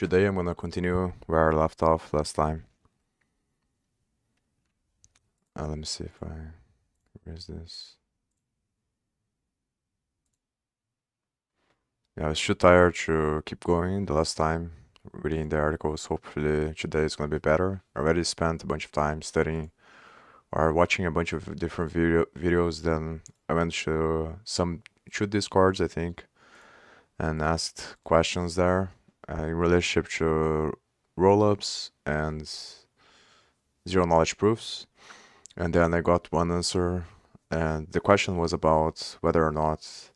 Today I'm gonna continue where I left off last time. Let me see if I erase this. Yeah, I was too tired to keep going the last time reading the articles. Hopefully today is gonna be better. I already spent a bunch of time studying or watching a bunch of different videos. Then I went to some two discords, I think, and asked questions there in relationship to rollups and zero knowledge proofs. And then I got one answer, and the question was about whether or not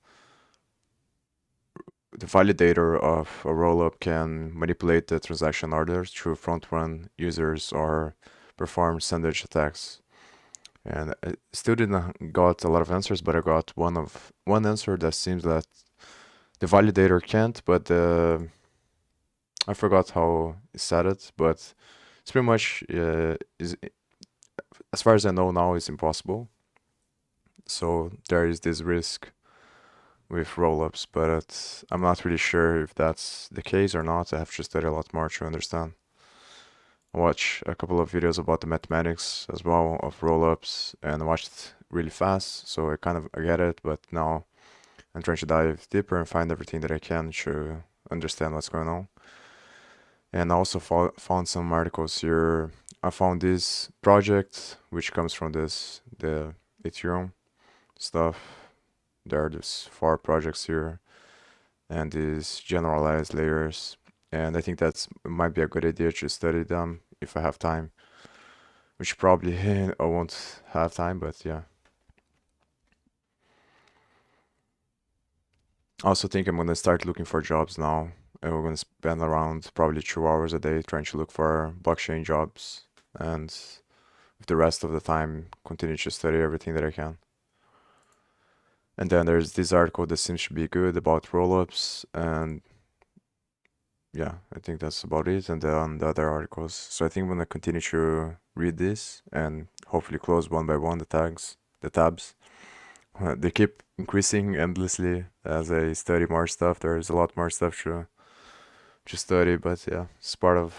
the validator of a rollup can manipulate the transaction order through front-run users or perform sandwich attacks. And I still didn't got a lot of answers, but I got one answer that seems that the validator can't, but I forgot how it said it, but it's pretty much is as far as I know now, it's impossible. So there is this risk with rollups, but I'm not really sure if that's the case or not. I have to study a lot more to understand. I watched a couple of videos about the mathematics as well of rollups and watched really fast, so I get it, but now I'm trying to dive deeper and find everything that I can to understand what's going on. And I also found some articles here. I found this project, which comes from the Ethereum stuff. There are these 4 projects here and these generalized layers. And I think that's might be a good idea to study them if I have time, which probably I won't have time, but yeah. I also think I'm gonna start looking for jobs now. And we're gonna spend around probably 2 hours a day trying to look for blockchain jobs, and with the rest of the time continue to study everything that I can. And then there's this article that seems to be good about rollups, and yeah, I think that's about it. And then the other articles. So I think I'm gonna continue to read this and hopefully close one by one the tabs. They keep increasing endlessly as I study more stuff. There's a lot more stuff to study, but yeah, it's part of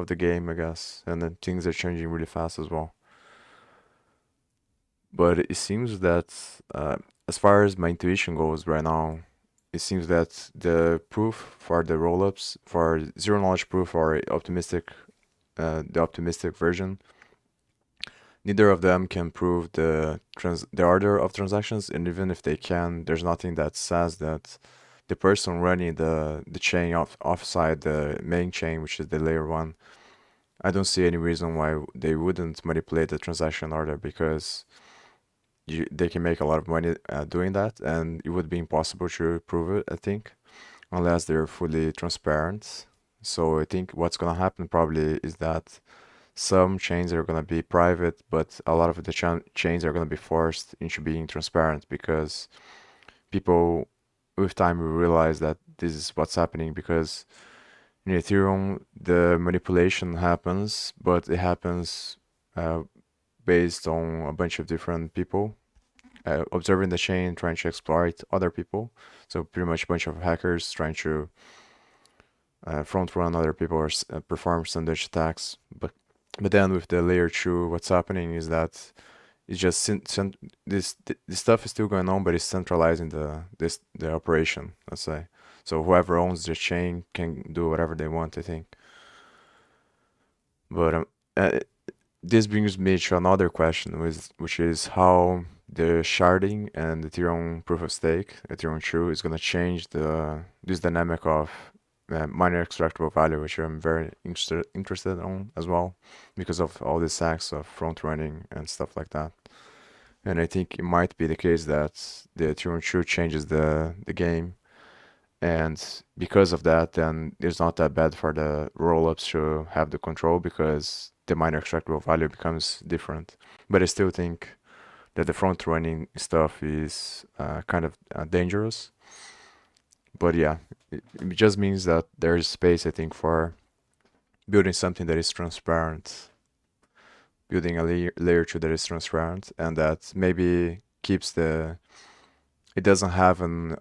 the game, I guess. And then things are changing really fast as well. But it seems that as far as my intuition goes right now, it seems that the proof for the rollups, for zero knowledge proof or the optimistic version, neither of them can prove the order of transactions, and even if they can, there's nothing that says that the person running the chain offside the main chain, which is the layer one. I don't see any reason why they wouldn't manipulate the transaction order because they can make a lot of money doing that, and it would be impossible to prove it, I think, unless they're fully transparent. So I think what's gonna happen probably is that some chains are gonna be private, but a lot of the chains are gonna be forced into being transparent because people with time will realize that this is what's happening because in Ethereum the manipulation happens, but it happens uh, based on a bunch of different people observing the chain, trying to exploit other people. So pretty much a bunch of hackers trying to front run other people or perform sandwich attacks. But then with the layer two, what's happening is that it's just this stuff is still going on, but it's centralizing the operation. Let's say. So whoever owns the chain can do whatever they want, I think. But uh, this brings me to another question, which is how the sharding and the Ethereum proof of stake, Ethereum 2, is going to change this dynamic of miner extractable value, which I'm very interested on as well, because of all these acts of front running and stuff like that. And I think it might be the case that the Ethereum 2 changes the game, and because of that, then it's not that bad for the rollups to have the control because the miner extractable value becomes different. But I still think that the front running stuff is kind of dangerous. But yeah, it just means that there's space, I think, for building something that is transparent, building a layer 2 that is transparent, and that maybe keeps it doesn't have an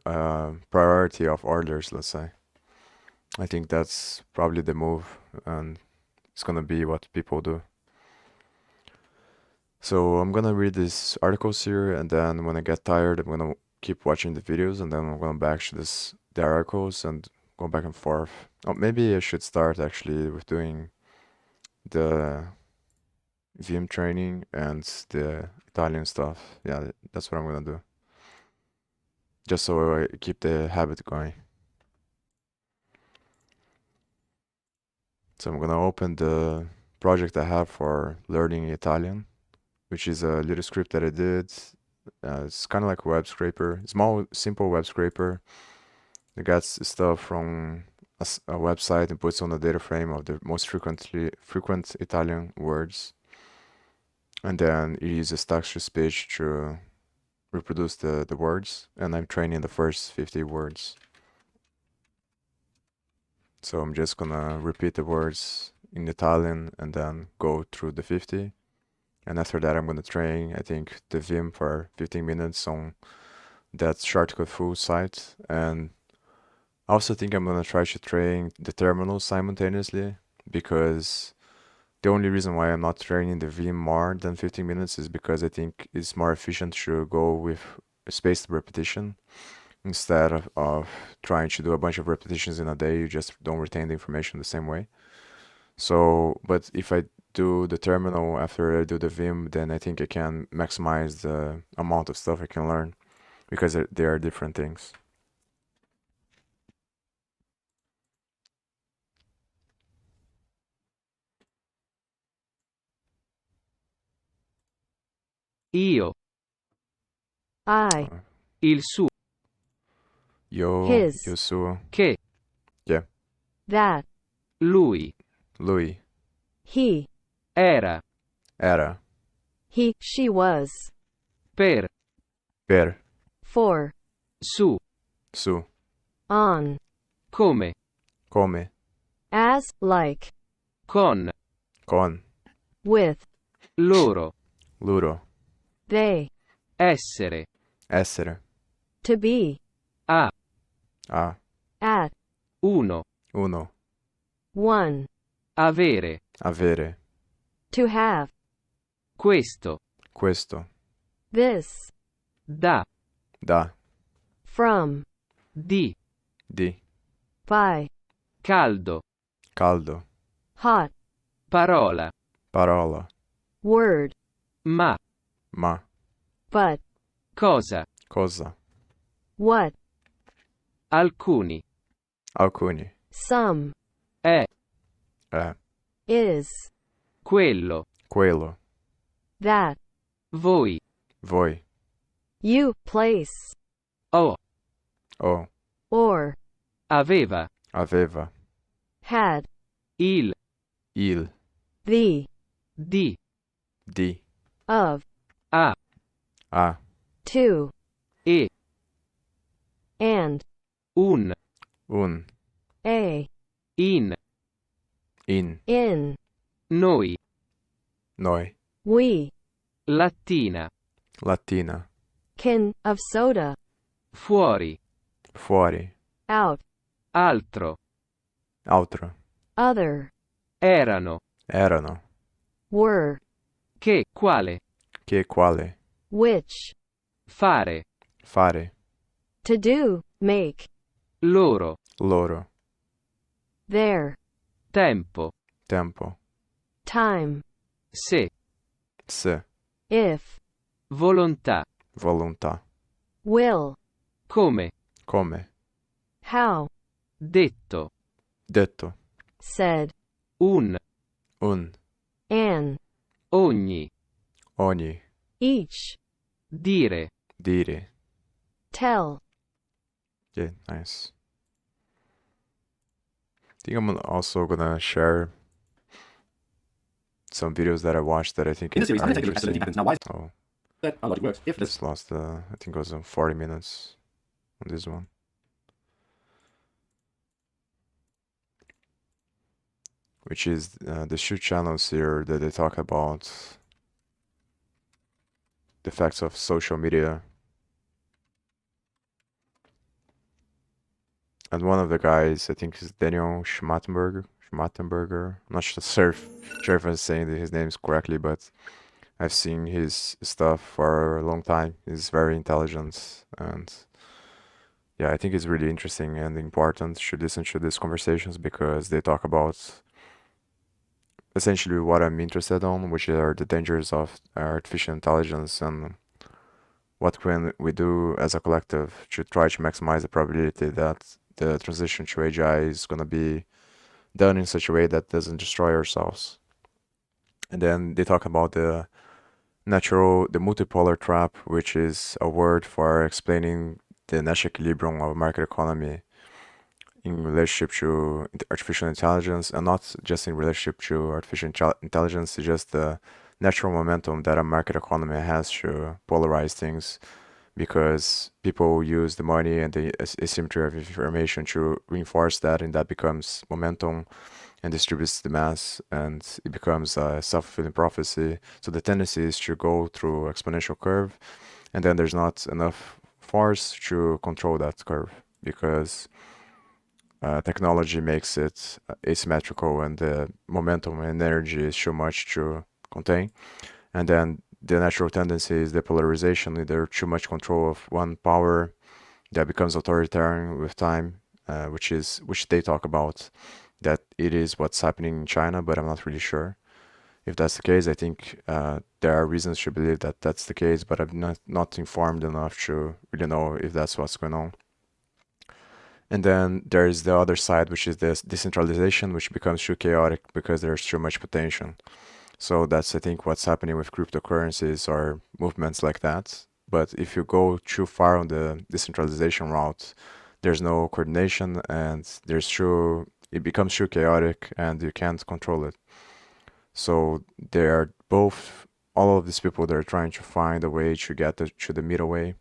priority of orders, let's say. I think that's probably the move, and it's gonna be what people do. So I'm gonna read these articles here, and then when I get tired, I'm gonna keep watching the videos, and then I'm gonna back to the articles and go back and forth. Oh, maybe I should start actually with doing the Vim training and the Italian stuff. Yeah, that's what I'm gonna do. Just so I keep the habit going. So I'm gonna open the project I have for learning Italian, which is a little script that I did. It's kind of like a web scraper, small, simple web scraper. It gets stuff from a website and puts on a data frame of the most frequent Italian words, and then it uses text-to-speech to reproduce the words. And I'm training the first 50 words. So I'm just gonna repeat the words in Italian and then go through the 50. And after that, I'm gonna train, I think, the Vim for 15 minutes on that shortcut full site. And I also think I'm gonna try to train the terminal simultaneously, because the only reason why I'm not training the Vim more than 15 minutes is because I think it's more efficient to go with spaced repetition instead of trying to do a bunch of repetitions in a day. You just don't retain the information the same way. So, but if I do the terminal after I do the Vim, then I think I can maximize the amount of stuff I can learn, because they are different things. Io, I, Uh, il suo, Yo, his, Yosuo, che, yeah, that, lui, Louis, he, era, era, he, she was, per, per, for, su, su, on, come, come, as, like, con, con, with, loro, luro, they, essere, essere, to be, a, a, at, uno, uno, one, avere, avere, to have, questo, questo, this, da, da, from, di, di, by, caldo, caldo, hot, parola, parola, word, ma, ma, but, cosa, cosa, what, alcuni, alcuni, some, è, is, quello, quello, that, voi, voi, you, place, o, o, or, aveva, aveva, had, il, il, the, di, di, of, a, a, to, e, and, un, un, a, in, in, in, noi, noi, we, lattina, latina, can, of soda, fuori, fuori, out, altro, altro, other, erano, erano, were, che, quale, che, quale, which, fare, fare, to do, make, loro, loro, there, tempo, tempo, time, se, se, if, volontà, volontà, will, come, come, how, detto, detto, said, un, un, an, ogni, ogni, each, dire, dire. tell, Yeah, nice. I think I'm also gonna share some videos that I watched that I think In this series, are I'm going to take a look at the interesting. patterns. Now, why is Oh, that our logic works? If this just lost I think it was 40 minutes on this one. Which is the shoot channels here that they talk about the effects of social media and one of the guys, I think is Daniel Schmattenberger. I'm not sure if I'm saying his name correctly, but I've seen his stuff for a long time. He's very intelligent, and yeah, I think it's really interesting and important to listen to these conversations because they talk about essentially what I'm interested on, which are the dangers of artificial intelligence and what can we do as a collective to try to maximize the probability that the transition to AGI is going to be done in such a way that doesn't destroy ourselves. And then they talk about the multipolar trap, which is a word for explaining the natural equilibrium of a market economy in relationship to artificial intelligence, and not just in relationship to artificial intelligence, it's just the natural momentum that a market economy has to polarize things because people use the money and the asymmetry of information to reinforce that, and that becomes momentum and distributes the mass, and it becomes a self-fulfilling prophecy. So the tendency is to go through exponential curve, and then there's not enough force to control that curve because technology makes it asymmetrical, and the momentum and energy is too much to contain. And then the natural tendency is the polarization, either too much control of one power that becomes authoritarian with time, which they talk about that it is what's happening in China, but I'm not really sure if that's the case. I think there are reasons to believe that that's the case, but I'm not informed enough to really know if that's what's going on. And then there's the other side, which is this decentralization, which becomes too chaotic because there's too much potential. So that's, I think, what's happening with cryptocurrencies or movements like that. But if you go too far on the decentralization route, there's no coordination and it becomes too chaotic and you can't control it. So there are both all of these people that are trying to find a way to get to the middle way,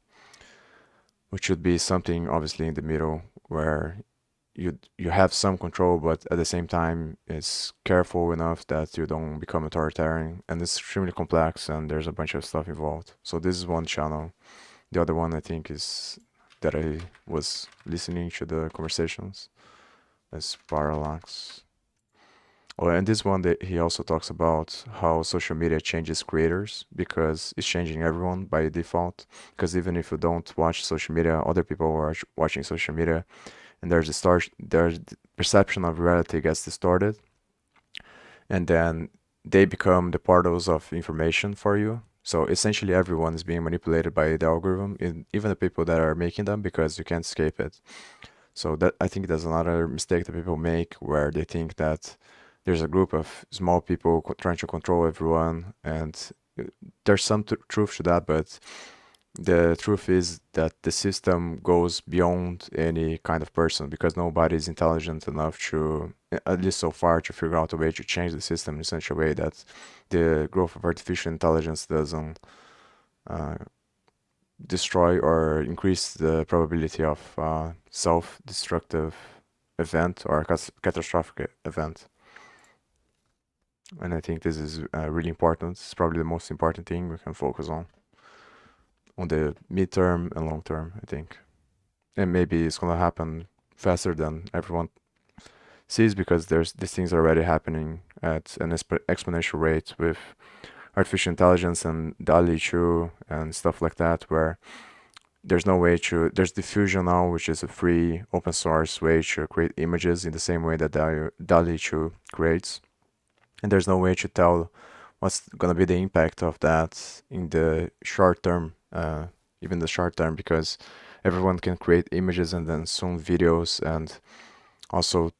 which should be something obviously in the middle where you have some control, but at the same time it's careful enough that you don't become authoritarian. And it's extremely complex, and there's a bunch of stuff involved. So this is one channel. The other one I think is that I was listening to the conversations as Parallax. Oh, and this one that he also talks about how social media changes creators because it's changing everyone by default. Because even if you don't watch social media, other people are watching social media, and there's the perception of reality gets distorted, and then they become the portals of information for you. So essentially, everyone is being manipulated by the algorithm, even the people that are making them, because you can't escape it. So that I think that's another mistake that people make, where they think that there's a group of small people trying to control everyone, and there's some truth to that, but the truth is that the system goes beyond any kind of person because nobody is intelligent enough to, at least so far, to figure out a way to change the system in such a way that the growth of artificial intelligence doesn't uh, destroy or increase the probability of self-destructive event or catastrophic event. And I think this is really important. It's probably the most important thing we can focus on the midterm and long term, I think. And maybe it's gonna happen faster than everyone sees because there's these things already happening at an exponential rate with artificial intelligence and DALI 2 and stuff like that, where there's diffusion now, which is a free open source way to create images in the same way that DALI 2 creates. And there's no way to tell what's gonna be the impact of that in the short term, even the short term, because everyone can create images and then soon videos and also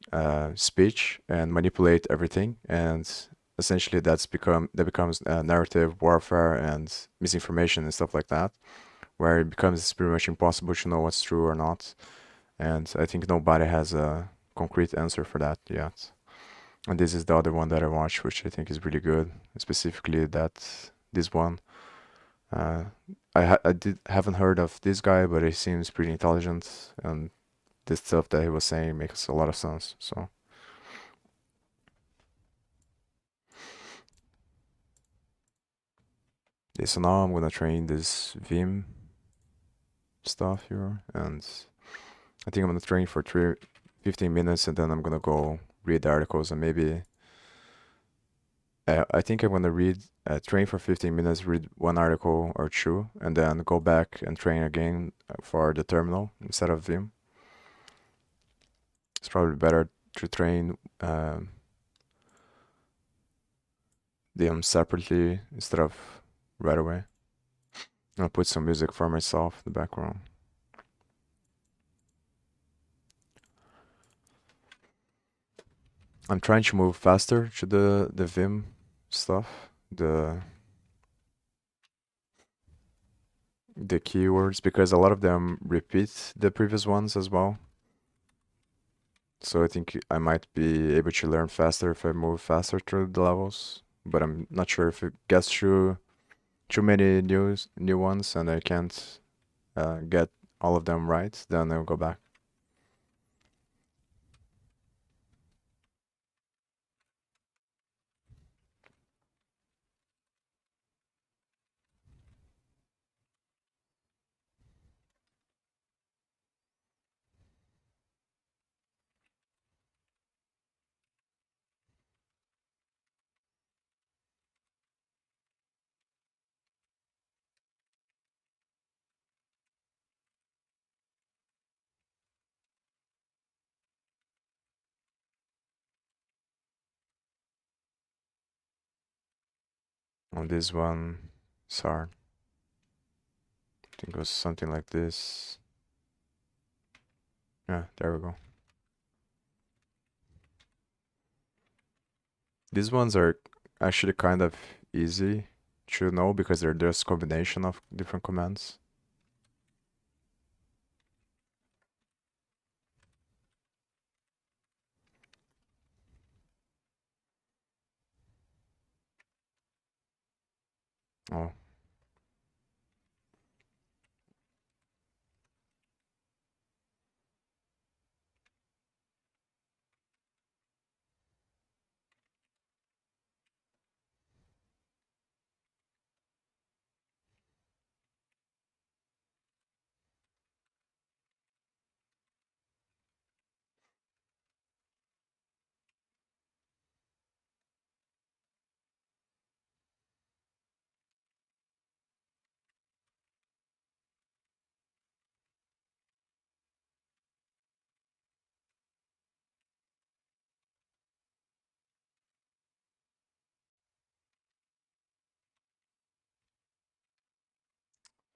speech and manipulate everything. And essentially that becomes narrative warfare and misinformation and stuff like that, where it becomes pretty much impossible to know what's true or not. And I think nobody has a concrete answer for that yet. And this is the other one that I watched, which I think is really good. Specifically, this one. Uh, I haven't heard of this guy, but he seems pretty intelligent, and the stuff that he was saying makes a lot of sense. So, okay, so now I'm gonna train this Vim stuff here, and I think I'm gonna train for 15 minutes and then I'm gonna go read the articles and maybe I think I'm gonna train for 15 minutes, read one article or two, and then go back and train again for the terminal instead of Vim. It's probably better to train them separately instead of right away. I'll put some music for myself in the background. I'm trying to move faster to the Vim stuff, the keywords, because a lot of them repeat the previous ones as well. So I think I might be able to learn faster if I move faster through the levels. But I'm not sure if it gets through too many new ones and I can't get all of them right, then I'll go back. On this one, sorry, I think it was something like this. Yeah, there we go. These ones are actually kind of easy to know because they're just combination of different commands. Oh,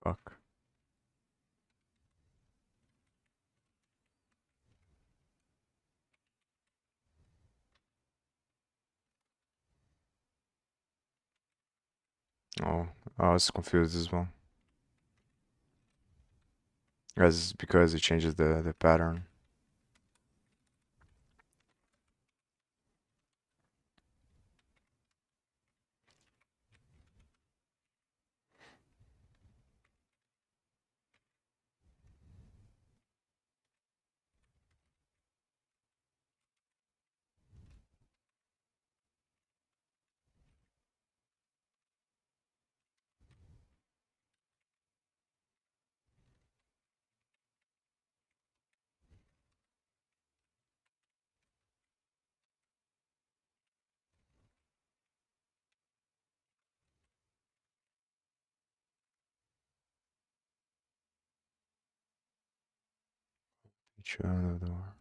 fuck. Oh, I was confused as well. That's because it changes the pattern. Each other.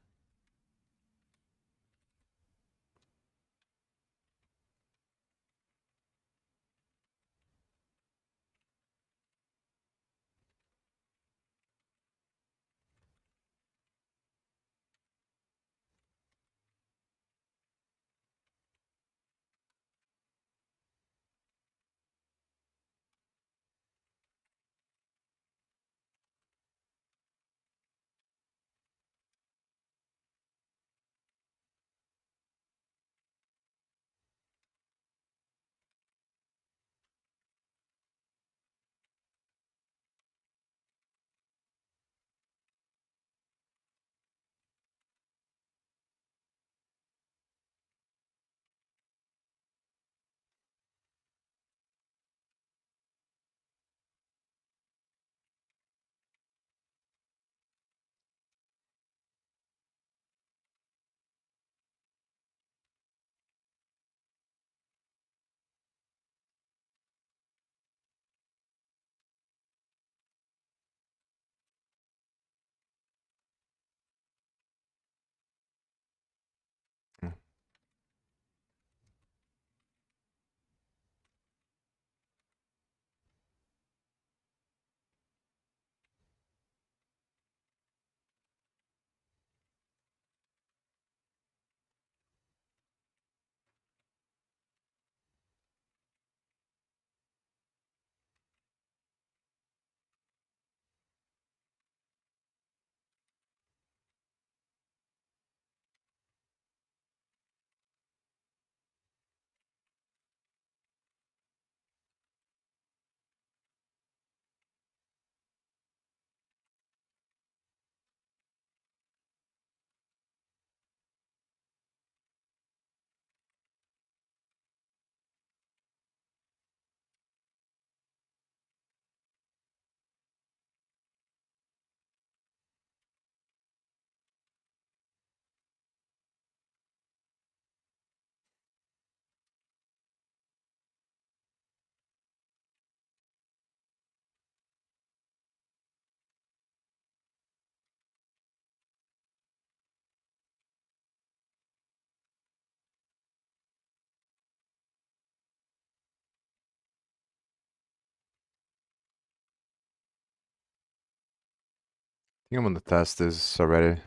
think I'm gonna test this already.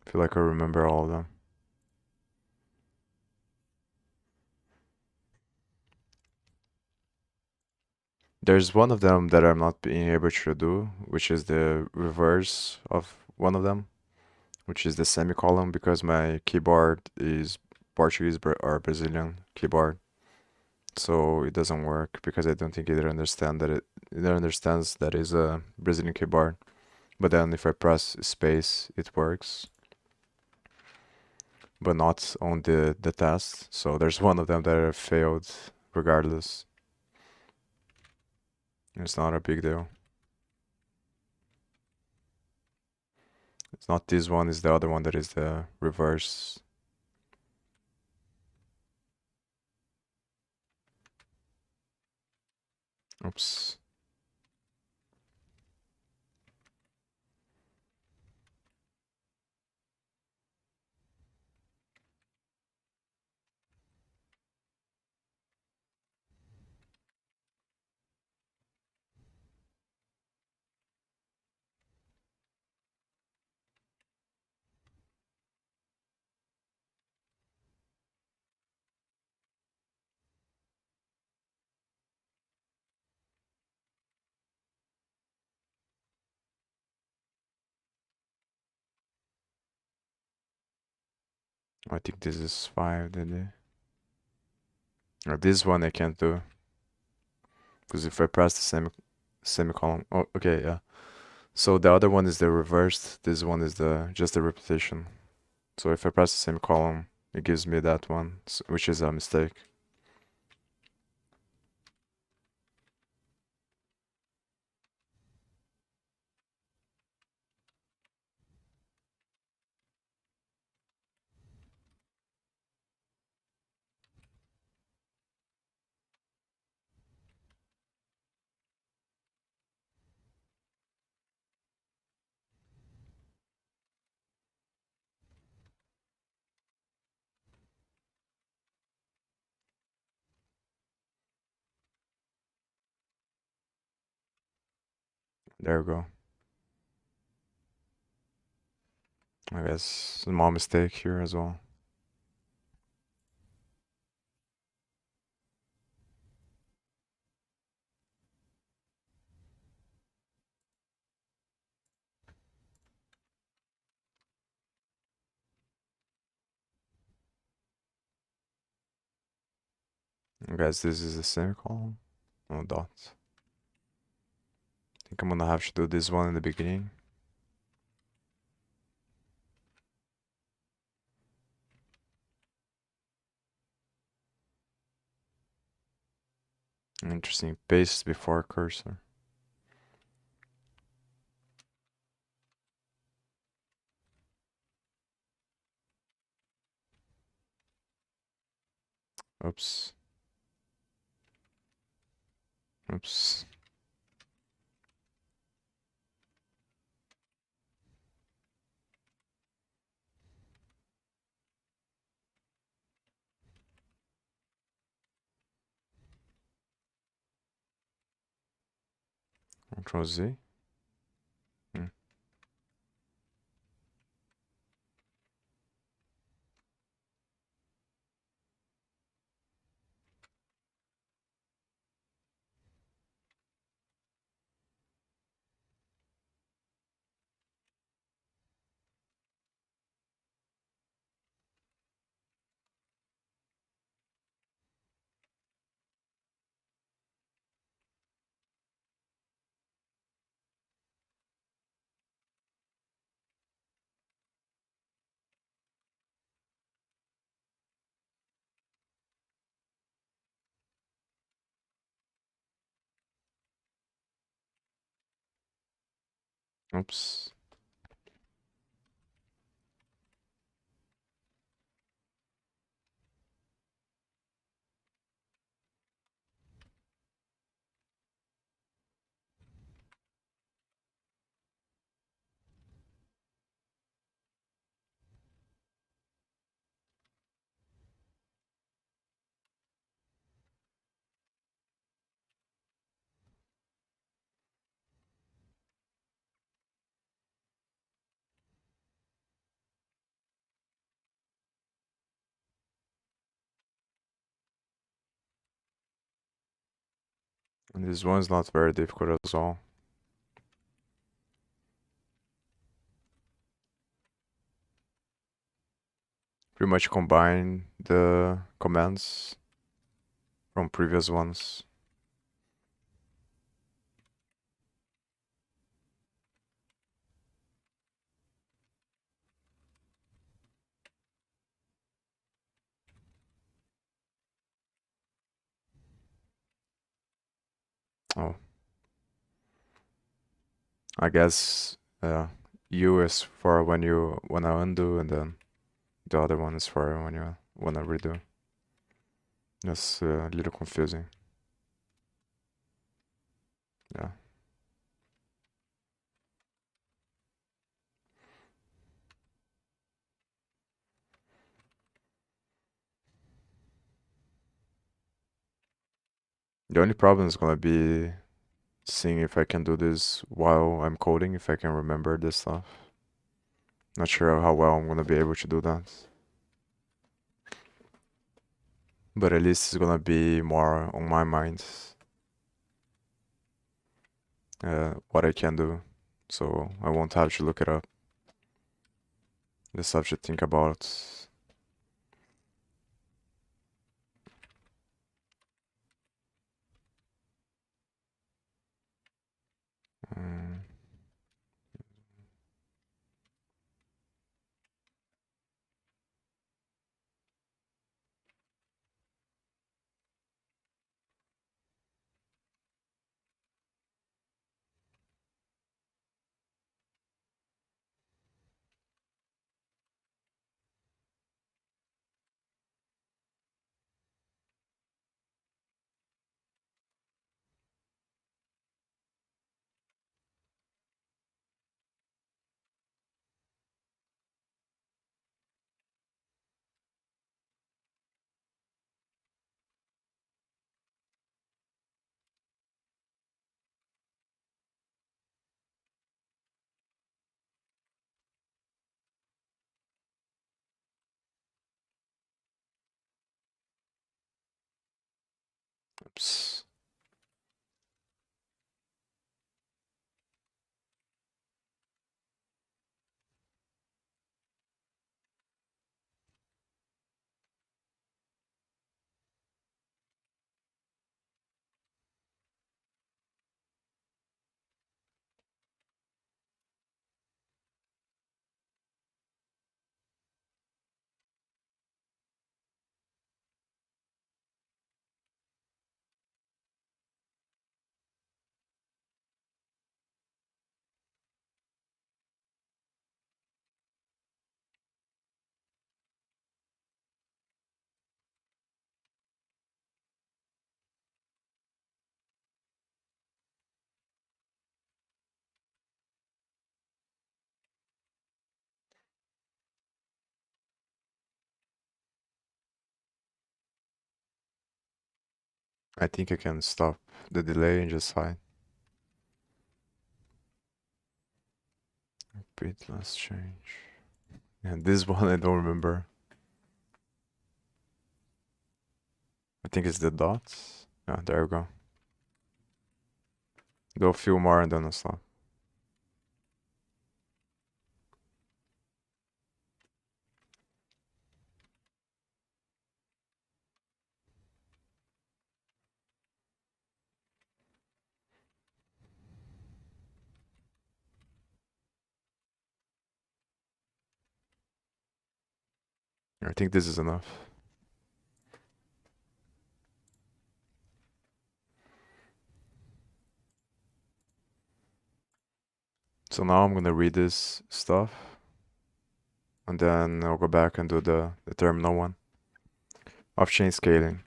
I feel like I remember all of them. There's one of them that I'm not being able to do, which is the reverse of one of them, which is the semicolon, because my keyboard is Portuguese or Brazilian keyboard. So it doesn't work because I don't think it understands that is a Brazilian keyboard. But then if I press space, it works, but not on the test. So there's one of them that I failed regardless. It's not a big deal. It's not this one, it's the other one that is the reverse. Oops. I think this is 5, did it? This one I can't do. Because if I press the semicolon. Oh, okay, yeah. So the other one is the reversed. This one is the just the repetition. So if I press the semicolon, it gives me that one, which is a mistake. There we go. I guess small mistake here as well. I guess this is a semicolon. No dot. I think I'm gonna have to do this one in the beginning. Interesting. Paste before cursor. Oops. Oops. Control Z. Hmm. Oops. And this one's not very difficult as well. Pretty much combine the commands from previous ones. Oh, I guess U is for when you wanna undo, and then the other one is for when you wanna redo. That's a little confusing. Yeah. The only problem is gonna be seeing if I can do this while I'm coding, if I can remember this stuff. Not sure how well I'm gonna be able to do that. But at least it's gonna be more on my mind, what I can do. So I won't have to look it up. Just have to think about. Um, oops. I think I can stop the delay and just hide. Repeat last change. And this one I don't remember. I think it's the dots. Yeah, there we go. Do a few more and then I'll stop. I think this is enough. So now I'm gonna read this stuff, and then I'll go back and do the terminal one. Off-chain scaling.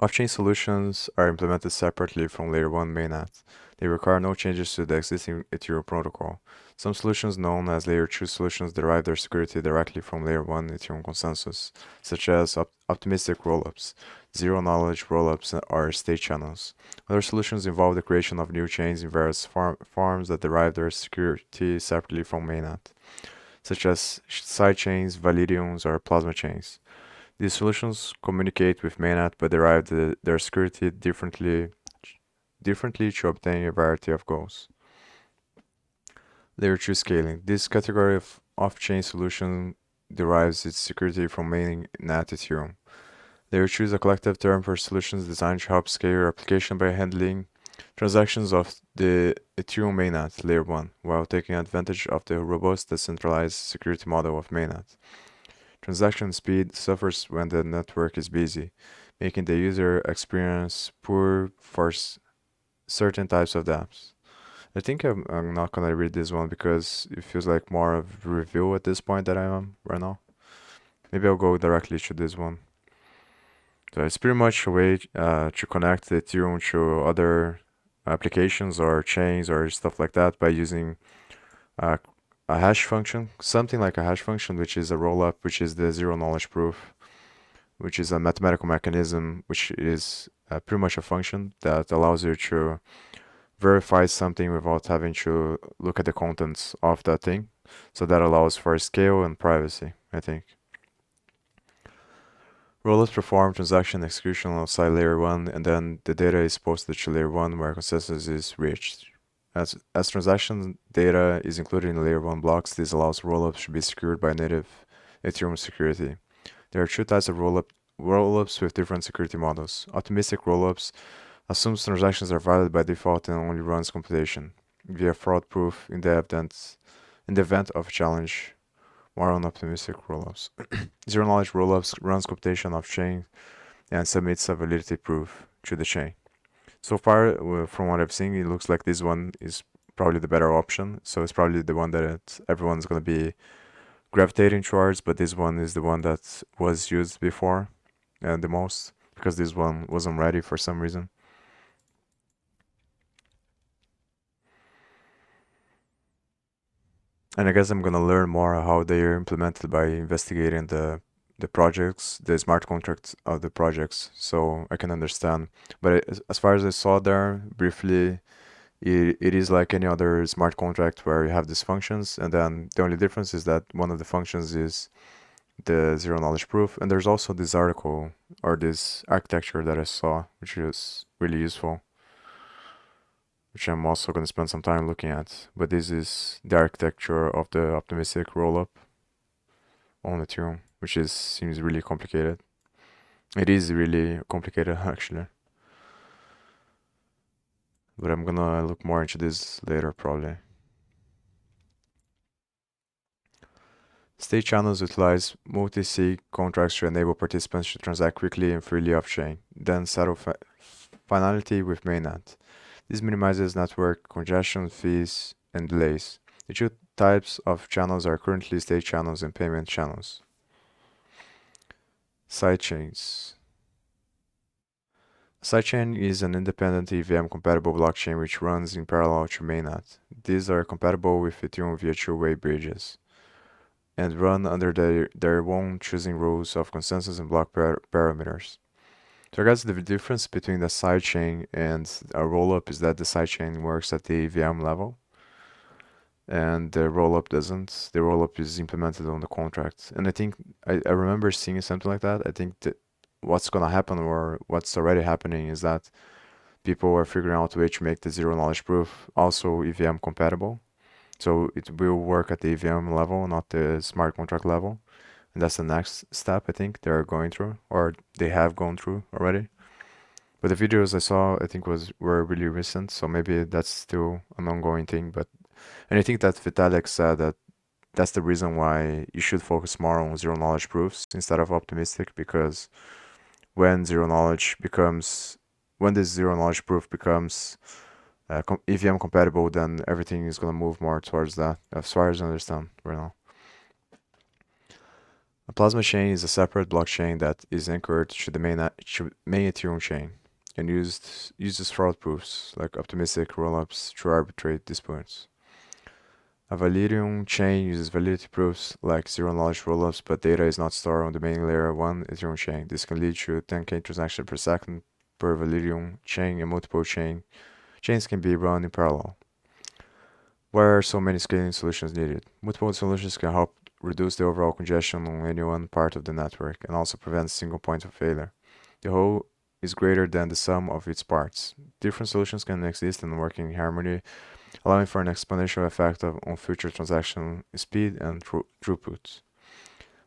Off-chain solutions are implemented separately from Layer 1 mainnet. They require no changes to the existing Ethereum protocol. Some solutions known as Layer 2 solutions derive their security directly from Layer 1 Ethereum consensus, such as optimistic rollups, zero-knowledge rollups, or state channels. Other solutions involve the creation of new chains in various forms that derive their security separately from mainnet, such as sidechains, validiums, or plasma chains. These solutions communicate with mainnet but derive their security differently differently to obtain a variety of goals. Layer 2 scaling. This category of off-chain solution derives its security from mainnet Ethereum. Layer 2 is a collective term for solutions designed to help scale your application by handling transactions of the Ethereum mainnet, Layer 1, while taking advantage of the robust decentralized security model of mainnet. Transaction speed suffers when the network is busy, making the user experience poor for certain types of dApps. I think I'm not gonna read this one because it feels like more of a review at this point that I am right now. Maybe I'll go directly to this one. So it's pretty much a way to connect Ethereum to other applications or chains or stuff like that by using uh, a hash function, something like a hash function, which is a rollup, which is the zero knowledge proof, which is a mathematical mechanism, which is pretty much a function that allows you to verify something without having to look at the contents of that thing. So that allows for scale and privacy, I think. Rollups perform transaction execution outside layer 1, and then the data is posted to layer 1 where consensus is reached. As transaction data is included in layer 1 blocks, this allows rollups to be secured by native Ethereum security. There are two types of rollups with different security models. Optimistic rollups assumes transactions are valid by default and only runs computation via fraud proof in the event of challenge. More on optimistic rollups. Zero knowledge rollups runs computation off chain and submits a validity proof to the chain. So far, from what I've seen, it looks like this one is probably the better option. So it's probably the one that everyone's going to be gravitating towards, but this one is the one that was used before the most because this one wasn't ready for some reason. And I guess I'm gonna learn more how they are implemented by investigating the projects, the smart contracts of the projects, so I can understand. But as far as I saw there briefly, it is like any other smart contract where you have these functions, and then the only difference is that one of the functions is the zero knowledge proof, and there's also this article or this architecture that I saw, which is really useful, which I'm also going to spend some time looking at. But this is the architecture of the optimistic rollup on Ethereum, which seems really complicated. It is really complicated actually. But I'm gonna look more into this later probably. State channels utilize multi-sig contracts to enable participants to transact quickly and freely off-chain, then settle finality with mainnet. This minimizes network congestion, fees, and delays. The two types of channels are currently state channels and payment channels. Sidechains. Sidechain is an independent EVM-compatible blockchain which runs in parallel to mainnet. These are compatible with Ethereum via two-way bridges and run under their own choosing rules of consensus and block parameters. So I guess the difference between the sidechain and a rollup is that the sidechain works at the EVM level and the rollup doesn't. The rollup is implemented on the contract. And I think I remember seeing something like that. I think that what's gonna happen or what's already happening is that people are figuring out a way to make the zero knowledge proof also EVM compatible. So it will work at the EVM level, not the smart contract level. And that's the next step I think they're going through, or they have gone through already. But the videos I saw, I think were really recent, so maybe that's still an ongoing thing. And I think that Vitalik said that that's the reason why you should focus more on zero knowledge proofs instead of optimistic, because when this zero knowledge proof becomes EVM compatible, then everything is gonna move more towards that, as far as I understand right now. A plasma chain is a separate blockchain that is anchored to the main Ethereum chain and uses fraud proofs like optimistic rollups to arbitrate disputes. A Valerium chain uses validity proofs like zero knowledge rollups, but data is not stored on the main layer 1 Ethereum chain. This can lead to 10k transactions per second per Valerium chain, and multiple chains can be run in parallel. Why are so many scaling solutions needed? Multiple solutions can help reduce the overall congestion on any one part of the network and also prevent single points of failure. The whole is greater than the sum of its parts. Different solutions can exist and work in harmony, allowing for an exponential effect on future transaction speed and throughput.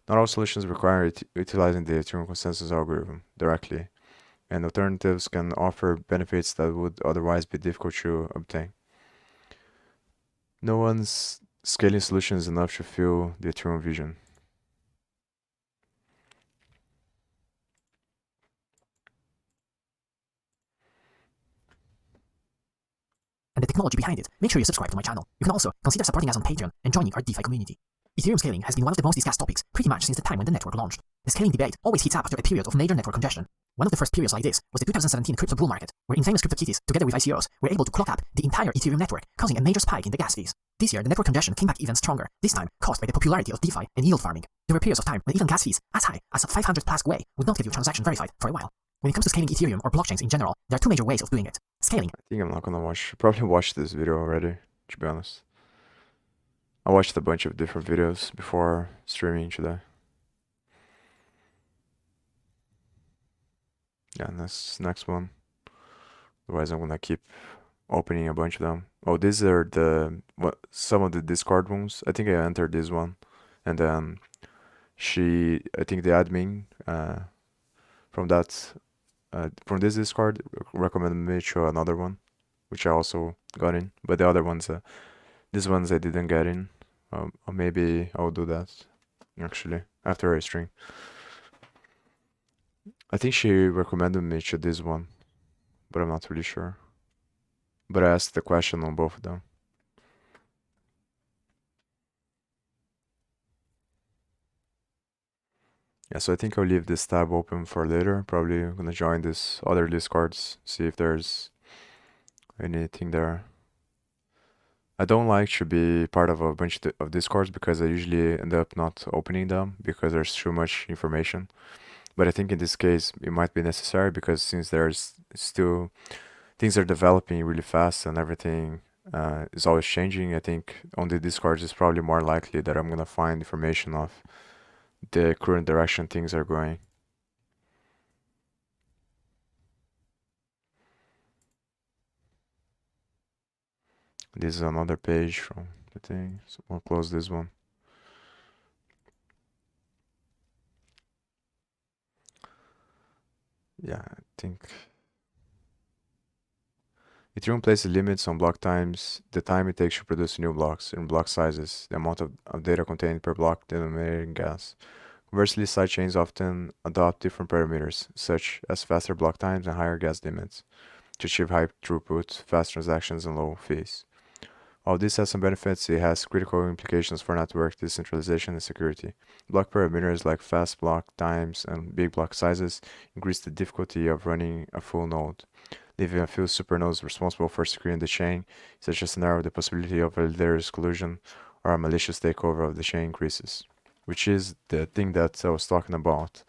Not all solutions require utilizing the Ethereum consensus algorithm directly, and alternatives can offer benefits that would otherwise be difficult to obtain. No one's scaling solution is enough to fill the Ethereum vision. And the technology behind it, make sure you subscribe to my channel. You can also consider supporting us on Patreon and joining our DeFi community. Ethereum scaling has been one of the most discussed topics pretty much since the time when the network launched. The scaling debate always heats up after a period of major network congestion. One of the first periods like this was the 2017 crypto bull market, where infamous CryptoKitties, together with ICOs, were able to clock up the entire Ethereum network, causing a major spike in the gas fees. This year, the network congestion came back even stronger, this time caused by the popularity of DeFi and yield farming. There were periods of time when even gas fees as high as 500 plus Gwei would not get your transaction verified for a while. When it comes to scaling Ethereum or blockchains in general, there are two major ways of doing it. Scaling. I think I'm not gonna probably watch this video already, to be honest. I watched a bunch of different videos before streaming today. Yeah, next one. Otherwise, I'm gonna keep opening a bunch of them. Oh, these are some of the Discord rooms. I think I entered this one, and then I think the admin from this Discord recommended me to another one, which I also got in. But the other ones, these ones I didn't get in. Or maybe I'll do that actually after I stream. I think she recommended me to this one, but I'm not really sure. But I asked the question on both of them. Yeah, so I think I'll leave this tab open for later. Probably gonna join this other Discords, see if there's anything there. I don't like to be part of a bunch of Discords because I usually end up not opening them because there's too much information. But I think in this case it might be necessary because since there's still things are developing really fast and everything is always changing, I think on the Discords it's probably more likely that I'm gonna find information of the current direction things are going. This is another page from the thing, so we'll close this one. Yeah, I think Ethereum places limits on block times, the time it takes to produce new blocks, and block sizes, the amount of data contained per block denominated in gas. Conversely, sidechains often adopt different parameters, such as faster block times and higher gas limits, to achieve high throughput, fast transactions, and low fees. While this has some benefits, it has critical implications for network decentralization and security. Block parameters like fast block times and big block sizes increase the difficulty of running a full node, leaving a few supernodes responsible for securing the chain, such as scenario the possibility of validator exclusion or a malicious takeover of the chain increases, which is the thing that I was talking about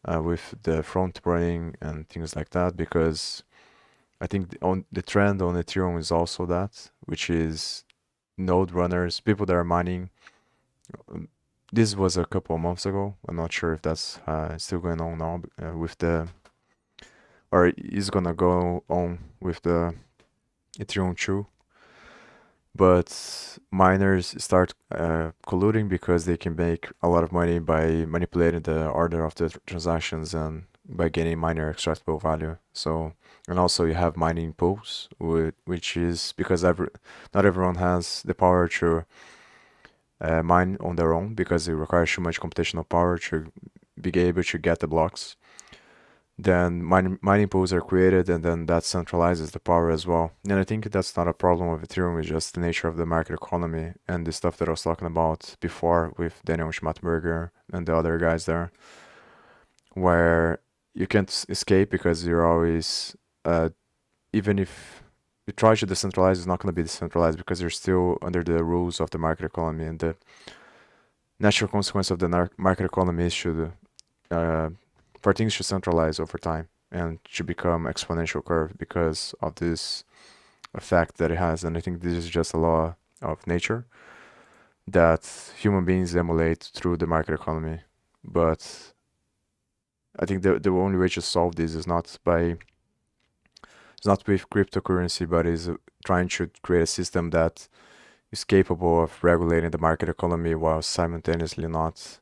with the front running and things like that, because I think the trend on Ethereum is also that, which is node runners, people that are mining. This was a couple of months ago. I'm not sure if that's still going on now or is gonna go on with the Ethereum 2. But miners start colluding because they can make a lot of money by manipulating the order of the transactions and by getting miner extractable value. So, and also you have mining pools, which is because not everyone has the power to mine on their own because it requires too much computational power to be able to get the blocks. Then mining pools are created, and then that centralizes the power as well. And I think that's not a problem with Ethereum, it's just the nature of the market economy and the stuff that I was talking about before with Daniel Schmattberger and the other guys there, where you can't escape because you're always, even if you try to decentralize, it's not going to be decentralized because you're still under the rules of the market economy. And the natural consequence of the market economy is for things to centralize over time and to become exponential curve because of this effect that it has. And I think this is just a law of nature that human beings emulate through the market economy. But I think the only way to solve this is not with cryptocurrency, but is trying to create a system that is capable of regulating the market economy while simultaneously not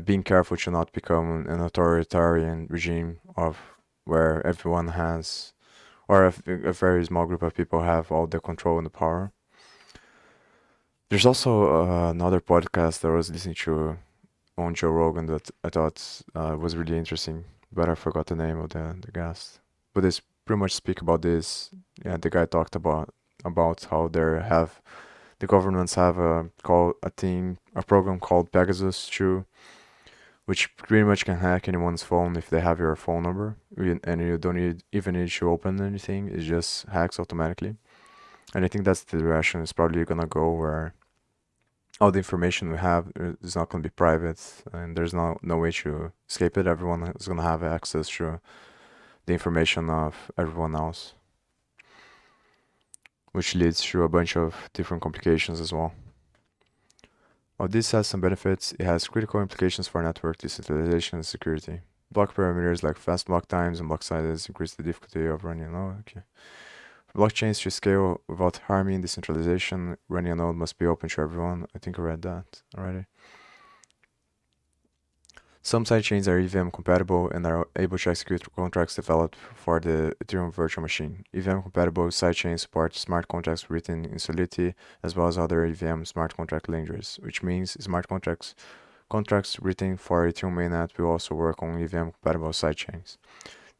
being careful to not become an authoritarian regime of where everyone has, or a very small group of people have all the control and the power. There's also another podcast that I was listening to on Joe Rogan that I thought was really interesting, but I forgot the name of the guest. But they pretty much speak about this. Yeah, the guy talked about how the governments have a program called Pegasus too, which pretty much can hack anyone's phone if they have your phone number, and you don't even need to open anything. It just hacks automatically. And I think that's the direction it's probably gonna go, where all the information we have is not gonna be private, and there's no way to escape it. Everyone is gonna have access to the information of everyone else, which leads to a bunch of different complications as well. While this has some benefits, it has critical implications for network decentralization and security. Block parameters like fast block times and block sizes increase the difficulty of running a node. Okay. For blockchains to scale without harming decentralization, running a node must be open to everyone. I think I read that already. Some sidechains are EVM compatible and are able to execute contracts developed for the Ethereum virtual machine. EVM compatible sidechains support smart contracts written in Solidity as well as other EVM smart contract languages, which means smart contracts written for Ethereum mainnet will also work on EVM compatible sidechains.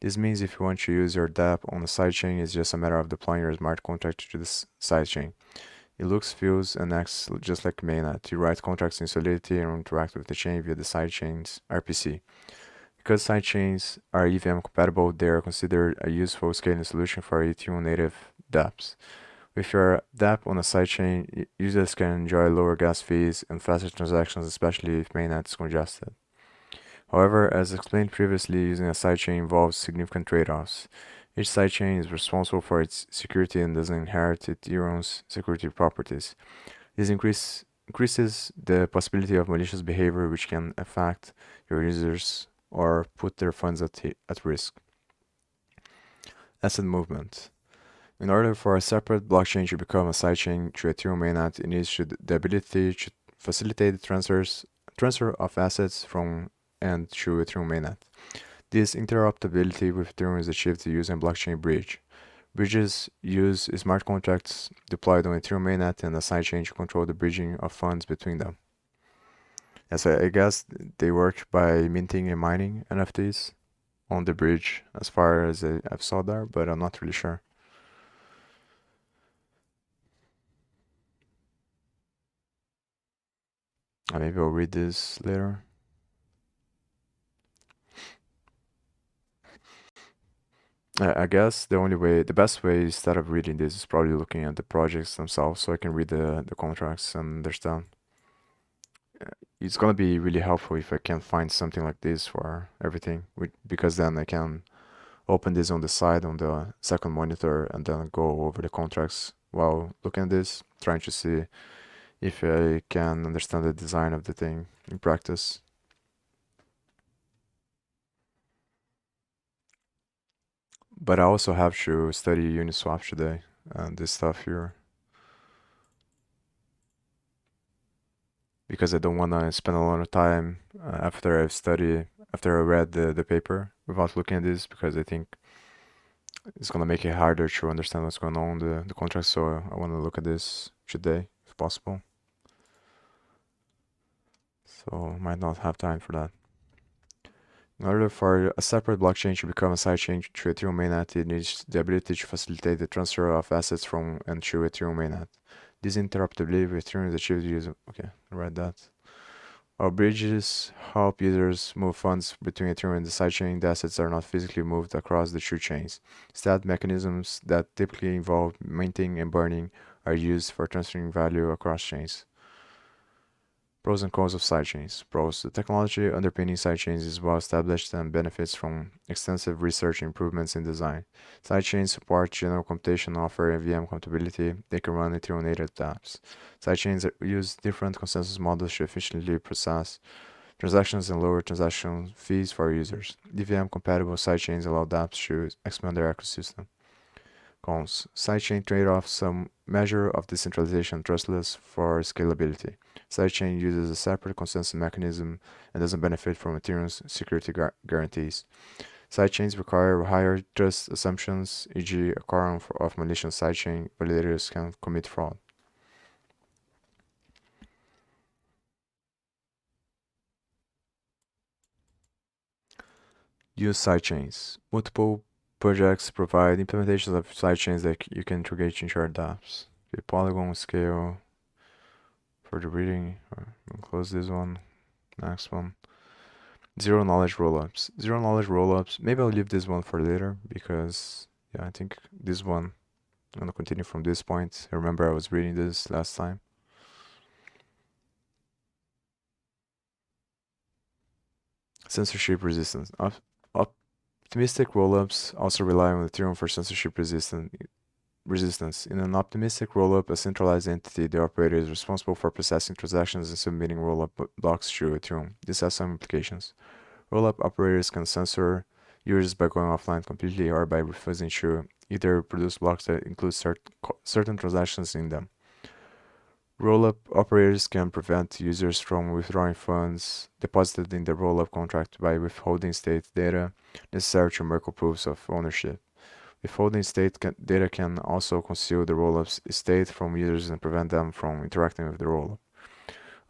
This means if you want to use your dApp on a sidechain, it's just a matter of deploying your smart contract to this sidechain. It looks, feels, and acts just like mainnet. You write contracts in Solidity and interact with the chain via the sidechain's RPC. Because sidechains are EVM compatible, they are considered a useful scaling solution for Ethereum native dApps. With your dApp on a sidechain, users can enjoy lower gas fees and faster transactions, especially if mainnet is congested. However, as explained previously, using a sidechain involves significant trade-offs. Each sidechain is responsible for its security and doesn't inherit Ethereum's security properties. This increases the possibility of malicious behavior, which can affect your users or put their funds at risk. Asset movement. In order for a separate blockchain to become a sidechain to Ethereum mainnet, it needs the ability to facilitate the transfer of assets from and to Ethereum mainnet. This interoperability with Ethereum is achieved using a blockchain bridge. Bridges use smart contracts deployed on Ethereum mainnet and a sidechain to control the bridging of funds between them. Yes, I guess they work by minting and mining NFTs on the bridge, as far as I've saw there, but I'm not really sure. Maybe I'll read this later. I guess the best way instead of reading this is probably looking at the projects themselves, so I can read the contracts and understand. It's gonna be really helpful if I can find something like this for everything, because then I can open this on the side on the second monitor and then go over the contracts while looking at this, trying to see if I can understand the design of the thing in practice. But I also have to study Uniswap today and this stuff here, because I don't want to spend a lot of time after I read the paper without looking at this, because I think it's gonna make it harder to understand what's going on in the contract. So I want to look at this today if possible. So I might not have time for that. In order for a separate blockchain to become a sidechain to Ethereum mainnet, it needs the ability to facilitate the transfer of assets from and to Ethereum mainnet. This interoperability with Ethereum is achieved using. Okay, I read that. Our bridges help users move funds between Ethereum and the sidechain. The assets are not physically moved across the two chains. Instead, mechanisms that typically involve minting and burning are used for transferring value across chains. Pros and cons of sidechains. Pros. The technology underpinning sidechains is well established and benefits from extensive research and improvements in design. Sidechains support general computation and offer EVM compatibility. They can run Ethereum native apps. Sidechains use different consensus models to efficiently process transactions and lower transaction fees for users. DVM-compatible sidechains allow dApps to expand their ecosystem. Cons. Sidechain trade-off some measure of decentralization trustless for scalability. Sidechain uses a separate consensus mechanism and doesn't benefit from Ethereum's security guarantees. Sidechains require higher trust assumptions, e.g., a quorum of malicious sidechain validators can commit fraud. Use sidechains. Multiple projects provide implementations of sidechains that you can integrate into your dApps. Okay, Polygon scale for the reading. We'll close this one. Next one. Zero knowledge rollups. Zero knowledge rollups. Maybe I'll leave this one for later because yeah, I think this one I'm gonna continue from this point. I remember I was reading this last time. Censorship resistance. Optimistic rollups also rely on Ethereum for censorship resistance. In an optimistic rollup, a centralized entity, the operator, is responsible for processing transactions and submitting rollup blocks to Ethereum. This has some implications. Rollup operators can censor users by going offline completely or by refusing to either produce blocks that include certain transactions in them. Rollup operators can prevent users from withdrawing funds deposited in the rollup contract by withholding state data necessary to Merkle proofs of ownership. Withholding state data can also conceal the rollup's state from users and prevent them from interacting with the rollup.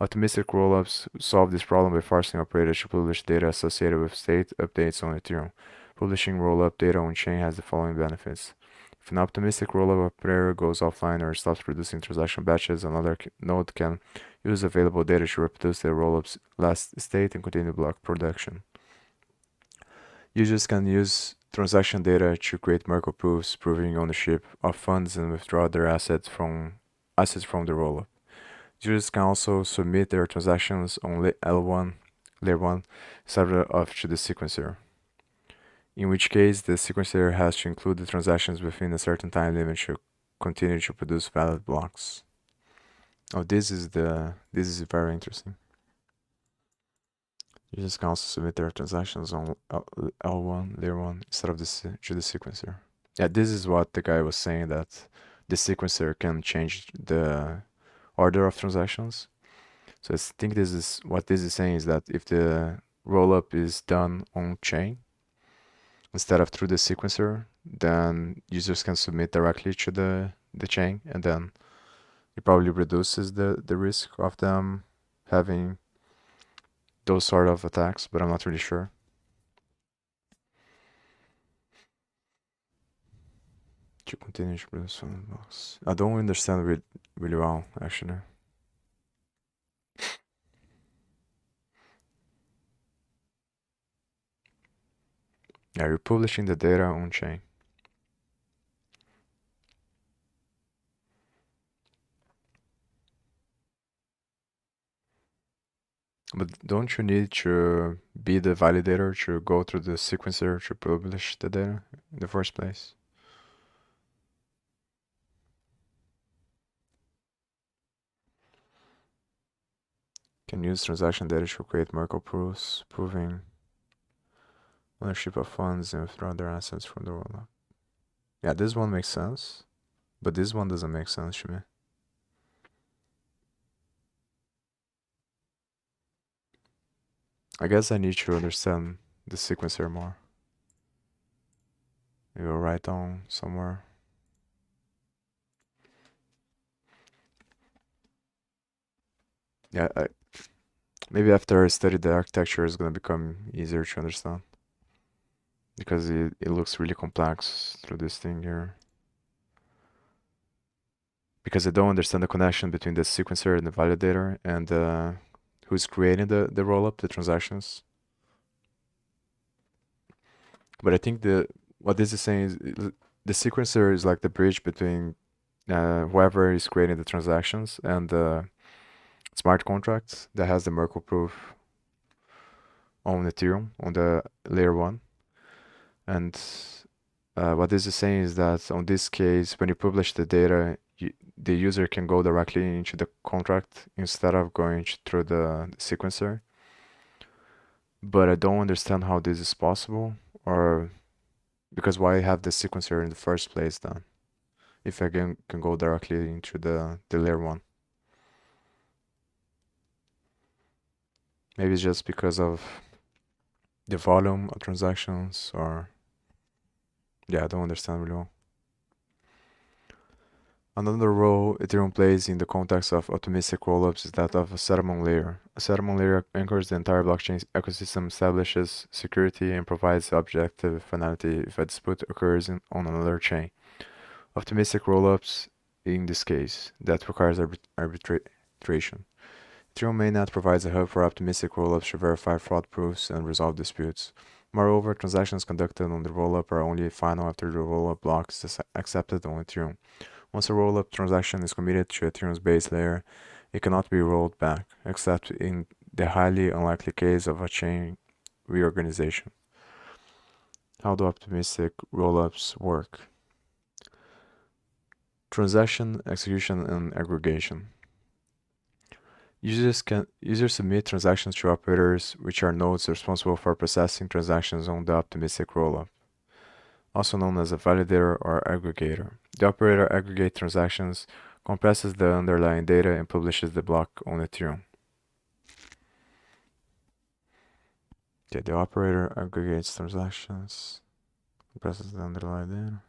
Optimistic rollups solve this problem by forcing operators to publish data associated with state updates on Ethereum. Publishing rollup data on-chain has the following benefits. If an optimistic rollup operator goes offline or stops producing transaction batches, another node can use available data to reproduce the rollup's last state and continue block production. Users can use transaction data to create Merkle proofs proving ownership of funds and withdraw their assets from the rollup. Users can also submit their transactions on layer 1 instead of to the sequencer, in which case the sequencer has to include the transactions within a certain time limit to continue to produce valid blocks. Oh, this is very interesting. Users can also submit their transactions on L1, layer 1, instead of to the sequencer. Yeah, this is what the guy was saying, that the sequencer can change the order of transactions. So I think this is saying is that if the rollup is done on chain instead of through the sequencer, then users can submit directly to the chain, and then it probably reduces the risk of them having those sort of attacks, but I'm not really sure. To continue to produce blocks. I don't understand really well, actually. Yeah, you're publishing the data on chain. But don't you need to be the validator to go through the sequencer to publish the data in the first place? Can use transaction data to create Merkle proofs proving ownership of funds and withdraw their assets from the rollup. Yeah, this one makes sense, but this one doesn't make sense to me. I guess I need to understand the sequencer more. Maybe I'll write down somewhere. Yeah, maybe after I study the architecture, it's gonna become easier to understand. Because it looks really complex through this thing here. Because I don't understand the connection between the sequencer and the validator and who's creating the rollup, the transactions. But I think what this is saying is the sequencer is like the bridge between whoever is creating the transactions and the smart contracts that has the Merkle proof on Ethereum on the layer 1. And what this is saying is that on this case, when you publish the data, the user can go directly into the contract instead of going through the sequencer. but I don't understand how this is possible, or because why have the sequencer in the first place then, if I can go directly into the layer one. Maybe it's just because of the volume of transactions, or yeah, I don't understand really well. Another role Ethereum plays in the context of optimistic rollups is that of a settlement layer. A settlement layer anchors the entire blockchain ecosystem, establishes security, and provides objective finality if a dispute occurs on another chain. Optimistic rollups, in this case, that requires arbitration. Ethereum mainnet provides a hub for optimistic rollups to verify fraud proofs and resolve disputes. Moreover, transactions conducted on the rollup are only final after the rollup block is accepted on Ethereum. Once a rollup transaction is committed to Ethereum's base layer, it cannot be rolled back, except in the highly unlikely case of a chain reorganization. How do optimistic rollups work? Transaction execution and aggregation. Users submit transactions to operators, which are nodes responsible for processing transactions on the optimistic rollup, also known as a validator or aggregator. The operator aggregates transactions, compresses the underlying data, and publishes the block on Ethereum. Okay, the operator aggregates transactions, compresses the underlying data.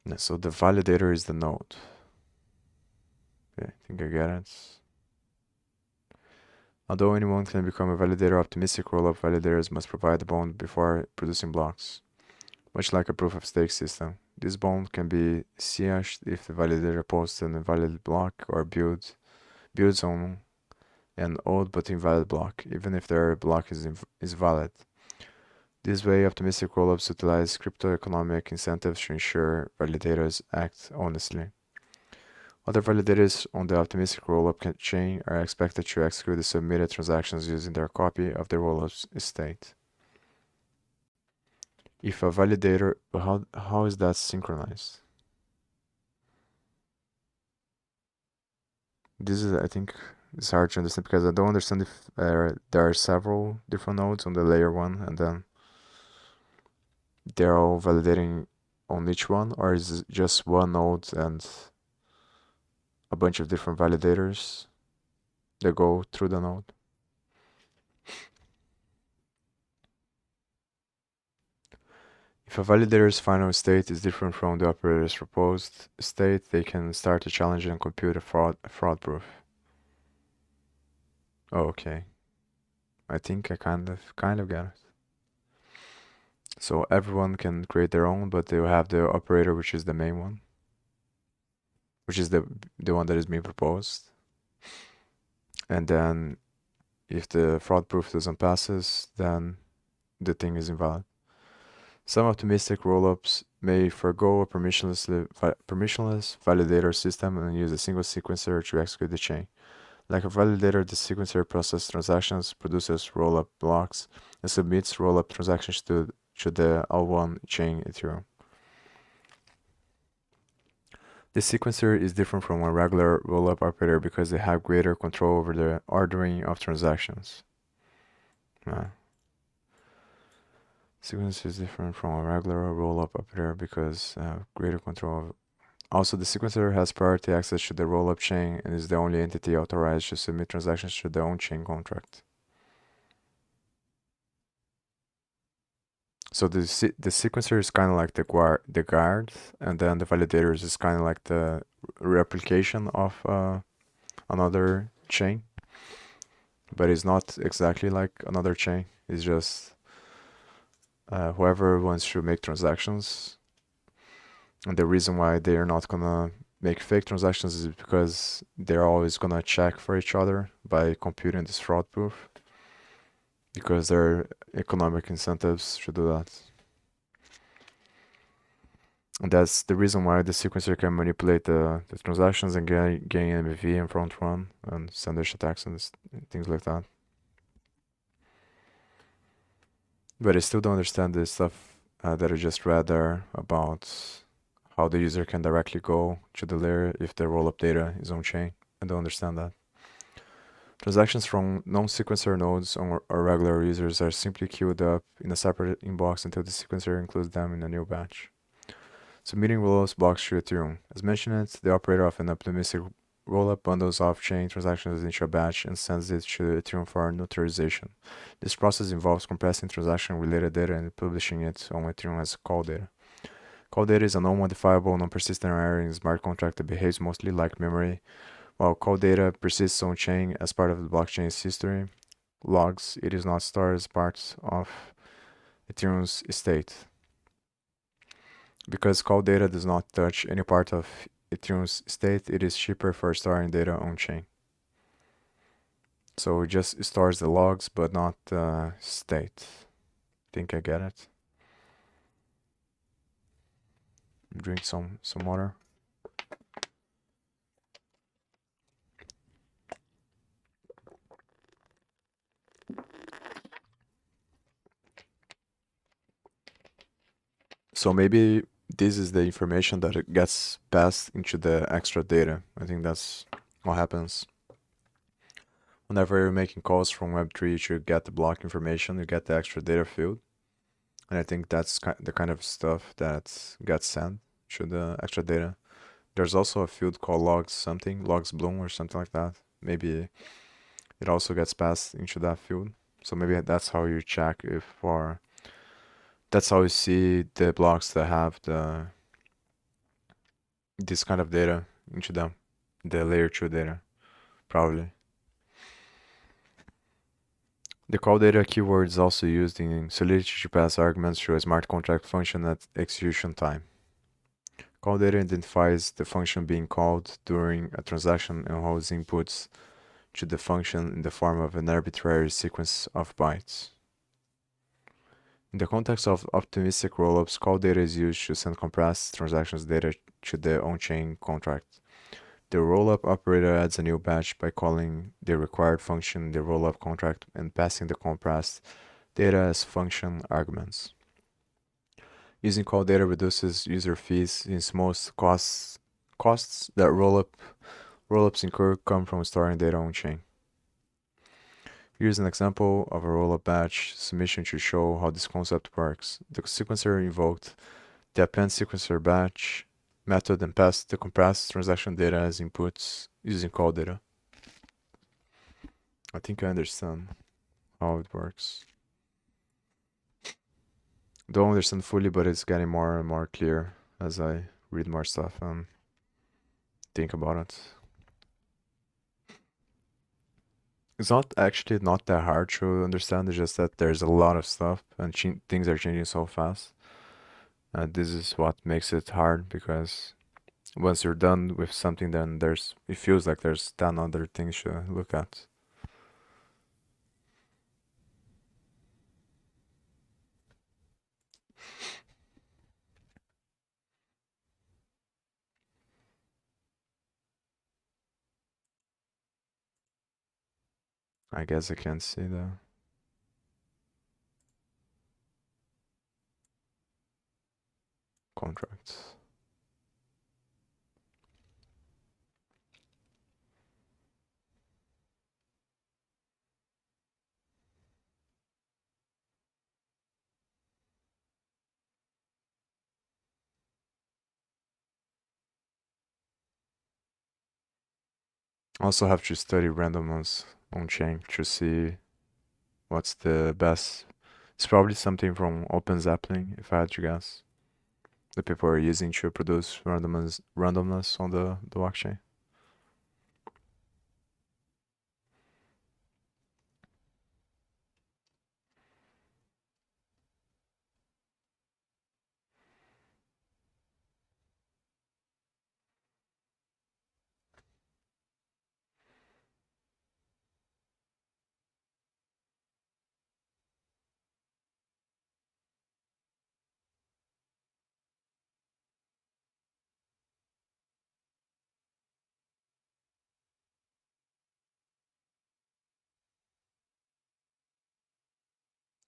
Yeah, so the validator is the node. Okay, I think I get it. Although anyone can become a validator, optimistic rollup validators must provide a bond before producing blocks, much like a proof of stake system. This bond can be sieged if the validator posts an invalid block or builds on an old but invalid block, even if their block is valid. This way, optimistic rollups utilize crypto-economic incentives to ensure validators act honestly. Other validators on the optimistic rollup chain are expected to execute the submitted transactions using their copy of the rollup's state. If a validator, how is that synchronized? This is, I think, it's hard to understand because I don't understand if there are several different nodes on the layer one, and then they're all validating on each one, or is it just one node and a bunch of different validators that go through the node? If a validator's final state is different from the operator's proposed state, they can start to challenge and compute a fraud proof. Oh, okay. I think I kind of get it. So everyone can create their own, but they'll have the operator, which is the main one, which is the one that is being proposed. And then if the fraud proof doesn't passes, then the thing is invalid. Some optimistic rollups may forego a permissionless validator system and use a single sequencer to execute the chain. Like a validator, the sequencer processes transactions, produces rollup blocks, and submits rollup transactions to the L1 chain Ethereum. The sequencer is different from a regular rollup operator because they have greater control over the ordering of transactions. Sequencer is different from a regular rollup operator because greater control. Also, the sequencer has priority access to the rollup chain and is the only entity authorized to submit transactions to their own chain contract. So the sequencer is kind of like the guard, and then the validators is kind of like the replication of another chain, but it's not exactly like another chain. It's just whoever wants to make transactions, and the reason why they are not gonna make fake transactions is because they're always gonna check for each other by computing this fraud proof, because there are economic incentives to do that. And that's the reason why the sequencer can manipulate the transactions and gain MEV and front run and sandwich attacks and things like that. But I still don't understand the stuff that I just read there about how the user can directly go to the layer if the rollup data is on chain. I don't understand that. Transactions from non-sequencer nodes or regular users are simply queued up in a separate inbox until the sequencer includes them in a new batch. Submitting rollups blocks to Ethereum. As mentioned, the operator of an optimistic rollup bundles off-chain transactions into a batch and sends it to Ethereum for notarization. This process involves compressing transaction-related data and publishing it on Ethereum as call data. Call data is a non-modifiable, non-persistent array in a smart contract that behaves mostly like memory. While call data persists on-chain as part of the blockchain's history logs, it is not stored as part of Ethereum's estate. Because call data does not touch any part of Ethereum's state, it is cheaper for storing data on-chain. So it just stores the logs, but not the state. Think I get it. Drink some water. So maybe this is the information that it gets passed into the extra data. I think that's what happens. Whenever you're making calls from Web3 to get the block information, you get the extra data field. And I think that's the kind of stuff that gets sent to the extra data. There's also a field called logs something, logs bloom or something like that. Maybe it also gets passed into that field. So maybe that's how you check if for that's how you see the blocks that have this kind of data into them, the layer 2 data, probably. The call data keyword is also used in Solidity to pass arguments to a smart contract function at execution time. Call data identifies the function being called during a transaction and holds inputs to the function in the form of an arbitrary sequence of bytes. In the context of optimistic rollups, call data is used to send compressed transactions data to the on-chain contract. The rollup operator adds a new batch by calling the required function in the rollup contract and passing the compressed data as function arguments. Using call data reduces user fees since most costs that rollups incur come from storing data on-chain. Here's an example of a rollup batch submission to show how this concept works. The sequencer invoked the append sequencer batch method and passed the compressed transaction data as inputs using call data. I think I understand how it works. Don't understand fully, but it's getting more and more clear as I read more stuff and think about it. It's not actually not that hard to understand. It's just that there's a lot of stuff and things are changing so fast. This is what makes it hard because once you're done with something, then it feels like there's 10 other things to look at. I guess I can't see the contracts. Also have to study randomness on chain to see what's the best. It's probably something from OpenZeppelin, if I had to guess. The people are using to produce randomness on the blockchain.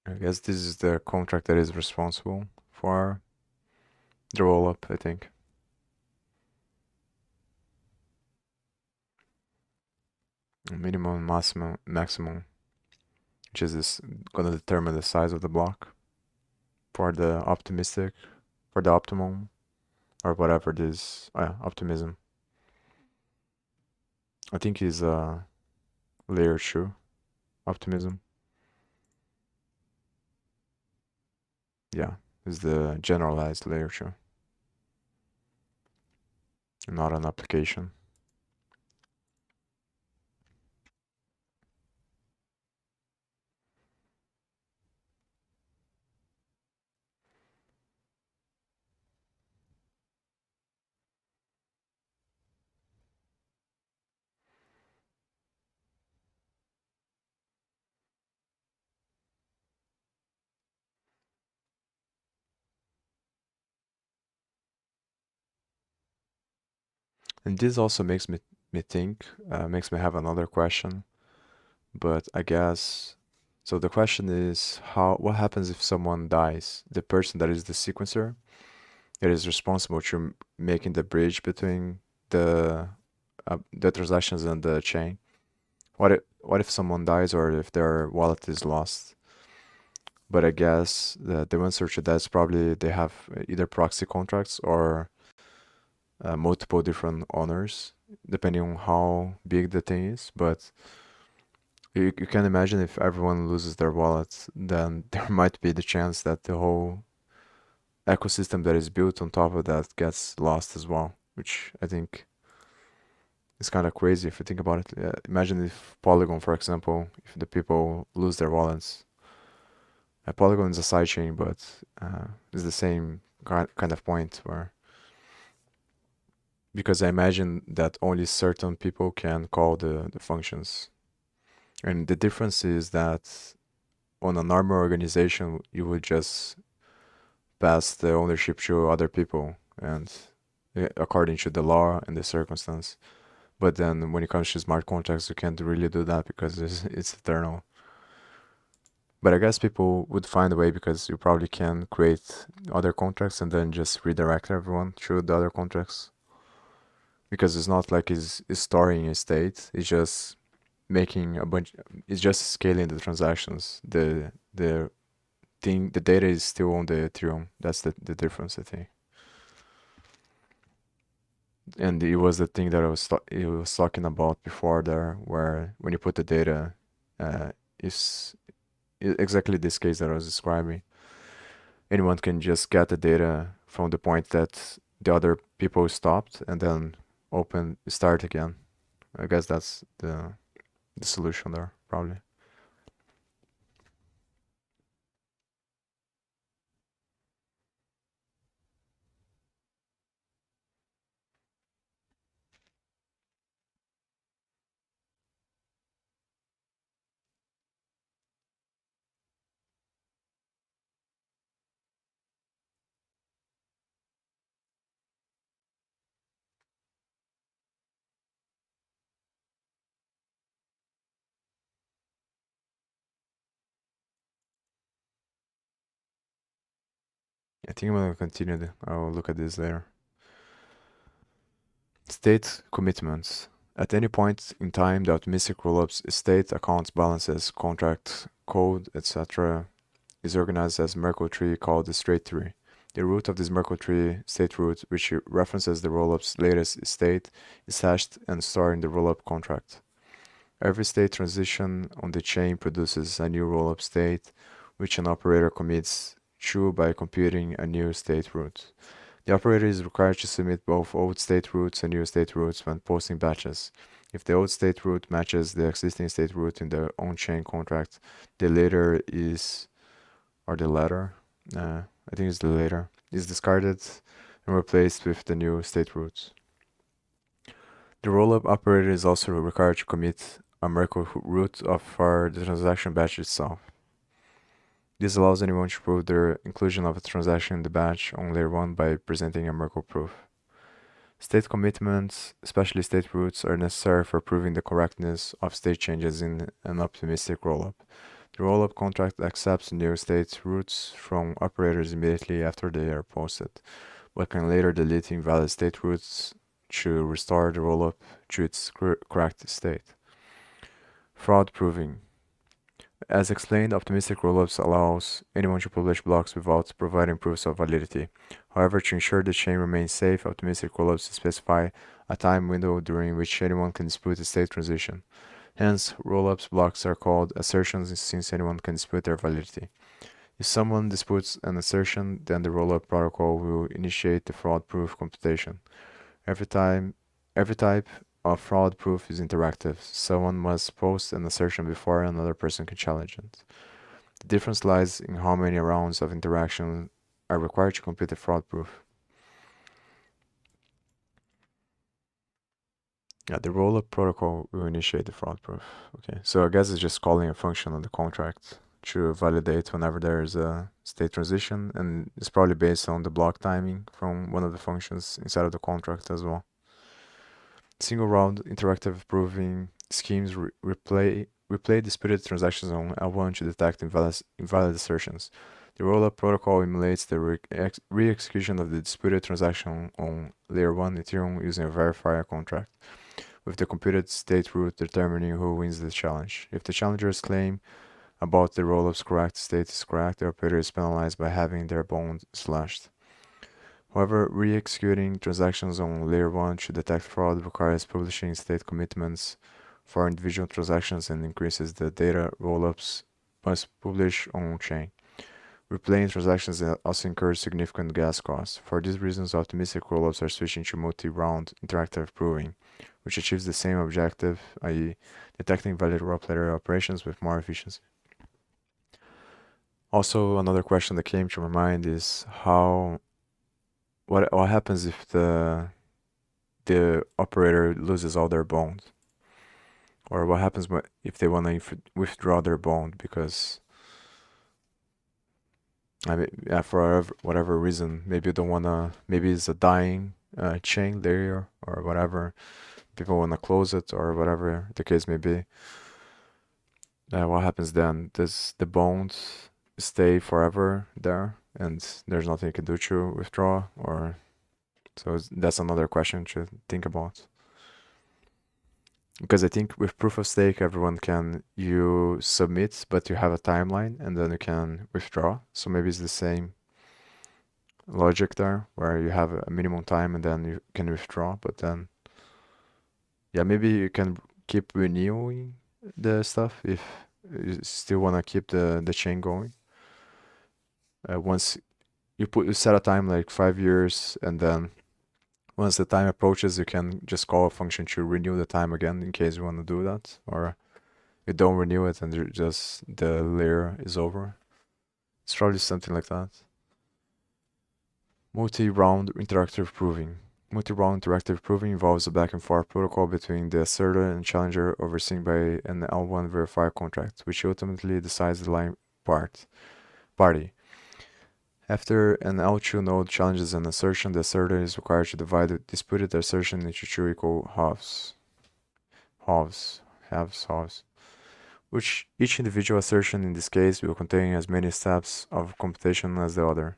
I guess this is the contract that is responsible for the rollup, I think. minimum, maximum, which is gonna determine the size of the block for the optimistic, for the optimum, or whatever it is. Oh, yeah, optimism. I think is layer 2, optimism. Yeah, is the generalized layer 2, not an application. And this also makes me think, makes me have another question. But I guess so. The question is what happens if someone dies? The person that is the sequencer that is responsible to making the bridge between the transactions and the chain. What if someone dies or if their wallet is lost? But I guess the answer to that is probably they have either proxy contracts or multiple different owners, depending on how big the thing is. But you can imagine if everyone loses their wallets, then there might be the chance that the whole ecosystem that is built on top of that gets lost as well, which I think is kind of crazy if you think about it. Imagine if Polygon, for example, if the people lose their wallets. Polygon is a sidechain, but it's the same kind of point where because I imagine that only certain people can call the functions. And the difference is that on a normal organization, you would just pass the ownership to other people and according to the law and the circumstance. But then when it comes to smart contracts, you can't really do that because it's eternal. But I guess people would find a way because you probably can create other contracts and then just redirect everyone through the other contracts. Because it's not like it's storing a state, it's just making a bunch, it's just scaling the transactions. The data is still on the Ethereum. That's the difference, I think. And it was the thing that it was talking about before there, where when you put the data, it's exactly this case that I was describing. Anyone can just get the data from the point that the other people stopped and then start again. I guess that's the solution there, probably. I think I'm gonna continue. I'll look at this later. State commitments. At any point in time, the optimistic rollups state accounts balances, contract code, etc. is organized as Merkle tree called the state tree. The root of this Merkle tree, state root, which references the rollup's latest state, is hashed and stored in the rollup contract. Every state transition on the chain produces a new rollup state, which an operator commits to by computing a new state root. The operator is required to submit both old state roots and new state roots when posting batches. If the old state root matches the existing state root in the on-chain contract, the later is, or the latter, I think it's the later, is discarded and replaced with the new state root. The rollup operator is also required to commit a Merkle root for the transaction batch itself. This allows anyone to prove their inclusion of a transaction in the batch on layer 1 by presenting a Merkle proof. State commitments, especially state roots, are necessary for proving the correctness of state changes in an optimistic rollup. The rollup contract accepts new state roots from operators immediately after they are posted, but can later delete invalid state roots to restore the rollup to its correct state. Fraud proving. As explained, optimistic rollups allows anyone to publish blocks without providing proofs of validity. However, to ensure the chain remains safe, optimistic rollups specify a time window during which anyone can dispute a state transition. Hence, rollups blocks are called assertions since anyone can dispute their validity. If someone disputes an assertion, then the rollup protocol will initiate the fraud proof computation. Every type of fraud proof is interactive. Someone must post an assertion before another person can challenge it. The difference lies in how many rounds of interaction are required to complete the fraud proof. Yeah, the rollup protocol will initiate the fraud proof. Okay, so I guess it's just calling a function on the contract to validate whenever there is a state transition, and it's probably based on the block timing from one of the functions inside of the contract as well. Single round interactive proving schemes replay disputed transactions on L1 to detect invalid assertions. The rollup protocol emulates the re-execution of the disputed transaction on layer 1 Ethereum using a verifier contract, with the computed state root determining who wins the challenge. If the challenger's claim about the rollup's correct state is correct, the operator is penalized by having their bond slashed. However, re-executing transactions on layer 1 to detect fraud requires publishing state commitments for individual transactions and increases the data rollups must publish on-chain. Replaying transactions also incurs significant gas costs. For these reasons, optimistic rollups are switching to multi-round interactive proving, which achieves the same objective, i.e., detecting valid rope-letter operations with more efficiency. Also, another question that came to my mind is what happens if the operator loses all their bond, or what happens if they want to withdraw their bond because I mean, yeah, for whatever reason, maybe you don't wanna, maybe it's a dying chain layer or whatever. People wanna close it or whatever the case may be. What happens then? Does the bond stay forever there, and there's nothing you can do to withdraw, or so that's another question to think about. Because I think with proof of stake, everyone can you submit, but you have a timeline, and then you can withdraw. So maybe it's the same logic there, where you have a minimum time and then you can withdraw. But then, yeah, maybe you can keep renewing the stuff if you still want to keep the chain going. Once you set a time like 5 years, and then once the time approaches, you can just call a function to renew the time again in case you want to do that, or you don't renew it and just the layer is over. It's probably something like that. Multi-round interactive proving. Multi-round interactive proving involves a back and forth protocol between the asserter and challenger overseen by an L1 verifier contract, which ultimately decides the line party. After an L2 node challenges an assertion, the asserter is required to divide the disputed assertion into two equal halves. Which each individual assertion in this case will contain as many steps of computation as the other.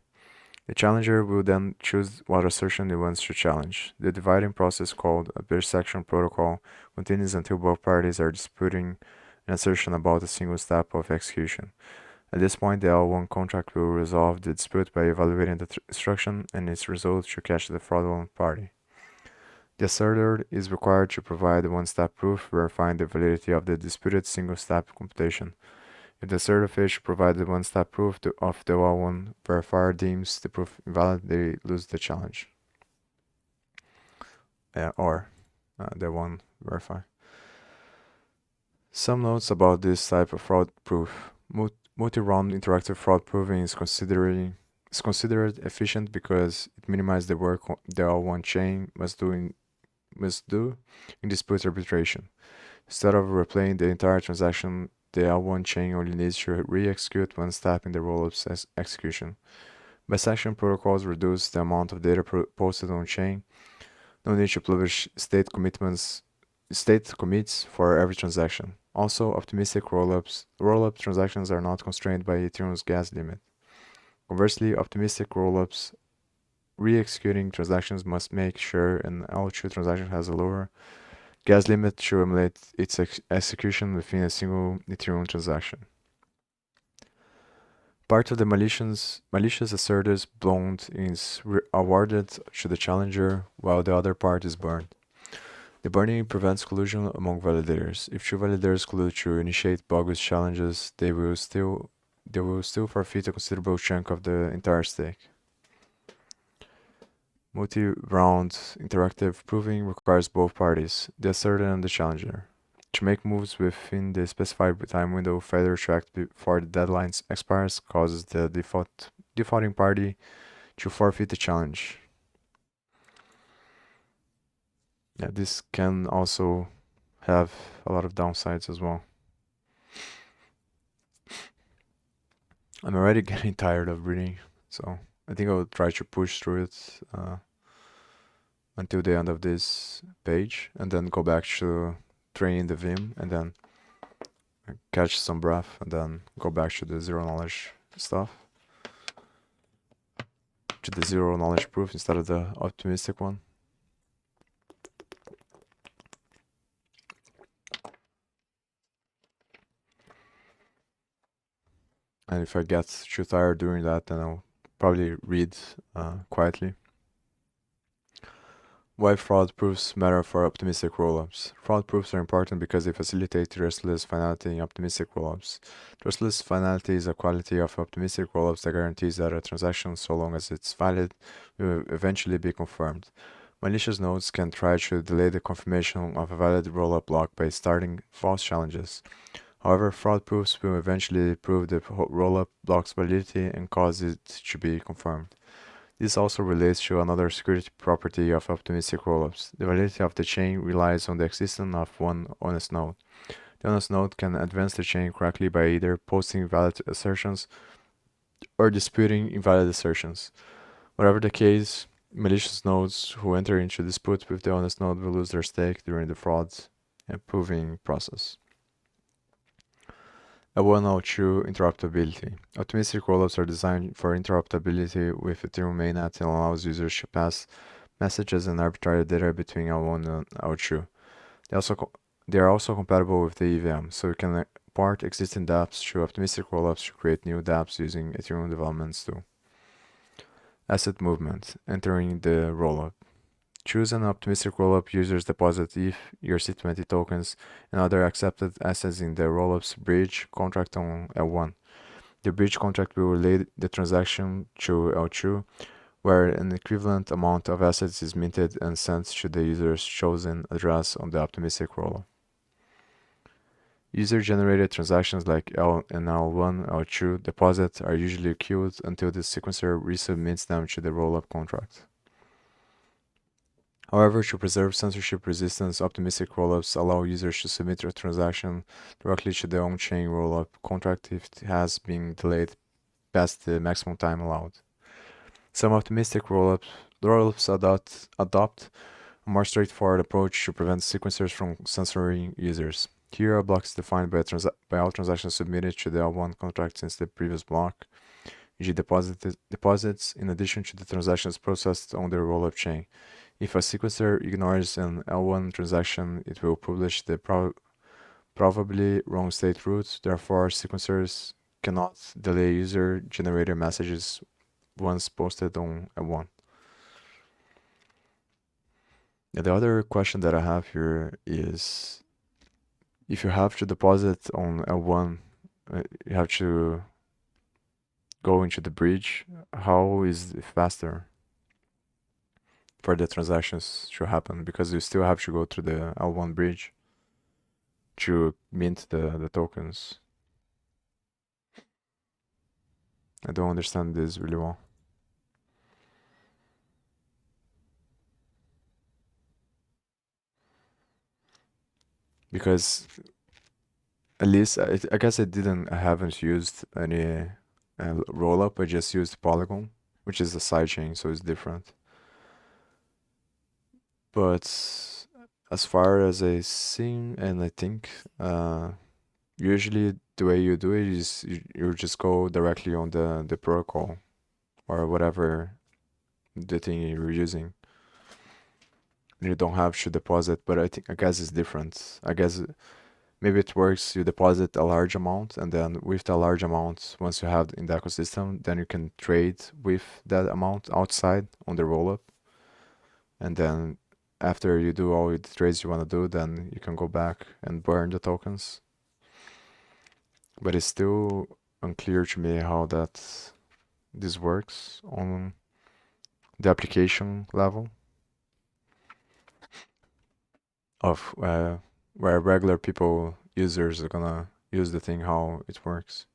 The challenger will then choose what assertion he wants to challenge. The dividing process, called a bisection protocol, continues until both parties are disputing an assertion about a single step of execution. At this point, the L1 contract will resolve the dispute by evaluating the instruction and its result to catch the fraudulent party. The asserter is required to provide a one-step proof verifying the validity of the disputed single-step computation. If the asserter fails to provide the one-step proof of the L1 verifier deems the proof invalid, they lose the challenge. Or the one verify. Some notes about this type of fraud proof. Multi-round interactive fraud proving is considered efficient because it minimizes the work the L1 chain must do in dispute arbitration. Instead of replaying the entire transaction, the L1 chain only needs to re-execute one step in the rollup's execution. Bisection protocols reduce the amount of data posted on chain. No need to publish state commits for every transaction. Also, optimistic rollup transactions are not constrained by Ethereum's gas limit. Conversely, optimistic rollups re-executing transactions must make sure an L2 transaction has a lower gas limit should emulate its execution within a single Ethereum transaction. Part of the malicious asserters blonde is awarded to the challenger, while the other part is burned. The burning prevents collusion among validators. If two validators collude to initiate bogus challenges, they will still forfeit a considerable chunk of the entire stake. Multi-round interactive proving requires both parties, the asserter and the challenger, to make moves within the specified time window. Failure to act before the deadline expires causes the defaulting party to forfeit the challenge. Yeah, this can also have a lot of downsides as well. I'm already getting tired of reading, so I think I will try to push through it until the end of this page, and then go back to training the Vim, and then catch some breath, and then go back to the zero knowledge stuff, to the zero knowledge proof instead of the optimistic one. And if I get too tired doing that, then I'll probably read quietly. Why fraud proofs matter for optimistic rollups. Fraud proofs are important because they facilitate trustless finality in optimistic rollups. Trustless finality is a quality of optimistic rollups that guarantees that a transaction, so long as it's valid, will eventually be confirmed. Malicious nodes can try to delay the confirmation of a valid rollup block by starting false challenges. However, fraud proofs will eventually prove the rollup block's validity and cause it to be confirmed. This also relates to another security property of optimistic rollups. The validity of the chain relies on the existence of one honest node. The honest node can advance the chain correctly by either posting valid assertions or disputing invalid assertions. Whatever the case, malicious nodes who enter into dispute with the honest node will lose their stake during the fraud and proving process. L1, L2 interruptibility. Optimistic rollups are designed for interruptibility with Ethereum mainnet and allows users to pass messages and arbitrary data between L1 and L2. They are also compatible with the EVM, so you can port existing dApps to optimistic rollups to create new dApps using Ethereum developments too. Asset movement. Entering the rollup. Choose an optimistic rollup users deposit ETH, ERC20 tokens, and other accepted assets in the rollup's bridge contract on L1. The bridge contract will relay the transaction to L2, where an equivalent amount of assets is minted and sent to the user's chosen address on the optimistic rollup. User-generated transactions like L and L1, L2 deposits are usually queued until the sequencer resubmits them to the rollup contract. However, to preserve censorship resistance, optimistic rollups allow users to submit a transaction directly to the on-chain rollup contract if it has been delayed past the maximum time allowed. Some optimistic rollups adopt a more straightforward approach to prevent sequencers from censoring users. Here are blocks defined by all transactions submitted to the L1 contract since the previous block, e.g. deposits, in addition to the transactions processed on the rollup chain. If a sequencer ignores an L1 transaction, it will publish the probably wrong state root. Therefore, sequencers cannot delay user-generated messages once posted on L1. The other question that I have here is, if you have to deposit on L1, you have to go into the bridge. How is it faster for the transactions to happen? Because you still have to go through the L1 bridge to mint the tokens. I don't understand this really well. Because at least I guess I haven't used any rollup. I just used Polygon, which is a sidechain, so it's different. But as far as I seen and I think, usually the way you do it is you just go directly on the protocol or whatever the thing you're using. you don't have to deposit, but I guess it's different. I guess maybe it works, you deposit a large amount, and then with the large amount, once you have in the ecosystem, then you can trade with that amount outside on the rollup. And then after you do all the trades you want to do, then you can go back and burn the tokens. But it's still unclear to me how this works on the application level of where regular people users are gonna use the thing, how it works.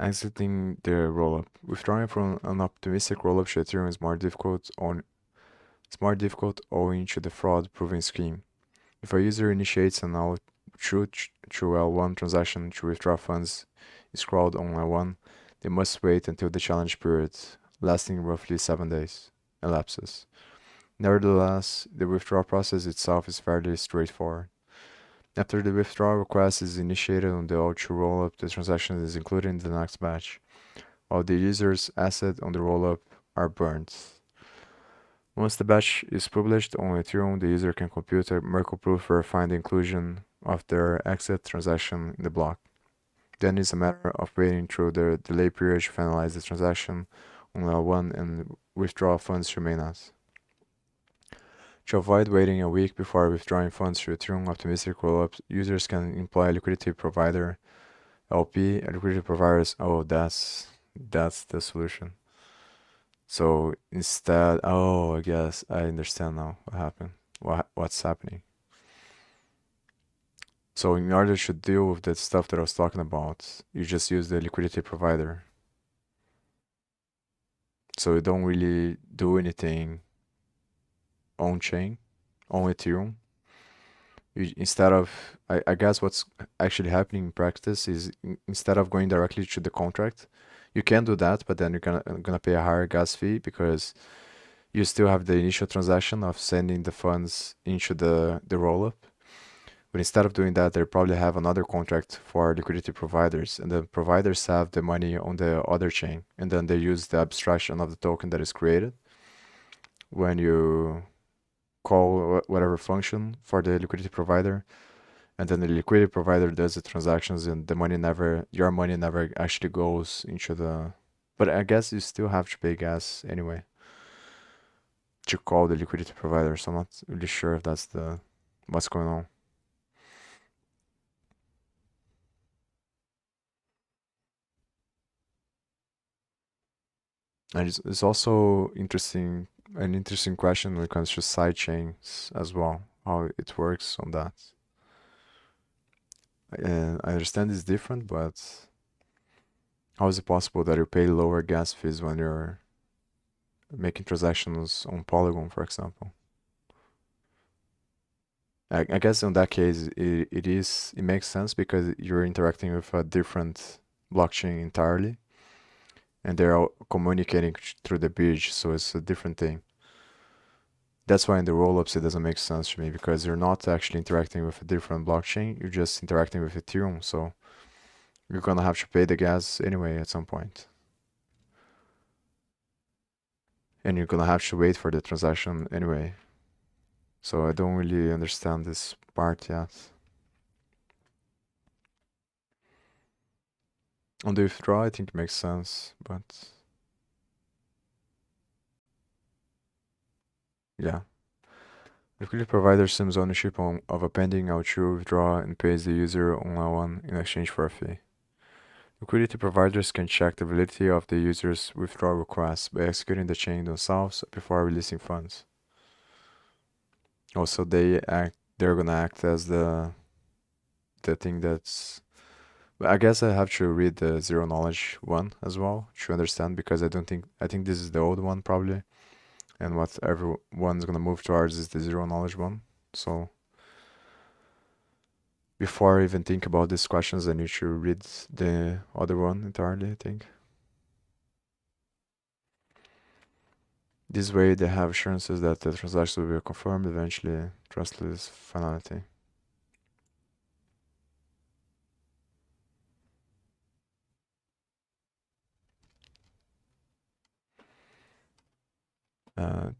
Exiting the rollup. Withdrawing from an optimistic rollup to Ethereum is more difficult owing to the fraud proving scheme. If a user initiates an true L1 transaction to withdraw funds is crawled on L1, they must wait until the challenge period, lasting roughly 7 days, elapses. Nevertheless, the withdrawal process itself is fairly straightforward. After the withdrawal request is initiated on the L2 rollup, the transaction is included in the next batch, while the user's assets on the rollup are burned. Once the batch is published on Ethereum, the user can compute a Merkle proof verifying the inclusion of their exit transaction in the block. Then it's a matter of waiting through the delay period to finalize the transaction on L1 and withdraw funds to mainnet. To avoid waiting a week before withdrawing funds to Ethereum optimistic rollups, users can employ a liquidity provider LP. A liquidity provider is, oh, that's the solution. So instead, oh, I guess I understand now what happened. What's happening? So in order to deal with the stuff that I was talking about, you just use the liquidity provider. So you don't really do anything on chain, on Ethereum. Instead of, I guess what's actually happening in practice is instead of going directly to the contract, you can do that, but then you're gonna pay a higher gas fee because you still have the initial transaction of sending the funds into the rollup. But instead of doing that, they probably have another contract for liquidity providers, and the providers have the money on the other chain, and then they use the abstraction of the token that is created when you call whatever function for the liquidity provider, and then the liquidity provider does the transactions, and your money never actually goes into the. But I guess you still have to pay gas anyway to call the liquidity provider. So I'm not really sure if that's what's going on. And it's also an interesting question when it comes to sidechains as well, how it works on that. And I understand it's different, but how is it possible that you pay lower gas fees when you're making transactions on Polygon, for example? I guess in that case, it makes sense because you're interacting with a different blockchain entirely, and they're all communicating through the bridge, so it's a different thing. That's why in the rollups it doesn't make sense to me because you're not actually interacting with a different blockchain, you're just interacting with Ethereum, so you're gonna have to pay the gas anyway at some point. And you're gonna have to wait for the transaction anyway. So I don't really understand this part yet. On the withdrawal, I think it makes sense, but yeah. Liquidity provider assumes ownership of a pending L2 withdrawal and pays the user on L1 in exchange for a fee. Liquidity providers can check the validity of the user's withdrawal request by executing the chain themselves before releasing funds. Also, they're gonna act as the thing that's But I guess I have to read the zero knowledge one as well to understand because I think this is the old one probably, and what everyone's gonna move towards is the zero knowledge one. So before I even think about these questions, I need to read the other one entirely, I think. This way they have assurances that the transaction will be confirmed eventually, trustless finality. Uh,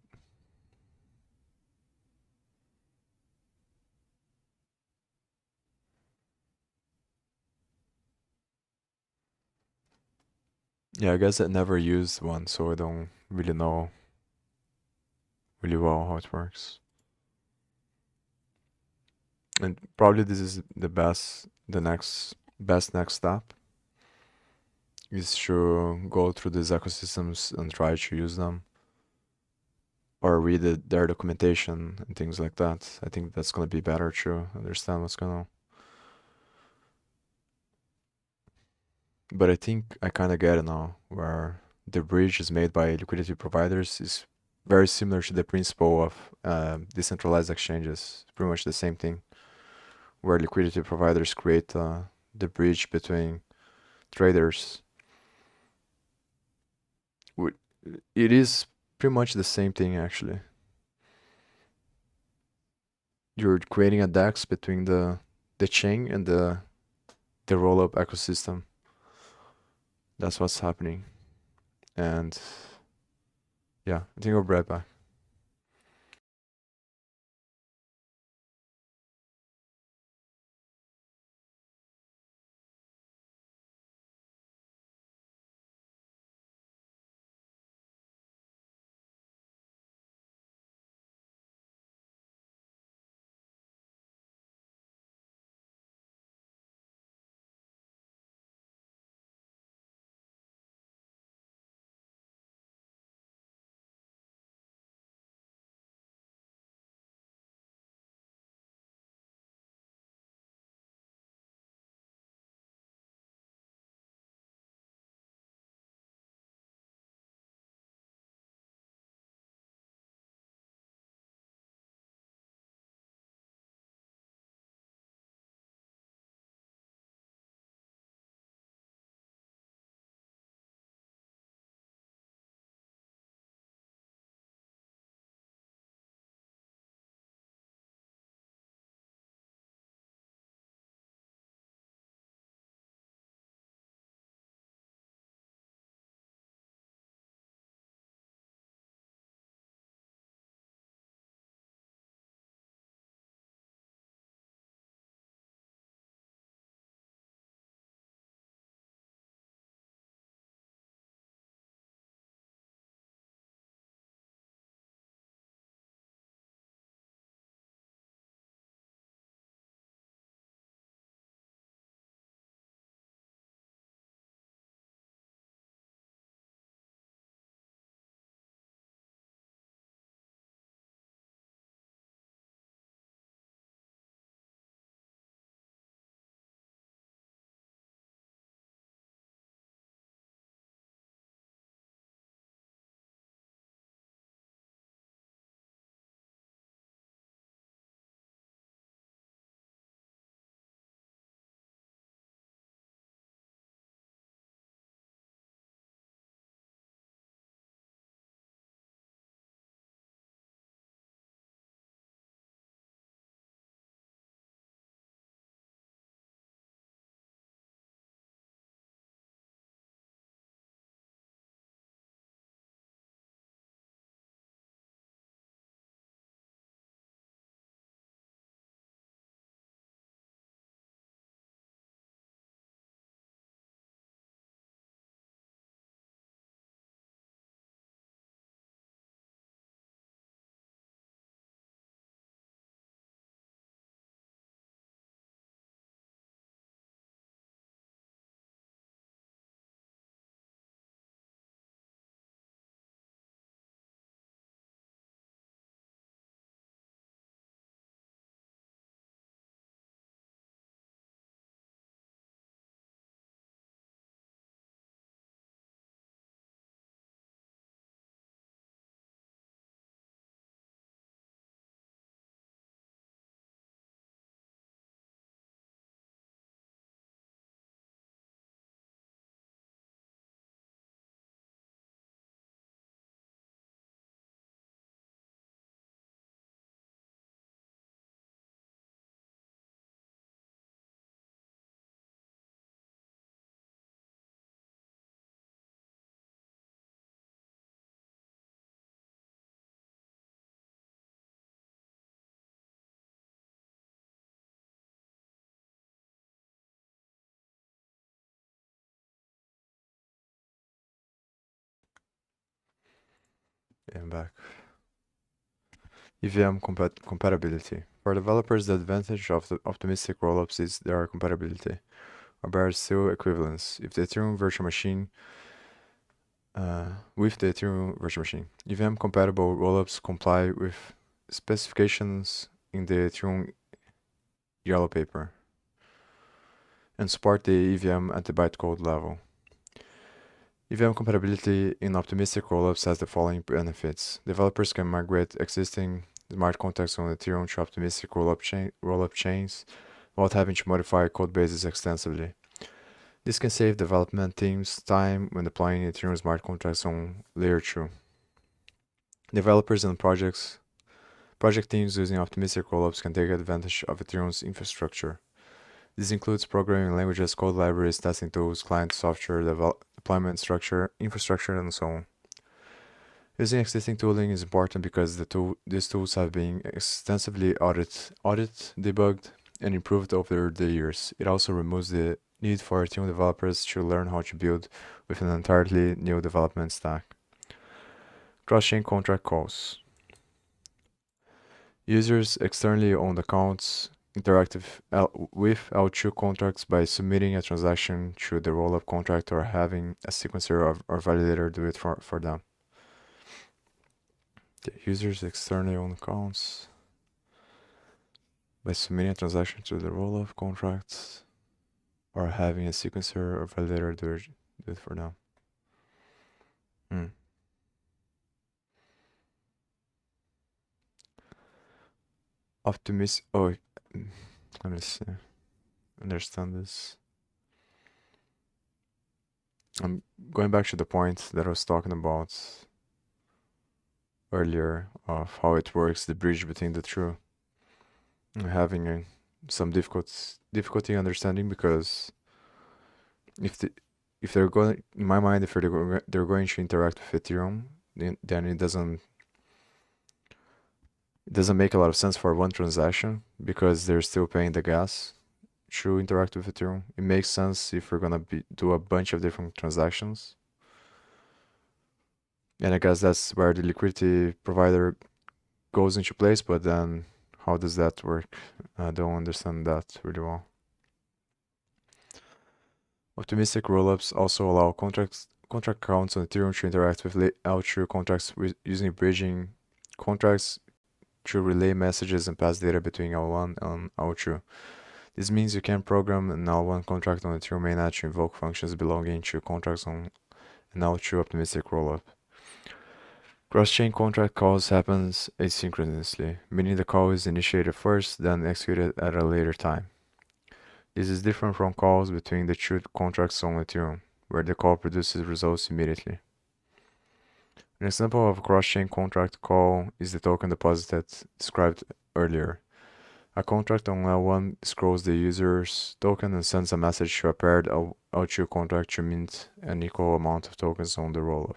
yeah, I guess I never used one, so I don't really know really well how it works. And probably this is the next step is to go through these ecosystems and try to use them or read their documentation and things like that. I think that's gonna be better to understand what's going on. But I think I kind of get it now, where the bridge is made by liquidity providers is very similar to the principle of decentralized exchanges. Pretty much the same thing, where liquidity providers create the bridge between traders. It is pretty much the same thing, actually. You're creating a DEX between the chain and the rollup ecosystem. That's what's happening. And yeah, I think I'll be right back. I'm back. EVM compatibility. For developers, the advantage of the optimistic rollups is their compatibility, or better still, equivalence. If the Ethereum virtual machine with the Ethereum virtual machine. EVM compatible rollups comply with specifications in the Ethereum yellow paper and support the EVM at the bytecode level. EVM compatibility in optimistic rollups has the following benefits. Developers can migrate existing smart contracts on Ethereum to optimistic rollup chains without having to modify code bases extensively. This can save development teams time when deploying Ethereum smart contracts on Layer 2. Developers and project teams using optimistic rollups can take advantage of Ethereum's infrastructure. This includes programming languages, code libraries, testing tools, client software, deployment infrastructure, and so on. Using existing tooling is important because these tools have been extensively debugged, and improved over the years. It also removes the need for Ethereum developers to learn how to build with an entirely new development stack. Cross-chain contract calls. Users externally owned accounts interact with L2 contracts by submitting a transaction to the rollup contract or having a sequencer or validator do it for them. The users externally own accounts by submitting a transaction to the rollup contract or having a sequencer or validator do it for them. Oh, let me see. Understand this. I'm going back to the point that I was talking about earlier of how it works, the bridge between the two. I'm having some difficulty understanding because if they're going, in my mind, if they're going to interact with Ethereum, then it doesn't make a lot of sense for one transaction because they're still paying the gas to interact with Ethereum. It makes sense if we're gonna do a bunch of different transactions. And I guess that's where the liquidity provider goes into place, but then how does that work? I don't understand that really well. Optimistic rollups also allow contract accounts on Ethereum to interact with L2 contracts using bridging contracts to relay messages and pass data between L1 and L2. This means you can program an L1 contract on Ethereum mainnet to invoke functions belonging to contracts on an L2 optimistic rollup. Cross-chain contract calls happens asynchronously, meaning the call is initiated first, then executed at a later time. This is different from calls between the two contracts on Ethereum, where the call produces results immediately. An example of a cross-chain contract call is the token deposited described earlier. A contract on L1 scrolls the user's token and sends a message to a paired L2 contract to mint an equal amount of tokens on the rollup.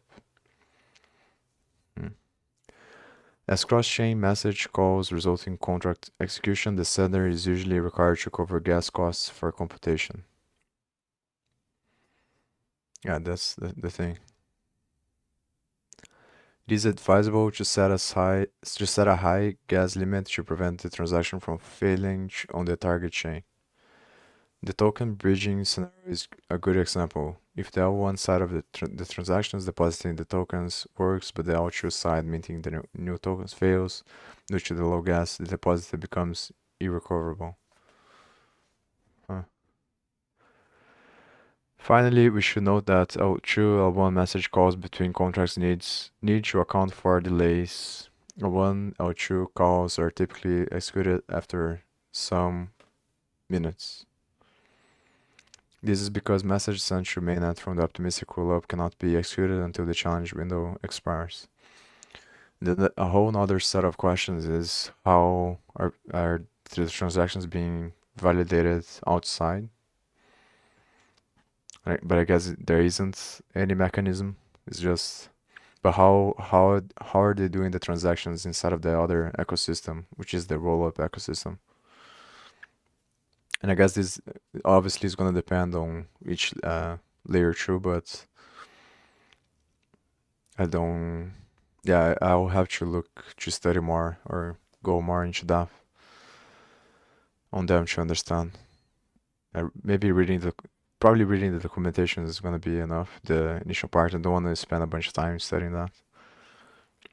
As cross-chain message calls result in contract execution, the sender is usually required to cover gas costs for computation. Yeah, that's the thing. It is advisable to set a high gas limit to prevent the transaction from failing on the target chain. The token bridging scenario is a good example. If the L1 side of the transactions depositing the tokens works, but the L2 side minting the new tokens fails due to the low gas, the deposit becomes irrecoverable. Finally, we should note that L2 L1 message calls between contracts need to account for delays. L1 L2 calls are typically executed after some minutes. This is because messages sent to mainnet from the optimistic rollup cannot be executed until the challenge window expires. Then a whole other set of questions is how are the transactions being validated outside? But I guess there isn't any mechanism. It's just, but how are they doing the transactions inside of the other ecosystem, which is the rollup ecosystem? And I guess this obviously is going to depend on each layer 2, but I don't Yeah, I'll have to look to study more or go more into depth on them to understand. Maybe probably reading the documentation is gonna be enough. The initial part, I don't want to spend a bunch of time studying that.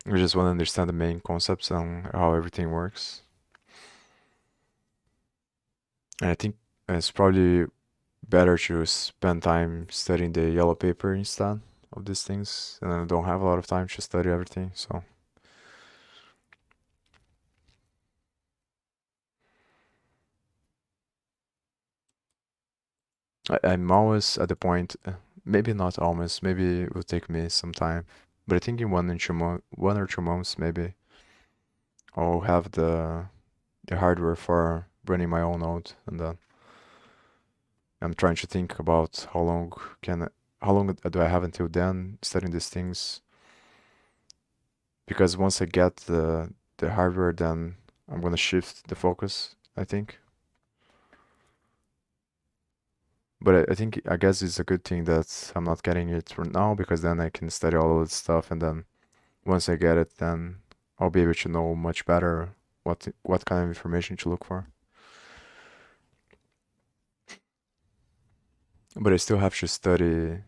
I just want to understand the main concepts and how everything works. And I think it's probably better to spend time studying the yellow paper instead of these things, and I don't have a lot of time to study everything, so. I'm always at the point, maybe not almost, maybe it will take me some time, but I think in 1 or 2 months maybe I'll have the hardware for running my own node, and then I'm trying to think about how long do I have until then studying these things, because once I get the hardware, then I'm gonna shift the focus, I think. But I guess it's a good thing that I'm not getting it right now, because then I can study all of this stuff, and then once I get it, then I'll be able to know much better what kind of information to look for. But I still have to study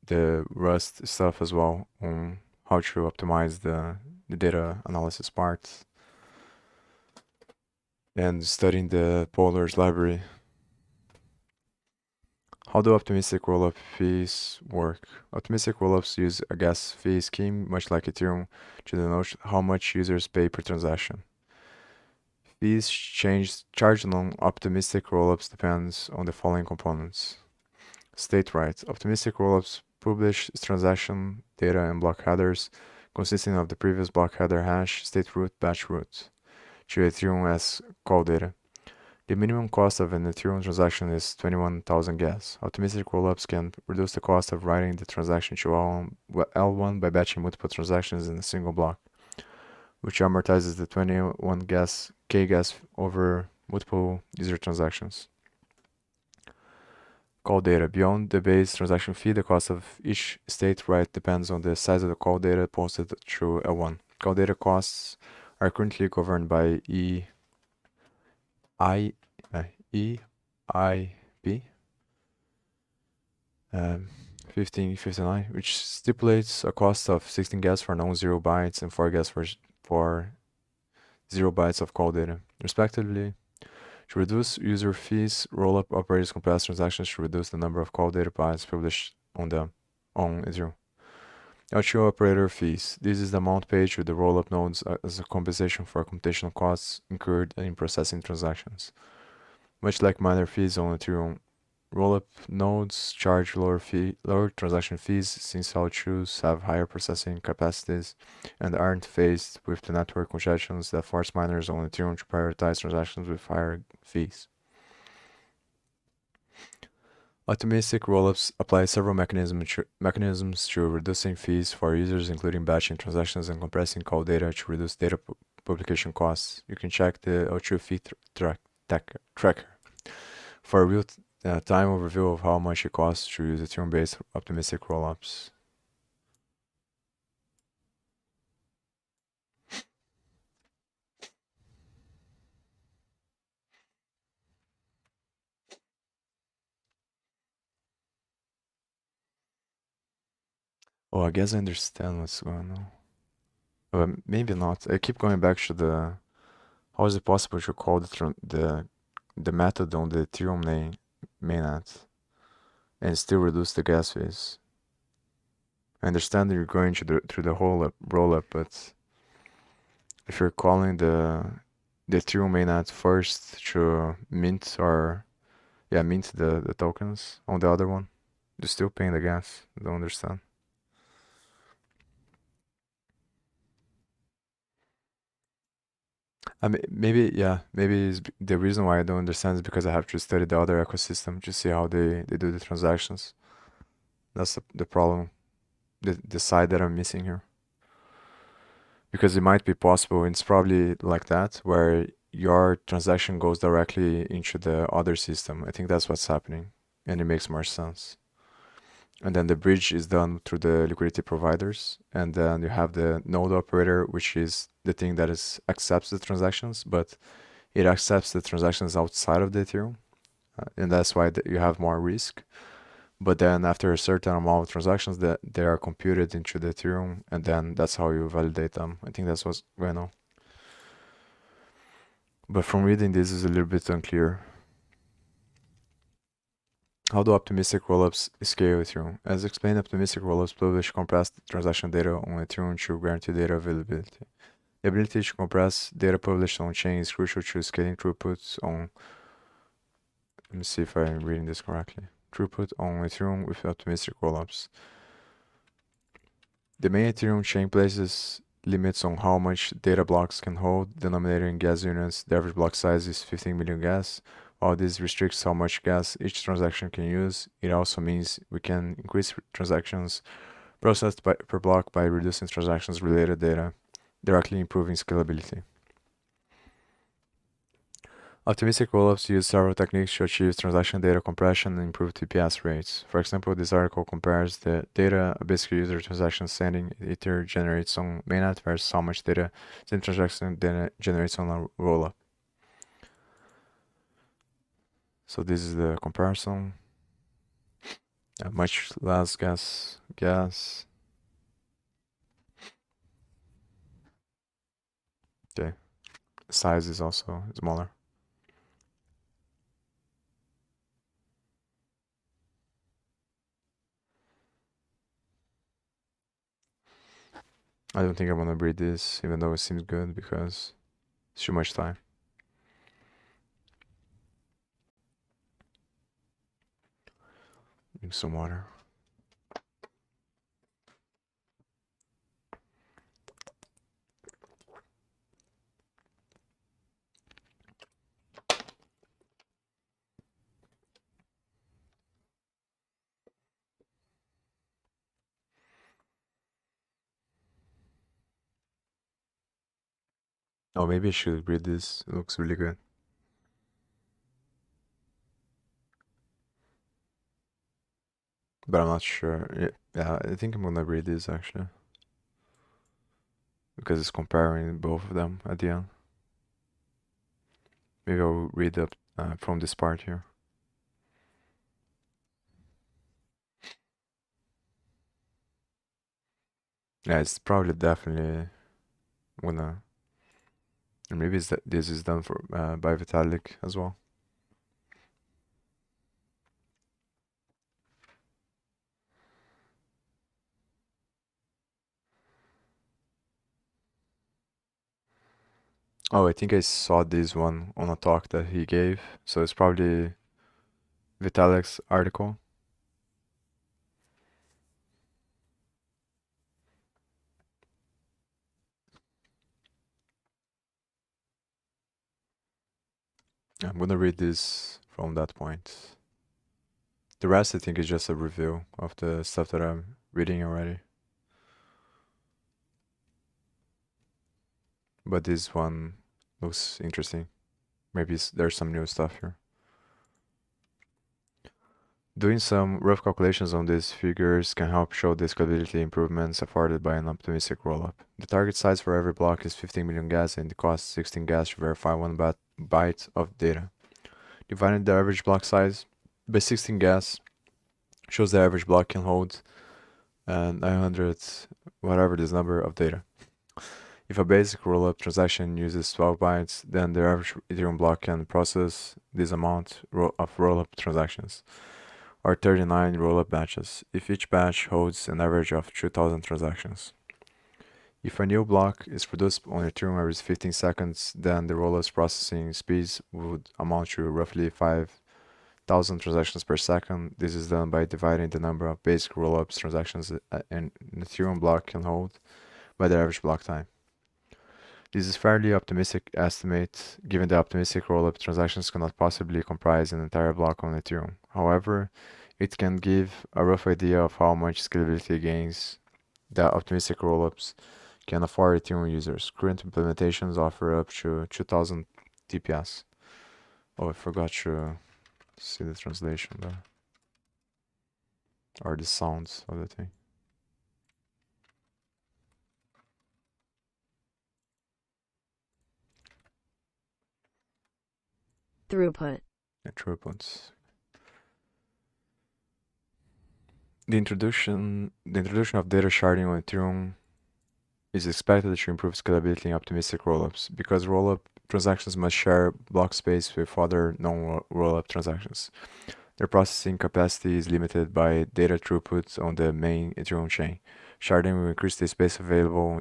the Rust stuff as well on how to optimize the data analysis part, and studying the polars library. How do optimistic rollup fees work? Optimistic rollups use a gas fee scheme, much like Ethereum, to denote how much users pay per transaction. Fees charged on optimistic rollups depends on the following components. State right. Optimistic rollups publish transaction data in block headers consisting of the previous block header hash, state root, batch root, to Ethereum as call data. The minimum cost of an Ethereum transaction is 21,000 gas. Optimistic rollups can reduce the cost of writing the transaction to L1 by batching multiple transactions in a single block, which amortizes the 21 gas over multiple user transactions. Call data. Beyond the base transaction fee, the cost of each state write depends on the size of the call data posted through L1. Call data costs are currently governed by EIB 1559, which stipulates a cost of 16 gas for non-zero bytes and 4 gas for 0 bytes of call data, respectively. To reduce user fees, rollup operators compress transactions to reduce the number of call data bytes published on Ethereum. L2 operator fees. This is the amount paid to the rollup nodes as a compensation for computational costs incurred in processing transactions. Much like miner fees on Ethereum, rollup nodes charge lower transaction fees since L2s have higher processing capacities and aren't faced with the network congestions that force miners on Ethereum to prioritize transactions with higher fees. Optimistic rollups apply several mechanisms to reducing fees for users, including batching transactions and compressing call data to reduce data publication costs. You can check the L2 fee tracker for a real-time overview of how much it costs to use Ethereum-based optimistic rollups. Oh, I guess I understand what's going on. Maybe not. I keep going back to how is it possible to call the method on the Ethereum mainnet and still reduce the gas fees? I understand that you're going through the whole rollup, but if you're calling the Ethereum mainnet first to mint the tokens on the other one, you're still paying the gas. I don't understand. I mean, maybe the reason why I don't understand is because I have to study the other ecosystem to see how they do the transactions. That's the problem, the side that I'm missing here. Because it might be possible, and it's probably like that, where your transaction goes directly into the other system. I think that's what's happening, and it makes more sense. And then the bridge is done through the liquidity providers. And then you have the node operator, which is the thing that accepts the transactions, but it accepts the transactions outside of the Ethereum. And that's why you have more risk. But then after a certain amount of transactions, that they are computed into the Ethereum, and then that's how you validate them. I think that's what's going on. But from reading this is a little bit unclear. How do optimistic rollups scale Ethereum? As explained, optimistic rollups publish compressed transaction data on Ethereum to guarantee data availability. The ability to compress data published on chain is crucial to scaling throughput on. Let me see if I'm reading this correctly. Throughput on Ethereum with optimistic rollups. The main Ethereum chain places limits on how much data blocks can hold, denominated in gas units. The average block size is 15 million gas. While this restricts how much gas each transaction can use, it also means we can increase transactions processed per block by reducing transactions related data, directly improving scalability. Optimistic rollups use several techniques to achieve transaction data compression and improve TPS rates. For example, this article compares the data a basic user transaction sending Ether generates on mainnet versus how much data same transaction generates on a rollup. So this is the comparison. Much less gas. Okay. Size is also smaller. I don't think I'm gonna read this, even though it seems good, because it's too much time. Drink some water. Oh, maybe I should read this. It looks really good. But I'm not sure. Yeah, I think I'm gonna read this actually. Because it's comparing both of them at the end. Maybe I'll read up from this part here. Yeah, it's probably definitely gonna. Or maybe it's that this is done for by Vitalik as well. Oh, I think I saw this one on a talk that he gave. So it's probably Vitalik's article. I'm gonna read this from that point. The rest I think is just a review of the stuff that I'm reading already. But this one looks interesting. Maybe there's some new stuff here. Doing some rough calculations on these figures can help show the scalability improvements afforded by an optimistic rollup. The target size for every block is 15 million gas and it costs 16 gas to verify one byte of data. Dividing the average block size by 16 gas shows the average block can hold 900 whatever this number of data. If a basic rollup transaction uses 12 bytes, then the average Ethereum block can process this amount of rollup transactions, or 39 rollup batches, if each batch holds an average of 2000 transactions. If a new block is produced on Ethereum every 15 seconds, then the rollup's processing speeds would amount to roughly 5,000 transactions per second. This is done by dividing the number of basic rollups transactions an Ethereum block can hold by the average block time. This is a fairly optimistic estimate, given the optimistic rollup transactions cannot possibly comprise an entire block on Ethereum. However, it can give a rough idea of how much scalability gains that optimistic rollups can afford Ethereum users. Current implementations offer up to 2000 TPS. Oh, I forgot to see the translation there. or the sounds of the thing. Throughput. And throughputs. The introduction of data sharding on Ethereum is expected to improve scalability in optimistic rollups because rollup transactions must share block space with other non-rollup transactions. Their processing capacity is limited by data throughput on the main Ethereum chain. Sharding will increase the space available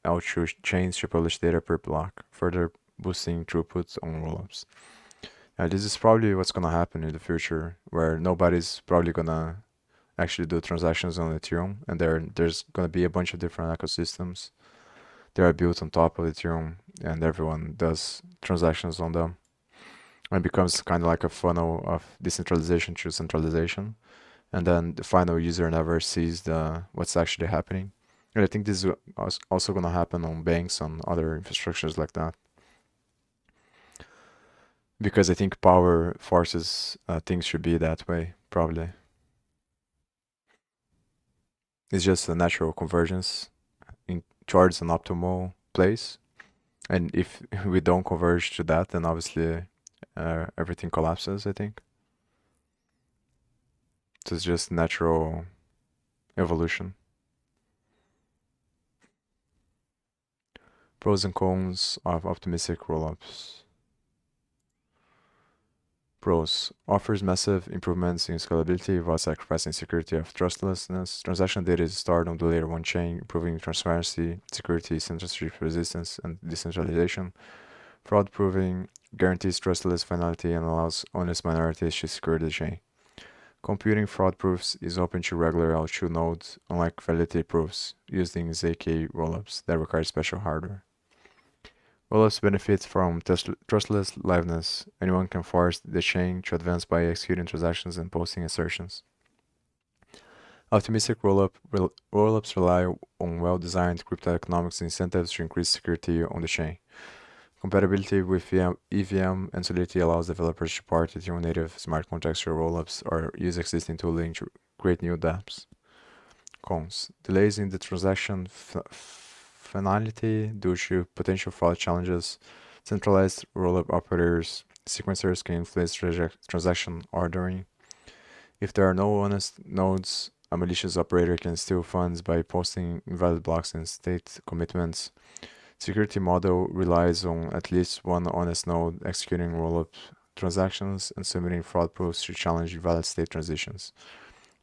out to chains to publish data per block, further boosting throughput on rollups. This is probably what's gonna happen in the future, where nobody's probably gonna actually do transactions on Ethereum, and there's gonna be a bunch of different ecosystems that are built on top of Ethereum, and everyone does transactions on them. And it becomes kind of like a funnel of decentralization to centralization, and then the final user never sees what's actually happening. And I think this is also gonna happen on banks, on other infrastructures like that, because I think power forces things should be that way, probably. It's just a natural convergence towards an optimal place. And if we don't converge to that, then obviously everything collapses, I think. So it's just natural evolution. Pros and cons of optimistic rollups. Pros: offers massive improvements in scalability while sacrificing security of trustlessness. Transaction data is stored on the layer 1 chain, improving transparency, security, censorship resistance, and decentralization. Fraud proving guarantees trustless finality and allows honest minorities to secure the chain. Computing fraud proofs is open to regular L2 nodes, unlike validity proofs using ZK rollups that require special hardware. Rollups benefit from trustless liveness. Anyone can force the chain to advance by executing transactions and posting assertions. Optimistic rollups rely on well-designed cryptoeconomics incentives to increase security on the chain. Compatibility with EVM and Solidity allows developers to port Ethereum native smart contracts to rollups or use existing tooling to create new dApps. Cons: delays in the transaction finality due to potential fraud challenges. Centralized rollup operators, sequencers can influence transaction ordering. If there are no honest nodes, a malicious operator can steal funds by posting invalid blocks and state commitments. Security model relies on at least one honest node executing rollup transactions and submitting fraud proofs to challenge valid state transitions.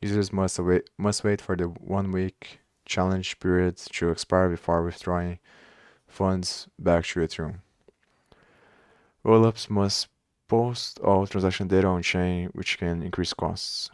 Users must wait for the 1-week challenge period to expire before withdrawing funds back to Ethereum. Rollups must post all transaction data on chain, which can increase costs.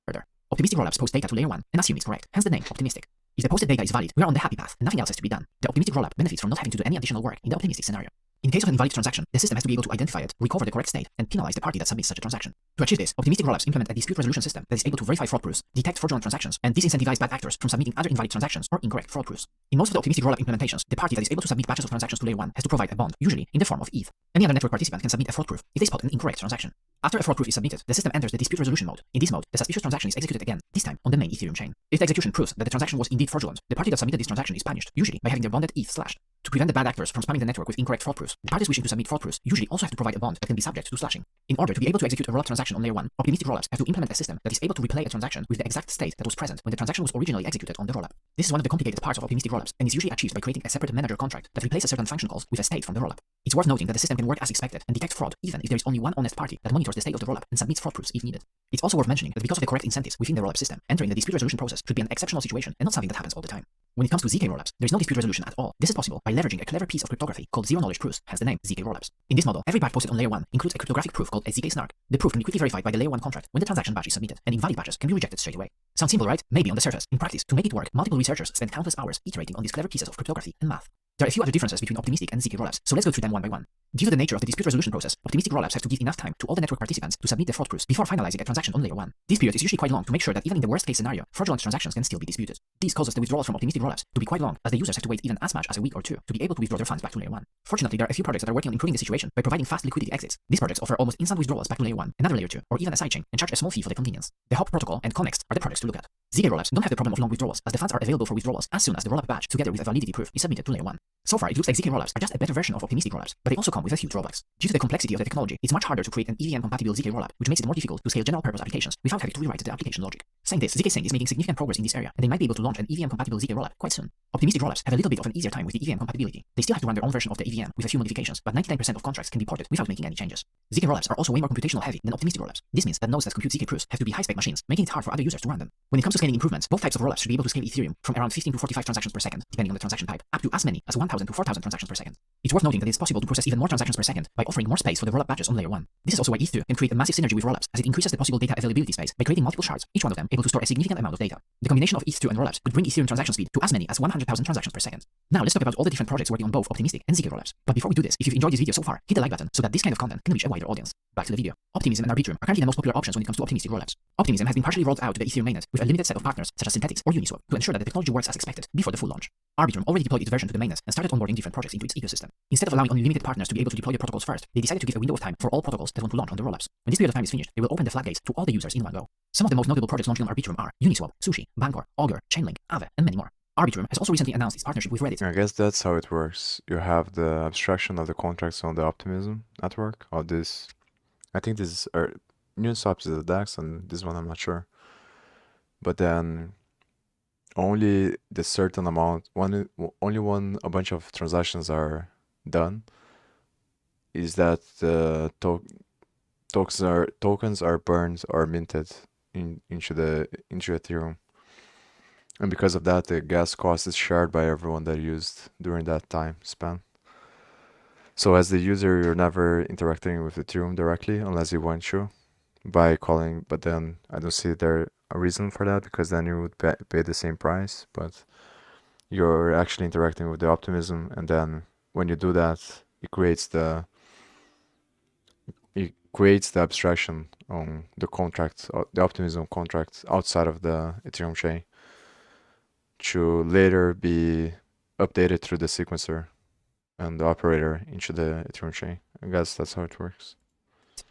Further, optimistic rollups post data to layer 1 and assume it's correct, hence the name optimistic. If the posted data is valid, we are on the happy path and nothing else has to be done. The optimistic rollup benefits from not having to do any additional work in the optimistic scenario. In case of an invalid transaction, the system has to be able to identify it, recover the correct state, and penalize the party that submits such a transaction. To achieve this, optimistic rollups implement a dispute resolution system that is able to verify fraud proofs, detect fraudulent transactions, and disincentivize bad actors from submitting other invalid transactions or incorrect fraud proofs. In most of the optimistic rollup implementations, the party that is able to submit batches of transactions to layer 1 has to provide a bond, usually in the form of ETH. Any other network participant can submit a fraud proof if they spot an incorrect transaction. After a fraud proof is submitted, the system enters the dispute resolution mode. In this mode, the suspicious transaction is executed again, this time on the main Ethereum chain. If the execution proves that the transaction was indeed fraudulent, the party that submitted this transaction is punished, usually by having their bonded ETH slashed. To prevent the bad actors from spamming the network with incorrect fraud proofs, the parties wishing to submit fraud proofs usually also have to provide a bond that can be subject to slashing. In order to be able to execute a rollup transaction on layer 1, optimistic rollups have to implement a system that is able to replay a transaction with the exact state that was present when the transaction was originally executed on the rollup. This is one of the complicated parts of optimistic rollups and is usually achieved by creating a separate manager contract that replaces certain function calls with a state from the rollup. It's worth noting that the system can work as expected and detect fraud even if there is only one honest party that monitors the state of the rollup and submits fraud proofs if needed. It's also worth mentioning that because of the correct incentives within the rollup system, entering the dispute resolution process should be an exceptional situation and not something that happens all the time. When it comes to ZK rollups, there is no dispute resolution at all. This is possible by leveraging a clever piece of cryptography called zero-knowledge proofs, hence the name ZK rollups. In this model, every batch posted on layer 1 includes a cryptographic proof called a ZK snark. The proof can be quickly verified by the layer 1 contract when the transaction batch is submitted, and invalid batches can be rejected straight away. Sounds simple, right? Maybe on the surface. In practice, to make it work, multiple researchers spend countless hours iterating on these clever pieces of cryptography and math. There are a few other differences between optimistic and ZK rollups, so let's go through them one by one. Due to the nature of the dispute resolution process, optimistic rollups have to give enough time to all the network participants to submit their fraud proofs before finalizing a transaction on layer 1. This period is usually quite long to make sure that even in the worst case scenario, fraudulent transactions can still be disputed. This causes the withdrawals from optimistic rollups to be quite long, as the users have to wait even as much as a week or two to be able to withdraw their funds back to layer 1. Fortunately, there are a few projects that are working on improving the situation by providing fast liquidity exits. These projects offer almost instant withdrawals back to layer 1, another layer 2, or even a sidechain, and charge a small fee for the convenience. The Hop protocol and Connext are the projects to look at. ZK rollups don't have the problem of long withdrawals, as the funds are available for withdrawals as soon as the rollup batch together with a validity proof is submitted to layer 1. So far, it looks like ZK rollups are just a better version of optimistic rollups, but they also come with a few drawbacks. Due to the complexity of the technology, it's much harder to create an EVM-compatible ZK rollup, which makes it more difficult to scale general-purpose applications without having to rewrite the application logic. Saying this, ZK Sync is making significant progress in this area, and they might be able to launch an EVM-compatible ZK rollup quite soon. Optimistic rollups have a little bit of an easier time with the EVM compatibility. They still have to run their own version of the EVM with a few modifications, but 99% of contracts can be ported without making any changes. ZK rollups are also way more computational heavy than optimistic rollups. This means that nodes that compute ZK proofs have to be high-spec machines, making it hard for other users to run them. When it comes to scaling improvements, both types of rollups should be able to scale Ethereum from around 15 to 45 transactions per second, depending on the transaction type, up to as many as 1,000 to 4,000 transactions per second. It's worth noting that it's possible to process even more transactions per second by offering more space for the rollup batches on layer 1. This is also why ETH2 can create a massive synergy with rollups, as it increases the possible data availability space by creating multiple shards, each one of them able to store a significant amount of data. The combination of ETH2 and rollups could bring Ethereum transaction speed to as many as 100,000 transactions per second. Now let's talk about all the different projects working on both optimistic and ZK rollups. But before we do this, if you've enjoyed this video so far, hit the like button so that this kind of content can reach a wider audience. Back to the video. Optimism and Arbitrum are currently the most popular options when it comes to optimistic rollups. Optimism has been partially rolled out to the Ethereum mainnet with a limited set of partners such as Synthetics or Uniswap to ensure that the technology works as expected before the full launch. Arbitrum already deployed its version to the mainnet and started onboarding different projects into its ecosystem. Instead of allowing only limited partners to be able to deploy the protocols first, they decided to give a window of time for all protocols that want to launch on the rollups. When this period of time is finished, they will open the floodgates to all the users in one go. Some of the most notable projects launching on Arbitrum are Uniswap, Sushi, Bancor, Augur, Chainlink, Aave, and many more. Arbitrum has also recently announced its partnership with Reddit. I guess that's how it works. You have the abstraction of the contracts on the Optimism network, or this. I think this is Uniswap is the DEX, and this one I'm not sure. But then only the certain amount, only when a bunch of transactions are done, is that the tokens are burned or minted into Ethereum. And because of that, the gas cost is shared by everyone that used during that time span. So as the user, you're never interacting with Ethereum directly unless you want to by calling, but then I don't see there a reason for that, because then you would pay the same price, but you're actually interacting with the Optimism, and then when you do that, it creates the abstraction on the contract, the Optimism contract outside of the Ethereum chain, to later be updated through the sequencer and the operator into the Ethereum chain. I guess that's how it works.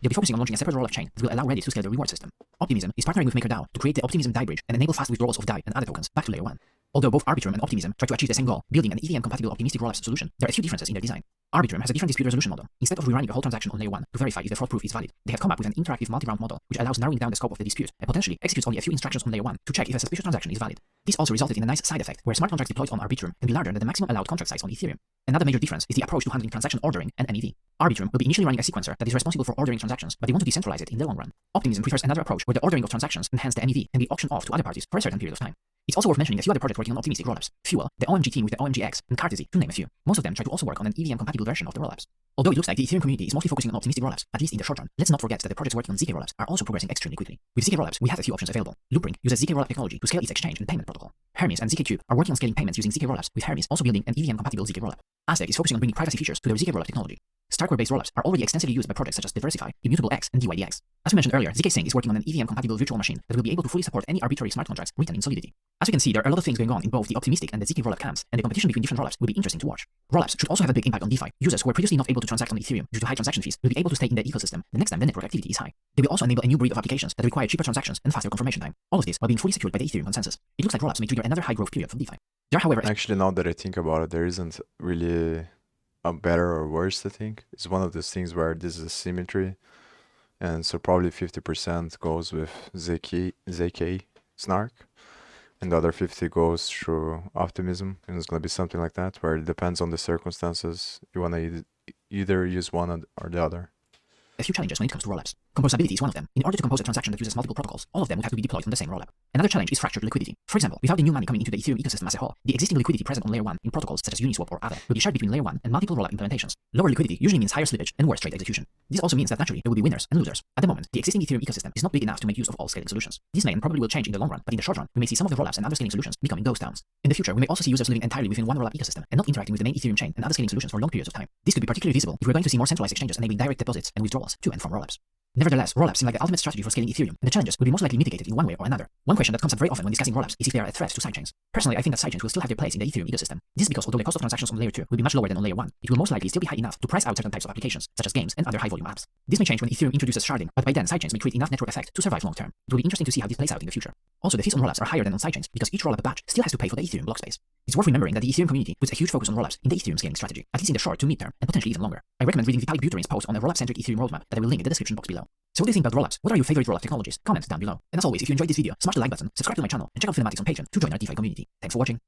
They'll be focusing on launching a separate rollup chain that will allow Reddit to scale the reward system. Optimism is partnering with MakerDAO to create the Optimism DAI bridge and enable fast withdrawals of DAI and other tokens back to layer 1. Although both Arbitrum and Optimism try to achieve the same goal, building an EVM-compatible optimistic rollups solution, there are a few differences in their design. Arbitrum has a different dispute resolution model. Instead of rerunning the whole transaction on layer 1 to verify if the fraud proof is valid, they have come up with an interactive multi-round model which allows narrowing down the scope of the dispute and potentially executes only a few instructions on layer 1 to check if a suspicious transaction is valid. This also resulted in a nice side effect where smart contracts deployed on Arbitrum can be larger than the maximum allowed contract size on Ethereum. Another major difference is the approach to handling transaction ordering and MEV. Arbitrum will be initially running a sequencer that is responsible for ordering transactions, but they want to decentralize it in the long run. Optimism prefers another approach where the ordering of transactions and hence the MEV can be auctioned off to other parties for a certain period of time. It's also worth mentioning a few other projects working on optimistic rollups: Fuel, the OMG team with the OMGX, and Cartesy, to name a few. Most of them try to also work on an EVM-compatible version of the rollups. Although it looks like the Ethereum community is mostly focusing on optimistic rollups, at least in the short run, let's not forget that the projects working on ZK rollups are also progressing extremely quickly. With ZK rollups, we have a few options available. Loopring uses ZK rollup technology to scale its exchange and payment protocol. Hermes and ZK Cube are working on scaling payments using ZK rollups, with Hermes also building an EVM-compatible ZK rollup. Aztec is focusing on bringing privacy features to their ZK rollup technology. Starkware-based rollups are already extensively used by projects such as Diversify, Immutable X, and DYDX. As we mentioned earlier, ZK Sync is working on an EVM-compatible virtual machine that will be able to fully support any arbitrary smart contracts written in Solidity. As you can see, there are a lot of things going on in both the optimistic and the ZK rollup camps, and the competition between different rollups will be interesting to watch. Rollups should also have a big impact on DeFi. Users who were previously not able to transact on Ethereum due to high transaction fees will be able to stay in the ecosystem the next time the network activity is high. They will also enable a new breed of applications that require cheaper transactions and faster confirmation time. All of this while being fully secured by the Ethereum consensus. It looks like rollups may trigger another high growth period for DeFi. There are, however, Actually, now that I think about it, there isn't really a better or worse, I think. It's one of those things where this is a symmetry, and so probably 50% goes with ZK Snark, and the other 50 goes through Optimism, and it's going to be something like that, where it depends on the circumstances. You want to either use one or the other. a few challenges when it comes to rollups. Composability is one of them. In order to compose a transaction that uses multiple protocols, all of them would have to be deployed on the same rollup. Another challenge is fractured liquidity. For example, without the new money coming into the Ethereum ecosystem as a whole, the existing liquidity present on layer 1 in protocols such as Uniswap or Aave will be shared between layer 1 and multiple rollup implementations. Lower liquidity usually means higher slippage and worse trade execution. This also means that naturally there will be winners and losers. At the moment, the existing Ethereum ecosystem is not big enough to make use of all scaling solutions. This may and probably will change in the long run, but in the short run, we may see some of the rollups and other scaling solutions becoming ghost towns. In the future, we may also see users living entirely within one rollup ecosystem and not interacting with the main Ethereum chain and other scaling solutions for long periods of time. This could be particularly visible if we're going to see more centralized exchanges enabling direct deposits and withdrawals to and from rollups. Nevertheless, rollups seem like the ultimate strategy for scaling Ethereum, and the challenges will be most likely mitigated in one way or another. One question that comes up very often when discussing rollups is if they are a threat to sidechains. Personally, I think that sidechains will still have their place in the Ethereum ecosystem. This is because although the cost of transactions on layer 2 will be much lower than on layer 1, it will most likely still be high enough to price out certain types of applications, such as games and other high-volume apps. This may change when Ethereum introduces sharding, but by then sidechains may create enough network effect to survive long term. It will be interesting to see how this plays out in the future. Also, the fees on rollups are higher than on sidechains because each rollup batch still has to pay for the Ethereum block space. It's worth remembering that the Ethereum community puts a huge focus on rollups in the Ethereum scaling strategy, at least in the short to mid-term, and potentially even longer. I recommend reading Vitalik Buterin's post on a rollup-centric Ethereum roadmap that I will link in the description box below. So what do you think about rollups? What are your favorite rollup technologies? Comment down below. And as always, if you enjoyed this video, smash the like button, subscribe to my channel, and check out Finematics on Patreon to join our DeFi community. Thanks for watching.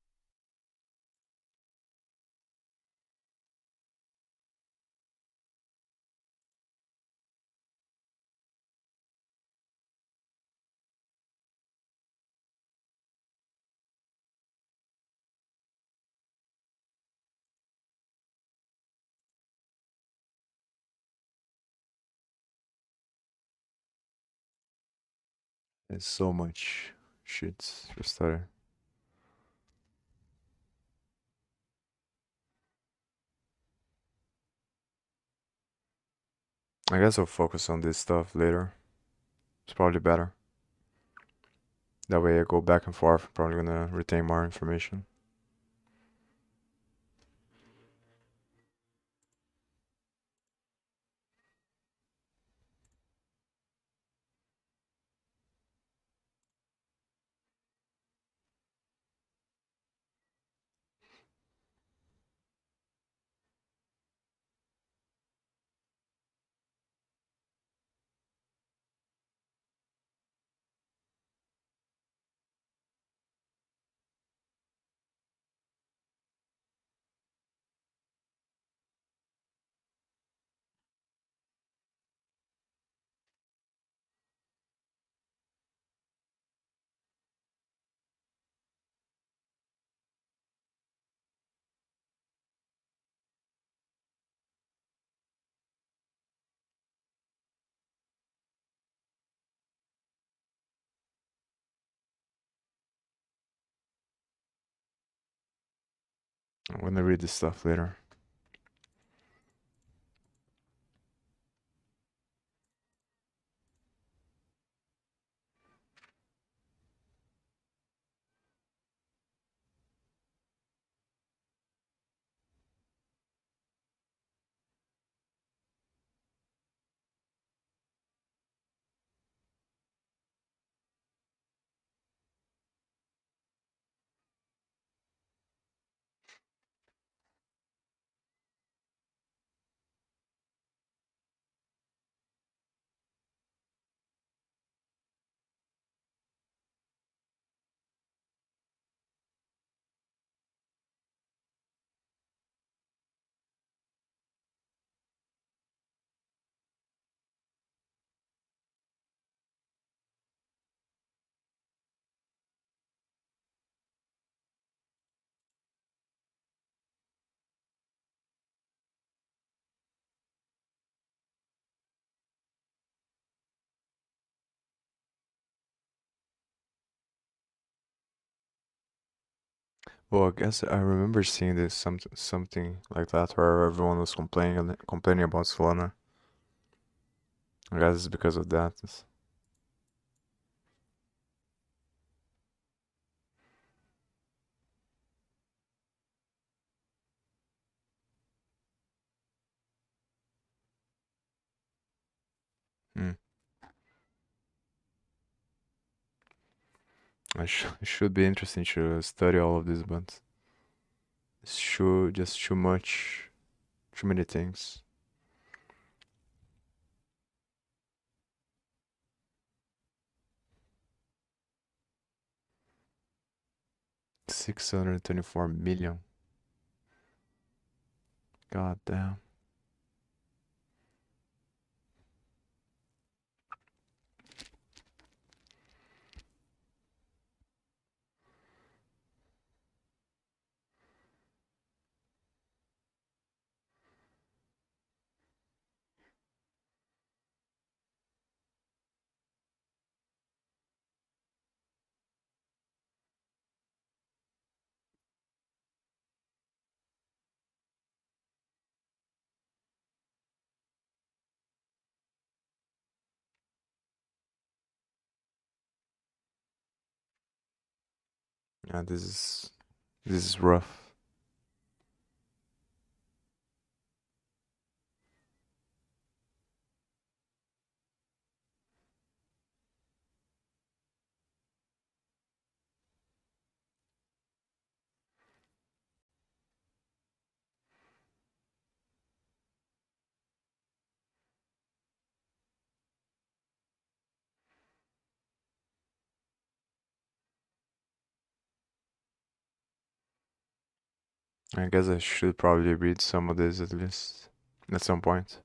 There's so much shit for starter. I guess I'll focus on this stuff later. It's probably better. That way I go back and forth, probably gonna retain more information. I'm gonna read this stuff later. Well, I guess I remember seeing this something like that where everyone was complaining about Solana. I guess it's because of that. Hmm. It should be interesting to study all of this, but it's just too much, too many things. 624 million. God damn. Yeah, this is rough. I guess I should probably read some of this at least at some point.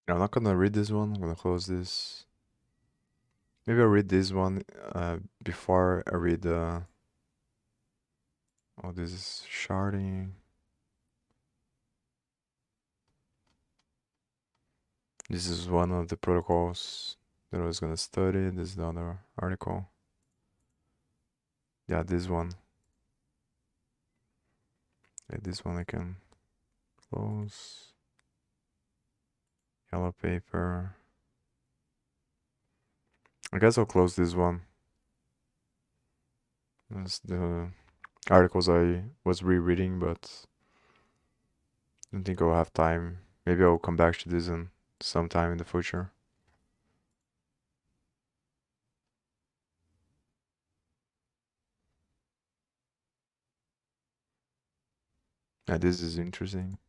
I'm not gonna read this one. I'm gonna close this. Maybe I'll read this one before I read oh, this is sharding. This is one of the protocols that I was gonna study. This is the other article. Yeah, this one. Yeah, this one I can close. Yellow paper. I guess I'll close this one. That's the articles I was rereading, but I don't think I'll have time. Maybe I'll come back to this in sometime in the future. Yeah, this is interesting.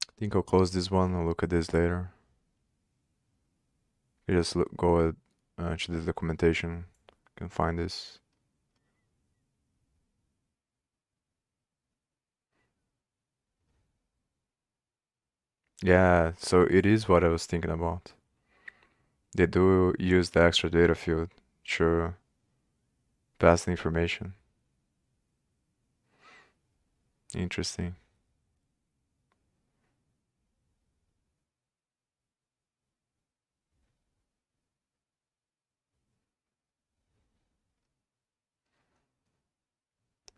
I think I'll close this one. I'll look at this later. You just go to the documentation. You can find this. Yeah, so it is what I was thinking about. They do use the extra data field to pass the information. Interesting.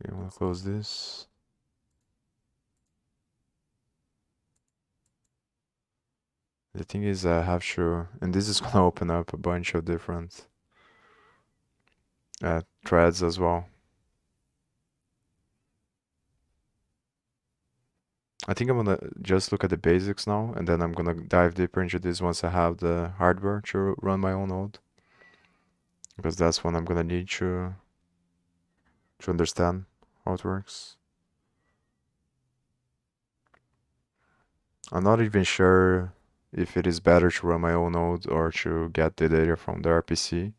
We want to close this. The thing is, I have to, and this is gonna open up a bunch of different threads as well. I think I'm gonna just look at the basics now, and then I'm gonna dive deeper into this once I have the hardware to run my own node, because that's when I'm gonna need to understand how it works. I'm not even sure if it is better to run my own node or to get the data from the RPC,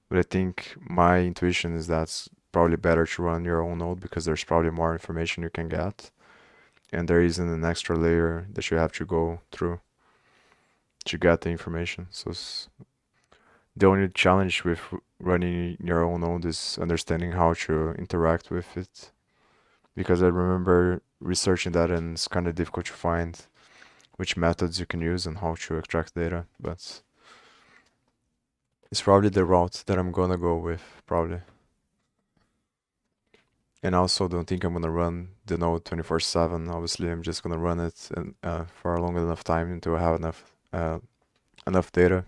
but I think my intuition is that's probably better to run your own node because there's probably more information you can get, and there isn't an extra layer that you have to go through to get the information. So the only challenge with running your own node is understanding how to interact with it. Because I remember researching that and it's kind of difficult to find which methods you can use and how to extract data. But it's probably the route that I'm gonna go with, probably. And I also don't think I'm gonna run the node 24/7. Obviously, I'm just gonna run it and, for a long enough time until I have enough data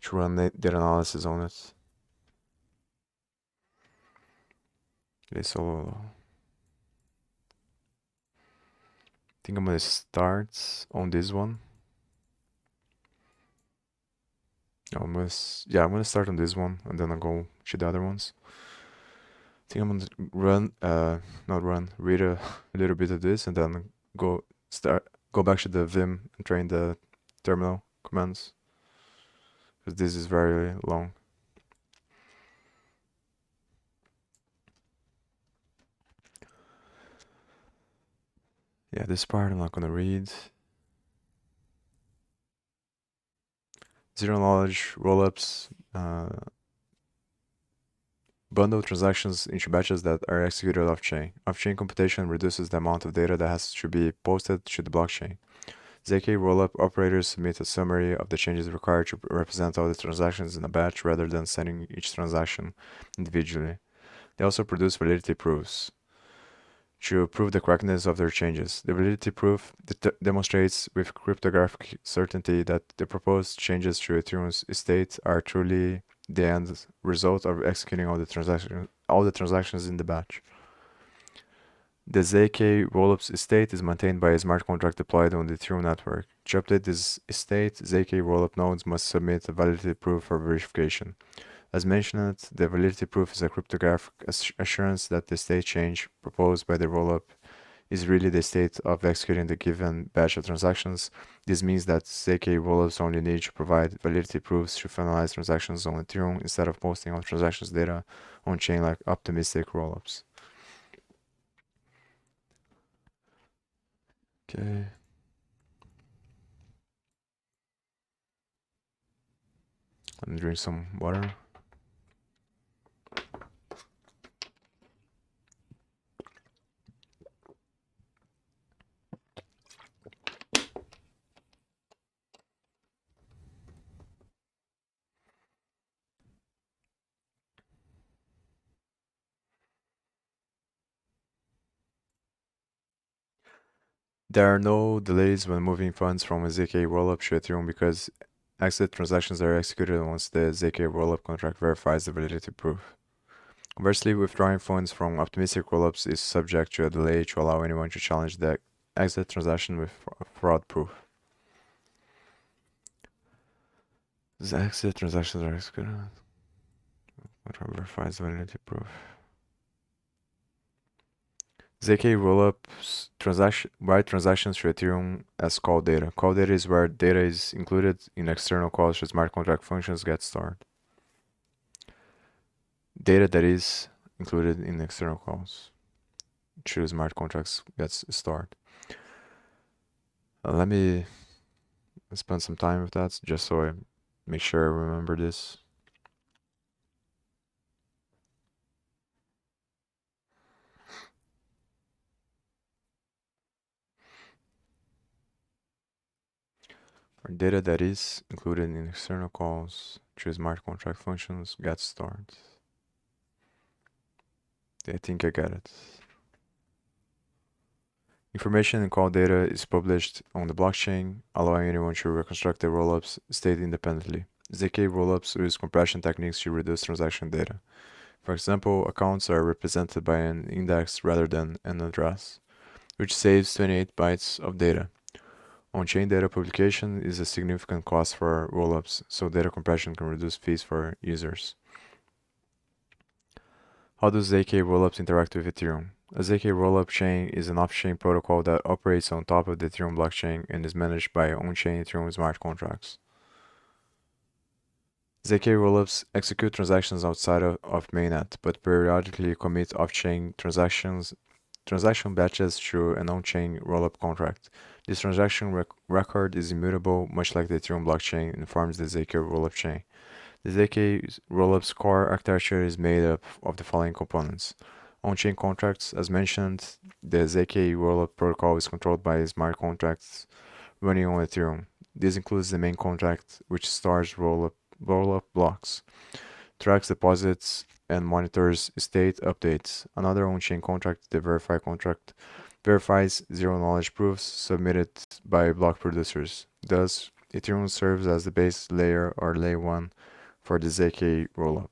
to run data analysis on it. Okay, so I think I'm gonna start on this one. I'm gonna start on this one and then I'll go to the other ones. I think I'm gonna not run, read a little bit of this and then go back to the Vim and train the terminal commands because this is very long. Yeah, this part I'm not gonna read. Zero knowledge rollups bundle transactions into batches that are executed off-chain. Off-chain computation reduces the amount of data that has to be posted to the blockchain. ZK rollup operators submit a summary of the changes required to represent all the transactions in a batch rather than sending each transaction individually. They also produce validity proofs to prove the correctness of their changes. The validity proof demonstrates with cryptographic certainty that the proposed changes to Ethereum's estate are truly the end result of executing all the transactions in the batch. The ZK rollups estate is maintained by a smart contract deployed on the Ethereum network. To update this estate, ZK rollup nodes must submit a validity proof for verification. As mentioned, the validity proof is a cryptographic assurance that the state change proposed by the rollup is really the state of executing the given batch of transactions. This means that ZK rollups only need to provide validity proofs to finalize transactions on Ethereum instead of posting all transactions data on chain like optimistic rollups. Okay. Let me drink some water. There are no delays when moving funds from a ZK rollup to Ethereum because exit transactions are executed once the ZK rollup contract verifies the validity proof. Conversely, withdrawing funds from optimistic rollups is subject to a delay to allow anyone to challenge the exit transaction with fraud proof. The exit transactions are executed. Contract verifies the validity proof. ZK rollups write transactions to Ethereum as call data. Call data is where data is included in external calls to smart contract functions get stored. Data that is included in external calls to smart contracts gets stored. Let me spend some time with that just so I make sure I remember this. Or data that is included in external calls to smart contract functions gets stored. I think I got it. Information in call data is published on the blockchain, allowing anyone to reconstruct the rollups state independently. ZK rollups use compression techniques to reduce transaction data. For example, accounts are represented by an index rather than an address, which saves 28 bytes of data. On-chain data publication is a significant cost for rollups, so data compression can reduce fees for users. How do ZK rollups interact with Ethereum? A ZK rollup chain is an off-chain protocol that operates on top of the Ethereum blockchain and is managed by on-chain Ethereum smart contracts. ZK rollups execute transactions outside of mainnet, but periodically commit off-chain transaction batches through an on-chain rollup contract. This transaction record is immutable, much like the Ethereum blockchain informs the ZK rollup chain. The ZK rollup's core architecture is made up of the following components. On-chain contracts, as mentioned, the ZK rollup protocol is controlled by smart contracts running on Ethereum. This includes the main contract, which stores rollup blocks, tracks deposits, and monitors state updates. Another on-chain contract, the verify contract, verifies zero-knowledge proofs submitted by block producers. Thus, Ethereum serves as the base layer or layer 1 for the ZK rollup.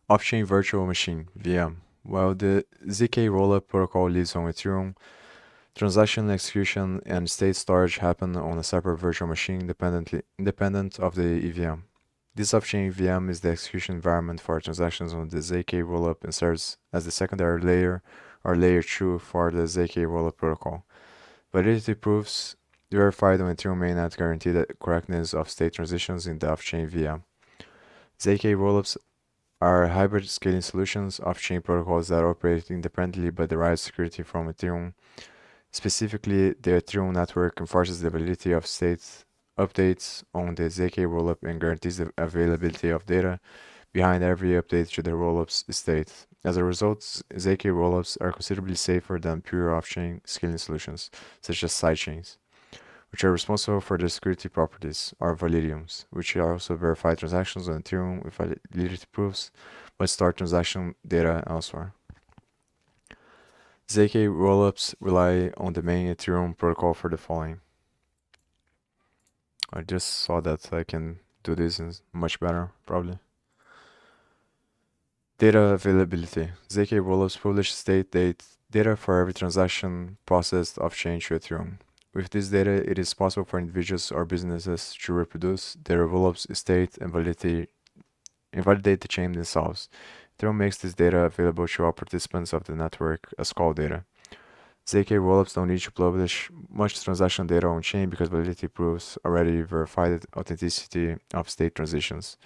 Off-chain virtual machine (VM). While the ZK rollup protocol lives on Ethereum, transaction execution and state storage happen on a separate virtual machine independent of the EVM. This off-chain VM is the execution environment for transactions on the ZK rollup and serves as the secondary layer or layer 2 for the ZK rollup protocol. Validity proofs verified on Ethereum mainnet guarantee the correctness of state transitions in the off-chain VM. ZK rollups are hybrid scaling solutions, off-chain protocols that operate independently but derive security from Ethereum. Specifically, the Ethereum network enforces the validity of state updates on the ZK rollup and guarantees the availability of data behind every update to the rollup's state. As a result, ZK rollups are considerably safer than pure off-chain scaling solutions, such as sidechains, which are responsible for the security properties, or validiums, which also verify transactions on Ethereum with validity proofs, but store transaction data elsewhere. ZK rollups rely on the main Ethereum protocol for the following. I just saw that I can do this much better, probably. Data availability. ZK rollups publish state data for every transaction processed off-chain to Ethereum. With this data, it is possible for individuals or businesses to reproduce their rollups state and validate the chain themselves. Ethereum makes this data available to all participants of the network as call data. ZK rollups don't need to publish much transaction data on chain because validity proofs already verify the authenticity of state transitions.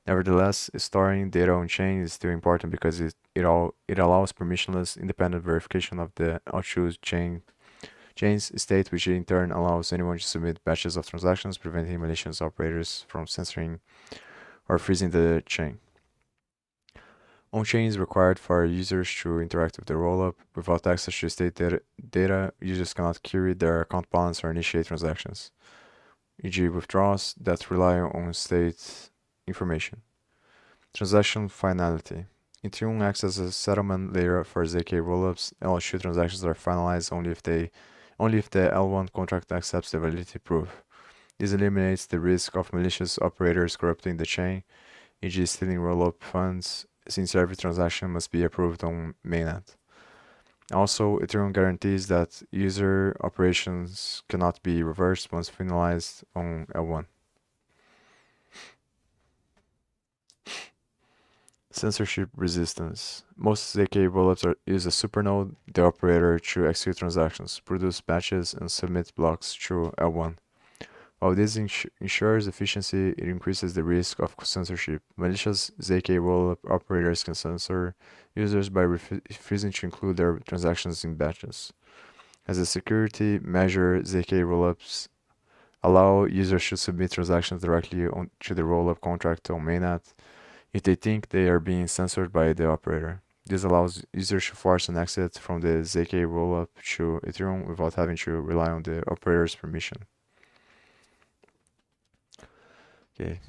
Nevertheless, storing data on chain is still important because it allows permissionless independent verification of the outchoose chain's state, which in turn allows anyone to submit batches of transactions, preventing malicious operators from censoring or freezing the chain. On-chain is required for users to interact with the rollup. Without access to state data, users cannot query their account balance or initiate transactions, e.g. withdrawals that rely on state information. Transaction finality. Ethereum acts as a settlement layer for ZK rollups. L2 transactions are finalized only if the L1 contract accepts the validity proof. This eliminates the risk of malicious operators corrupting the chain, e.g. stealing rollup funds, since every transaction must be approved on mainnet. Also, Ethereum guarantees that user operations cannot be reversed once finalized on L1. Censorship resistance. Most ZK rollups use a supernode, the operator, to execute transactions, produce batches, and submit blocks through L1. While this ensures efficiency, it increases the risk of censorship. Malicious ZK rollup operators can censor users by refusing to include their transactions in batches. As a security measure, ZK rollups allow users to submit transactions directly to the rollup contract on mainnet if they think they are being censored by the operator. This allows users to force an exit from the ZK rollup to Ethereum without having to rely on the operator's permission. Okay.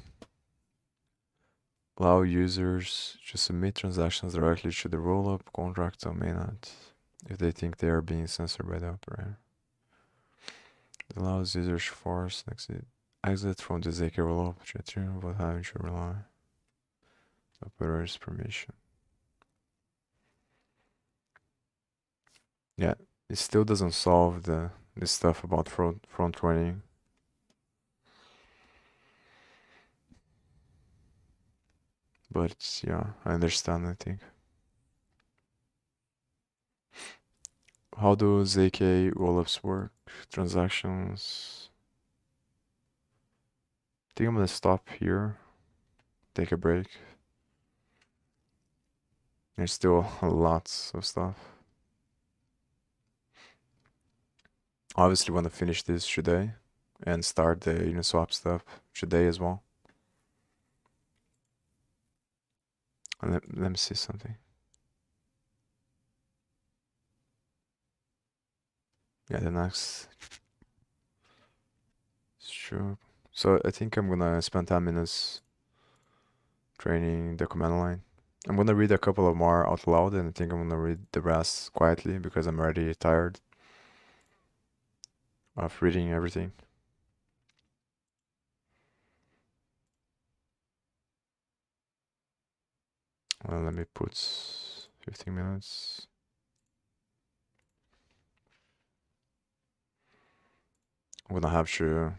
Allow users to submit transactions directly to the rollup contract on mainnet if they think they are being censored by the operator. It allows users to force an exit from the ZK rollup to Ethereum without having to rely on the operator's permission. Yeah, it still doesn't solve this stuff about front running. But yeah, I understand, I think. How do ZK rollups work? Transactions. I think I'm gonna stop here, take a break. There's still lots of stuff. Obviously want to finish this today and start the Uniswap stuff today as well. And let me see something. Yeah, the next. It's true. So I think I'm gonna spend 10 minutes training the command line. I'm gonna read a couple of more out loud and I think I'm gonna read the rest quietly because I'm already tired of reading everything. Well, let me put 15 minutes. I'm gonna have to,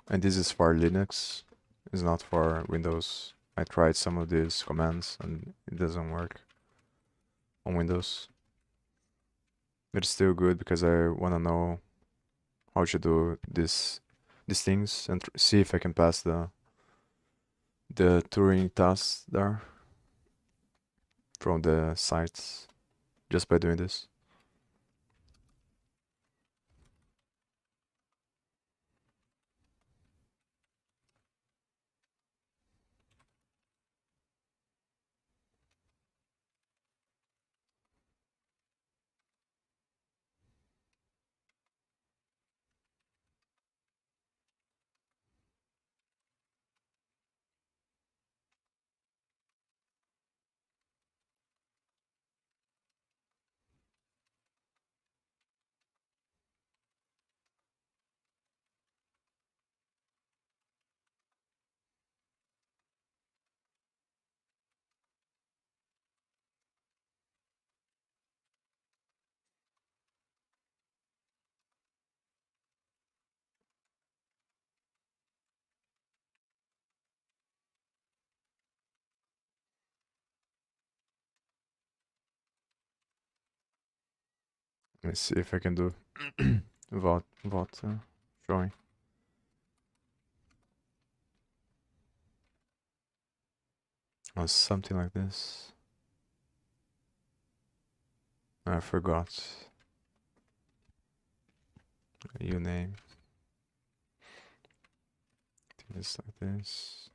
and this is for Linux, it's not for Windows. I tried some of these commands and it doesn't work on Windows. But it's still good because I wanna know how to do these things and see if I can pass the Turing test there. from the sites just by doing this. Let me see if I can do without showing. Or something like this. I forgot. You name. It's like this.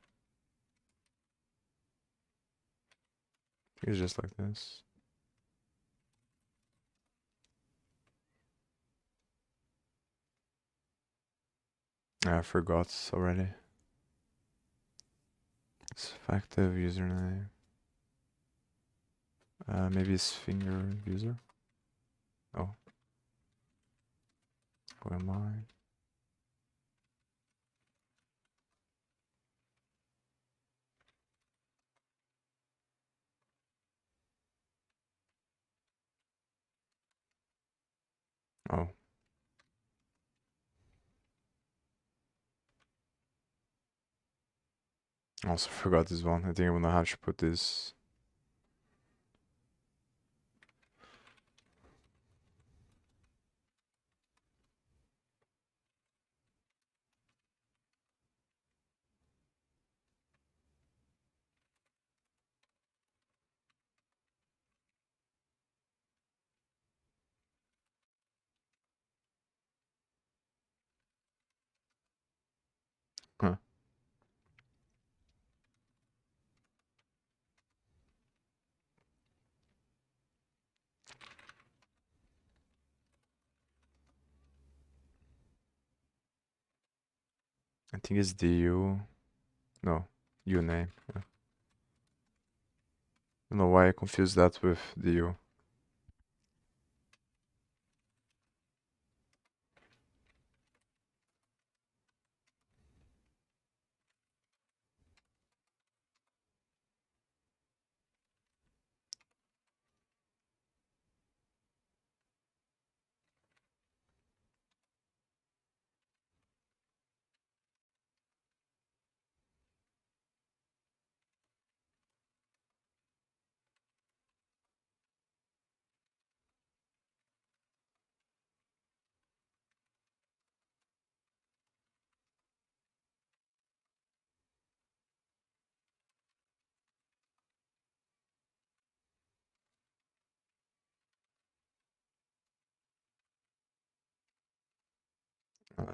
It's just like this. I forgot already. It's effective username. Maybe it's finger user. Oh, who am I? Oh, I also forgot this one. I think I'm gonna have to put this. Huh. I think it's du. No, uname. Yeah. I don't know why I confused that with du.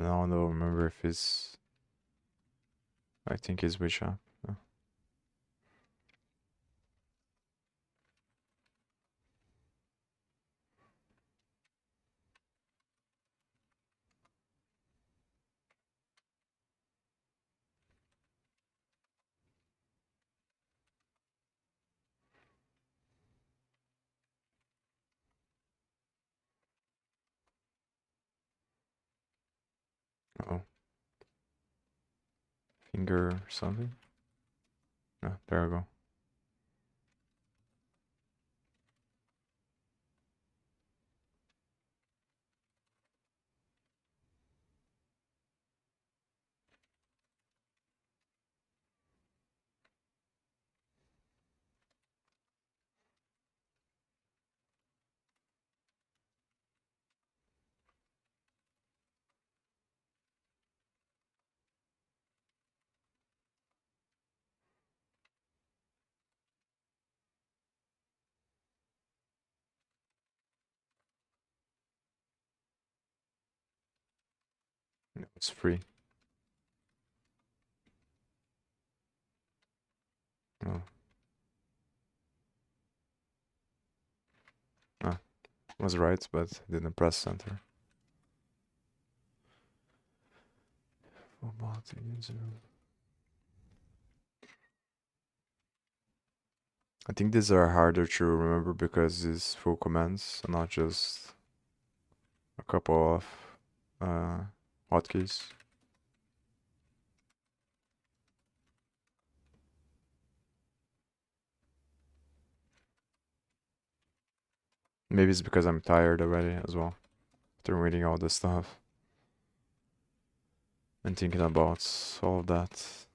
Now I don't remember if it's. I think it's which app. Yeah. Oh, finger something. Yeah, there we go. It's free. Oh. Ah, was right, but didn't press enter. About the user. I think these are harder to remember because it's full commands and not just a couple of hotkeys. Maybe it's because I'm tired already as well after reading all this stuff and thinking about all of that.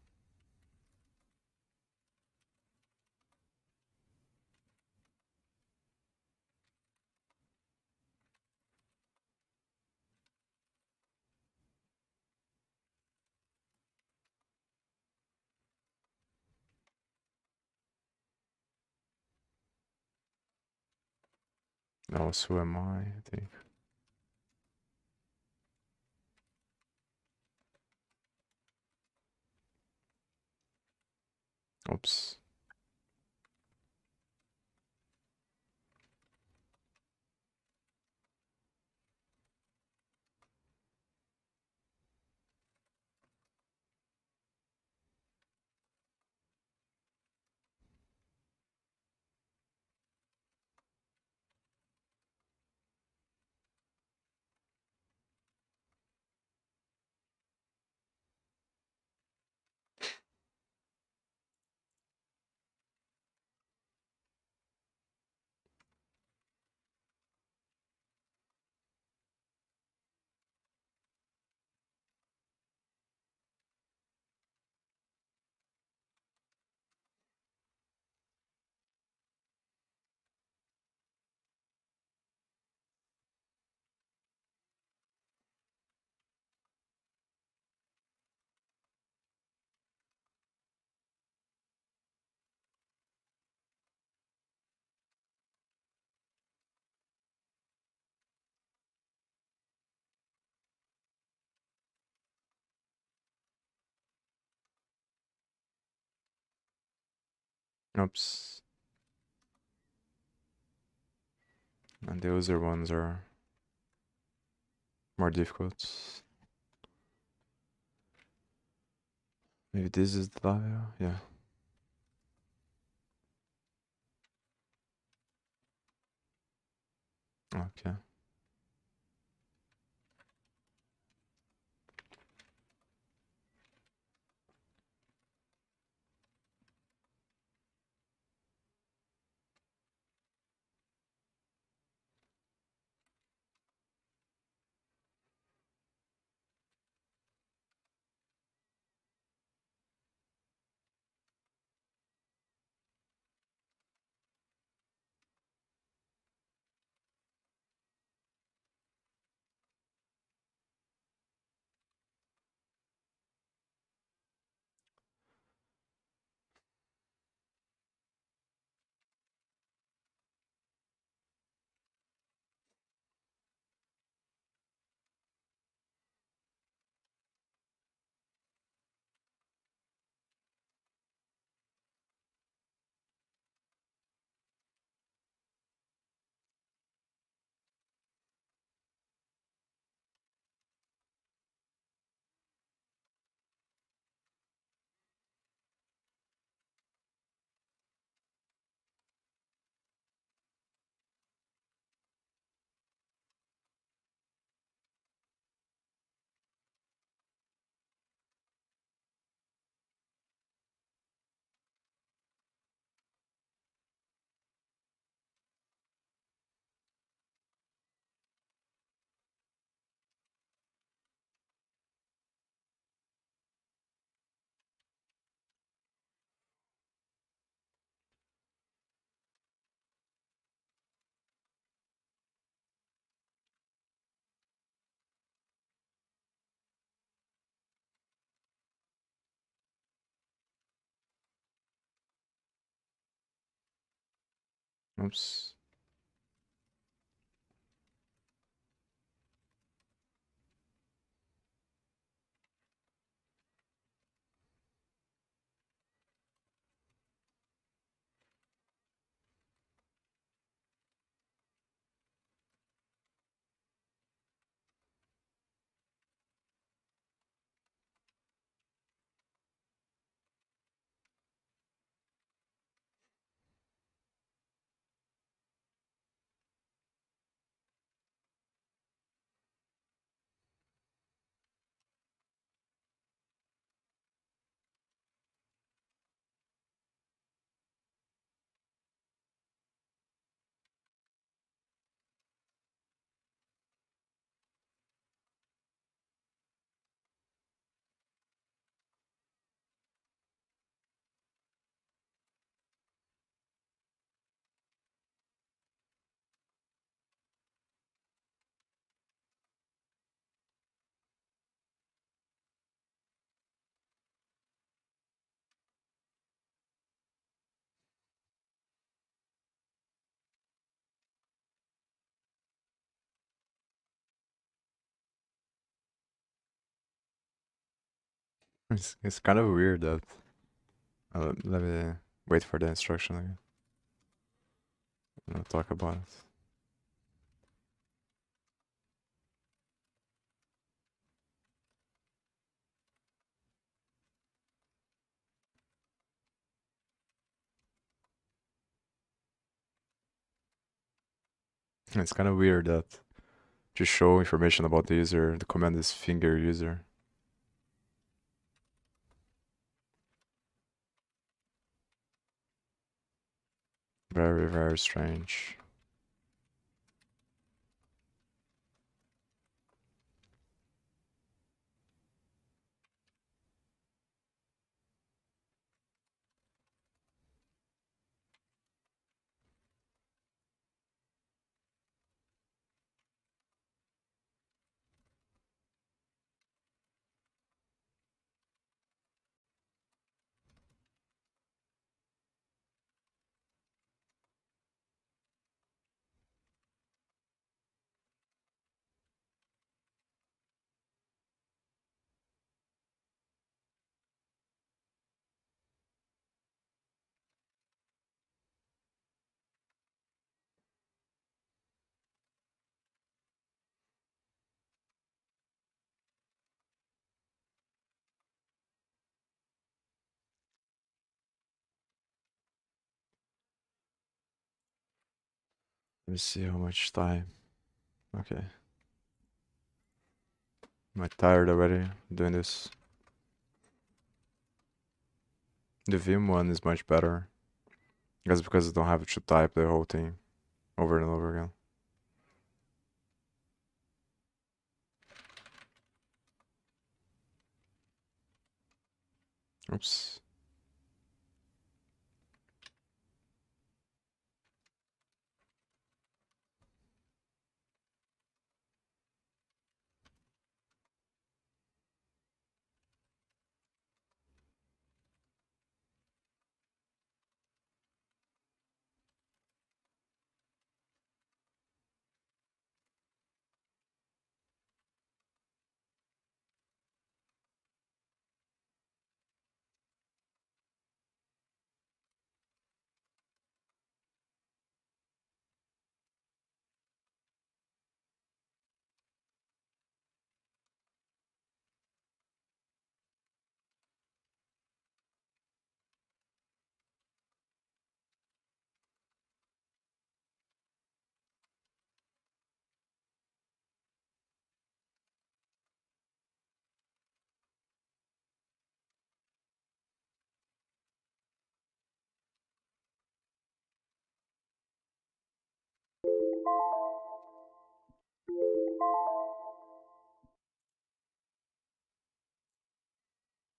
Now, who am I think. Oops. Oops. And the other ones are more difficult. Maybe this is the value. Yeah. Okay. Oops. It's kind of weird that. Let me wait for the instruction again. And I'll talk about it. It's kind of weird that to show information about the user, the command is finger user. Very, very strange. Let me see how much time. Okay. Am I tired already doing this? The Vim one is much better. That's because I don't have to type the whole thing over and over again. Oops.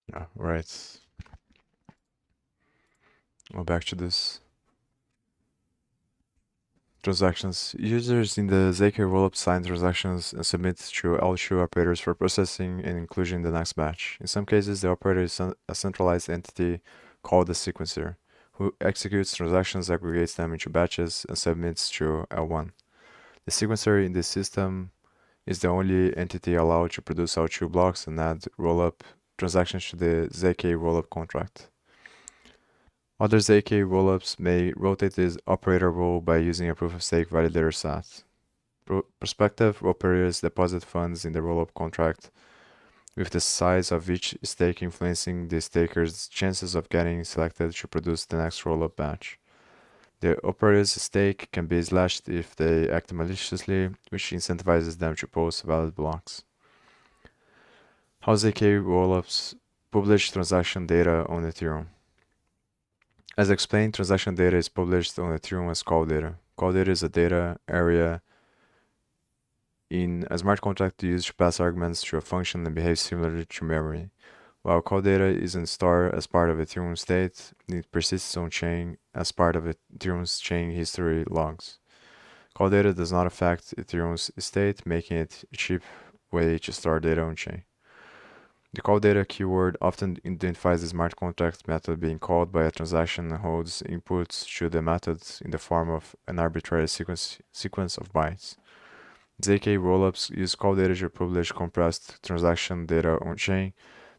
Yeah, right. Well, back to this. Transactions. Users in the ZK rollup sign transactions and submit to L2 operators for processing and inclusion in the next batch. In some cases, the operator is a centralized entity called the sequencer, who executes transactions, aggregates them into batches, and submits to L1. The sequencer in this system is the only entity allowed to produce L2 blocks and add rollup transactions to the ZK rollup contract. Other ZK rollups may rotate this operator role by using a proof-of-stake validator set. Prospective operators deposit funds in the rollup contract, with the size of each stake influencing the staker's chances of getting selected to produce the next rollup batch. The operator's stake can be slashed if they act maliciously, which incentivizes them to post valid blocks. How ZK rollups publish transaction data on Ethereum. As explained, transaction data is published on Ethereum as call data. Call data is a data area in a smart contract used to pass arguments to a function and behave similarly to memory. While call data isn't stored as part of Ethereum state, it persists on chain as part of Ethereum's chain history logs. Call data does not affect Ethereum's state, making it a cheap way to store data on chain. The call data keyword often identifies the smart contract method being called by a transaction and holds inputs to the method in the form of an arbitrary sequence of bytes. ZK rollups use call data to publish compressed transaction data on chain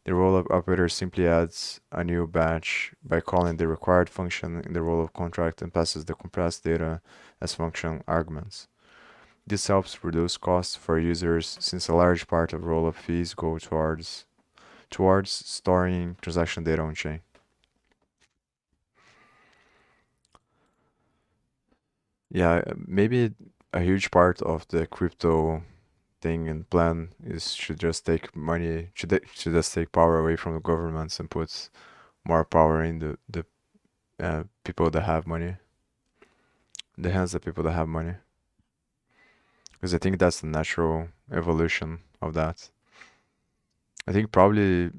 The rollup operator simply adds a new batch by calling the required function in the rollup contract and passes the compressed data as function arguments. This helps reduce costs for users since a large part of rollup fees go towards storing transaction data on chain. Yeah, maybe a huge part of the crypto thing and plan is should just take money, should just take power away from the governments and put more power in the people that have money, the hands of people that have money. Because I think that's the natural evolution of that. I think probably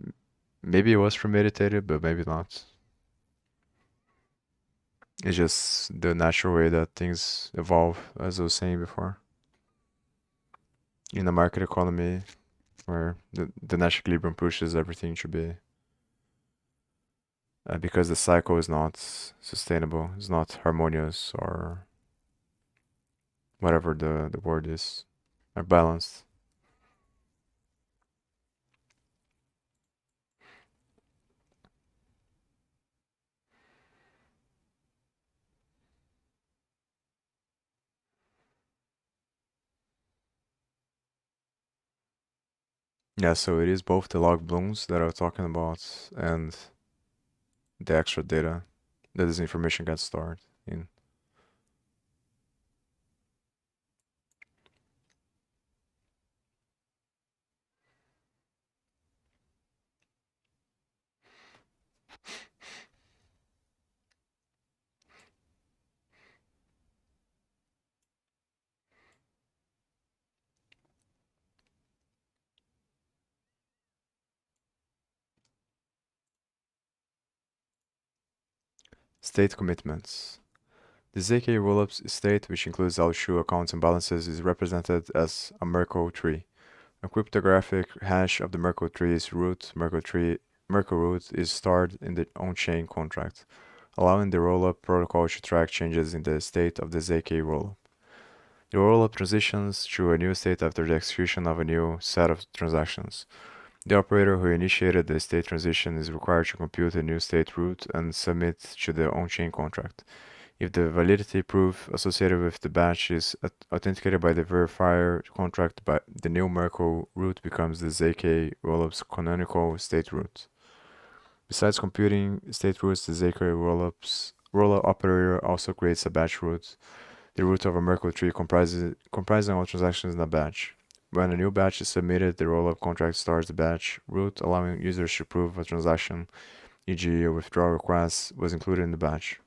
maybe it was premeditated, but maybe not. It's just the natural way that things evolve, as I was saying before. In a market economy where the natural equilibrium pushes everything to be, because the cycle is not sustainable, it's not harmonious or whatever the word is, or balanced. Yeah, so it is both the log blooms that I was talking about and the extra data that this information gets stored in. State commitments. The ZK rollups state, which includes all true accounts and balances, is represented as a Merkle tree. A cryptographic hash of the Merkle tree's root, Merkle root, is stored in the on-chain contract, allowing the rollup protocol to track changes in the state of the ZK rollup. The rollup transitions to a new state after the execution of a new set of transactions. The operator who initiated the state transition is required to compute a new state root and submit to the on-chain contract. If the validity proof associated with the batch is authenticated by the verifier contract, the new Merkle root becomes the ZK rollup's canonical state root. Besides computing state roots, the ZK rollup operator also creates a batch root, the root of a Merkle tree comprising all transactions in a batch. When a new batch is submitted, the rollup contract stores the batch root, allowing users to prove a transaction, e.g. a withdrawal request, was included in the batch.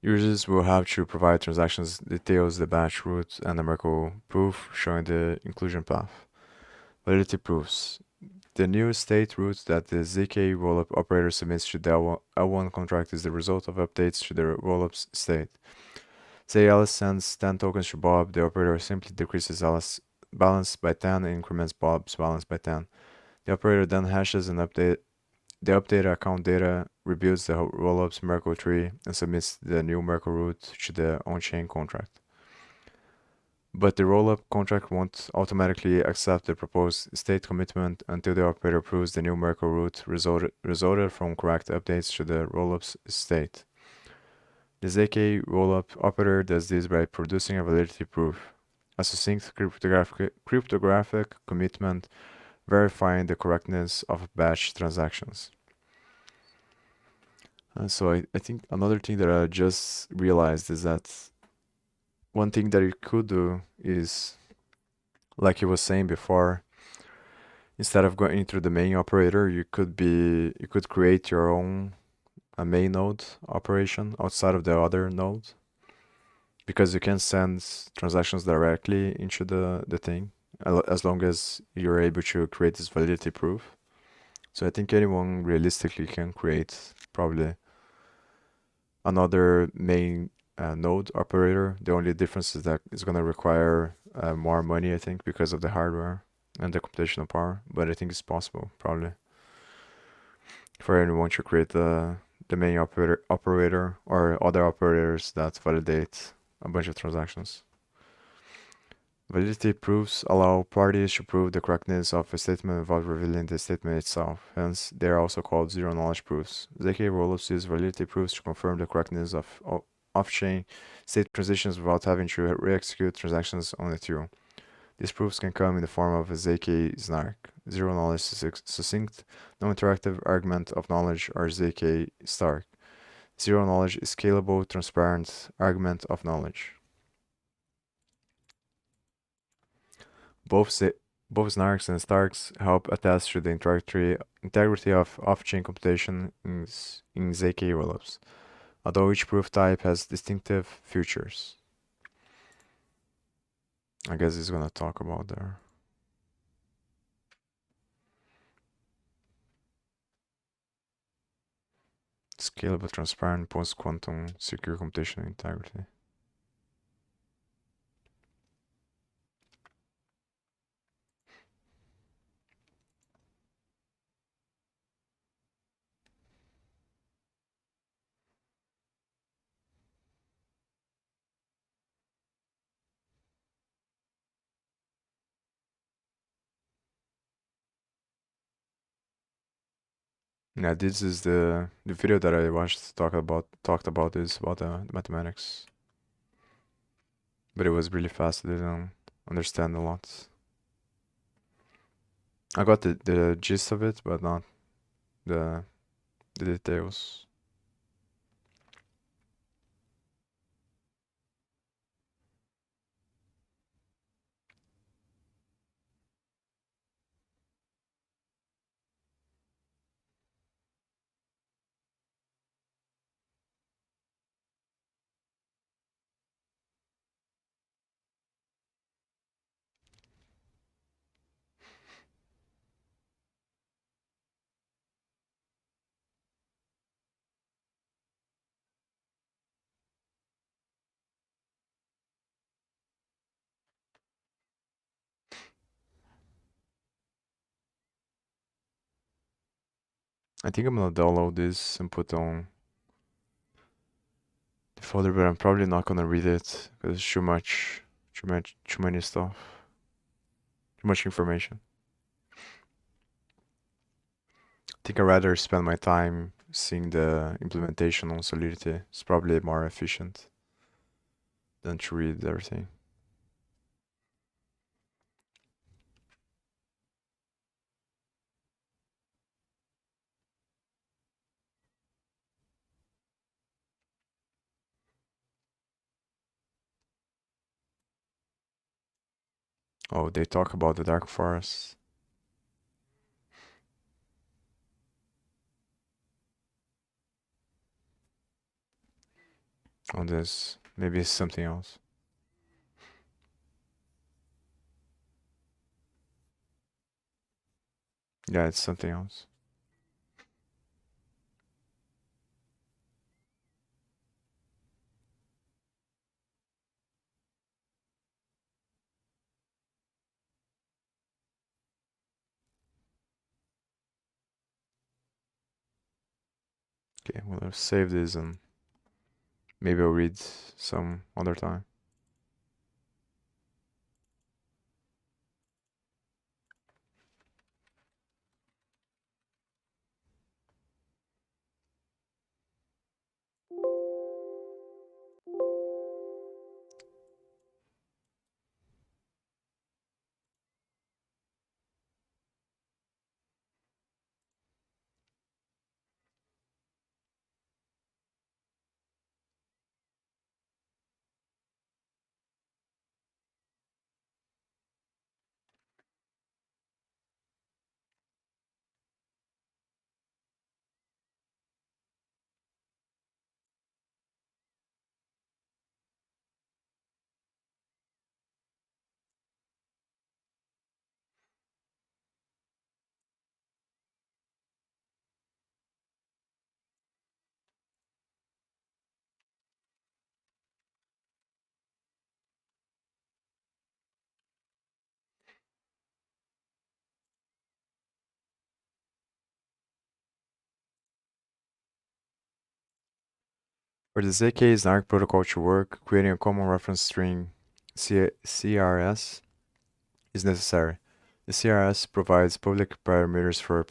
Users will have to provide transactions details, the batch root, and a Merkle proof showing the inclusion path. Validity proofs. The new state root that the ZK rollup operator submits to the L1 contract is the result of updates to the rollup's state. Say Alice sends 10 tokens to Bob, the operator simply decreases Alice's balance by 10 and increments Bob's balance by 10. The operator then hashes the updated account data, rebuilds the rollup's Merkle tree, and submits the new Merkle root to the on-chain contract. But the rollup contract won't automatically accept the proposed state commitment until the operator proves the new Merkle root resulted from correct updates to the rollup's state. The ZK rollup operator does this by producing a validity proof, a succinct cryptographic commitment verifying the correctness of batch transactions. So I think another thing that I just realized is that one thing that you could do is, like you was saying before, instead of going through the main operator, you could create your own a main node operation outside of the other node, because you can send transactions directly into the thing as long as you're able to create this validity proof. So I think anyone realistically can create probably another main node operator. The only difference is that it's going to require more money, I think, because of the hardware and the computational power. But I think it's possible, probably, for anyone to create the main operator or other operators that validate a bunch of transactions. Validity proofs allow parties to prove the correctness of a statement without revealing the statement itself. Hence, they are also called zero-knowledge proofs. ZK rollups use validity proofs to confirm the correctness of off-chain state transitions without having to re-execute transactions on Ethereum. These proofs can come in the form of a ZK snark, zero-knowledge succinct, non-interactive argument of knowledge, or ZK stark, zero-knowledge scalable, transparent argument of knowledge. Both snarks and starks help attest to the integrity of off-chain computation in ZK rollups, although each proof type has distinctive features. I guess he's gonna talk about there. Scalable, transparent, post-quantum, secure computation integrity. Yeah, this is the video that I watched talked about this about the mathematics, but it was really fast. I didn't understand a lot. I got the gist of it, but not the details. I think I'm gonna download this and put on the folder, but I'm probably not gonna read it because it's too many stuff, too much information. I think I'd rather spend my time seeing the implementation on Solidity. It's probably more efficient than to read everything. Oh, they talk about the Dark Forest on this. Maybe it's something else. Yeah, it's something else. Okay, well, I'll save this and maybe I'll read some other time. For the ZK Snark protocol to work, creating a common reference string CRS is necessary. The CRS provides public parameters for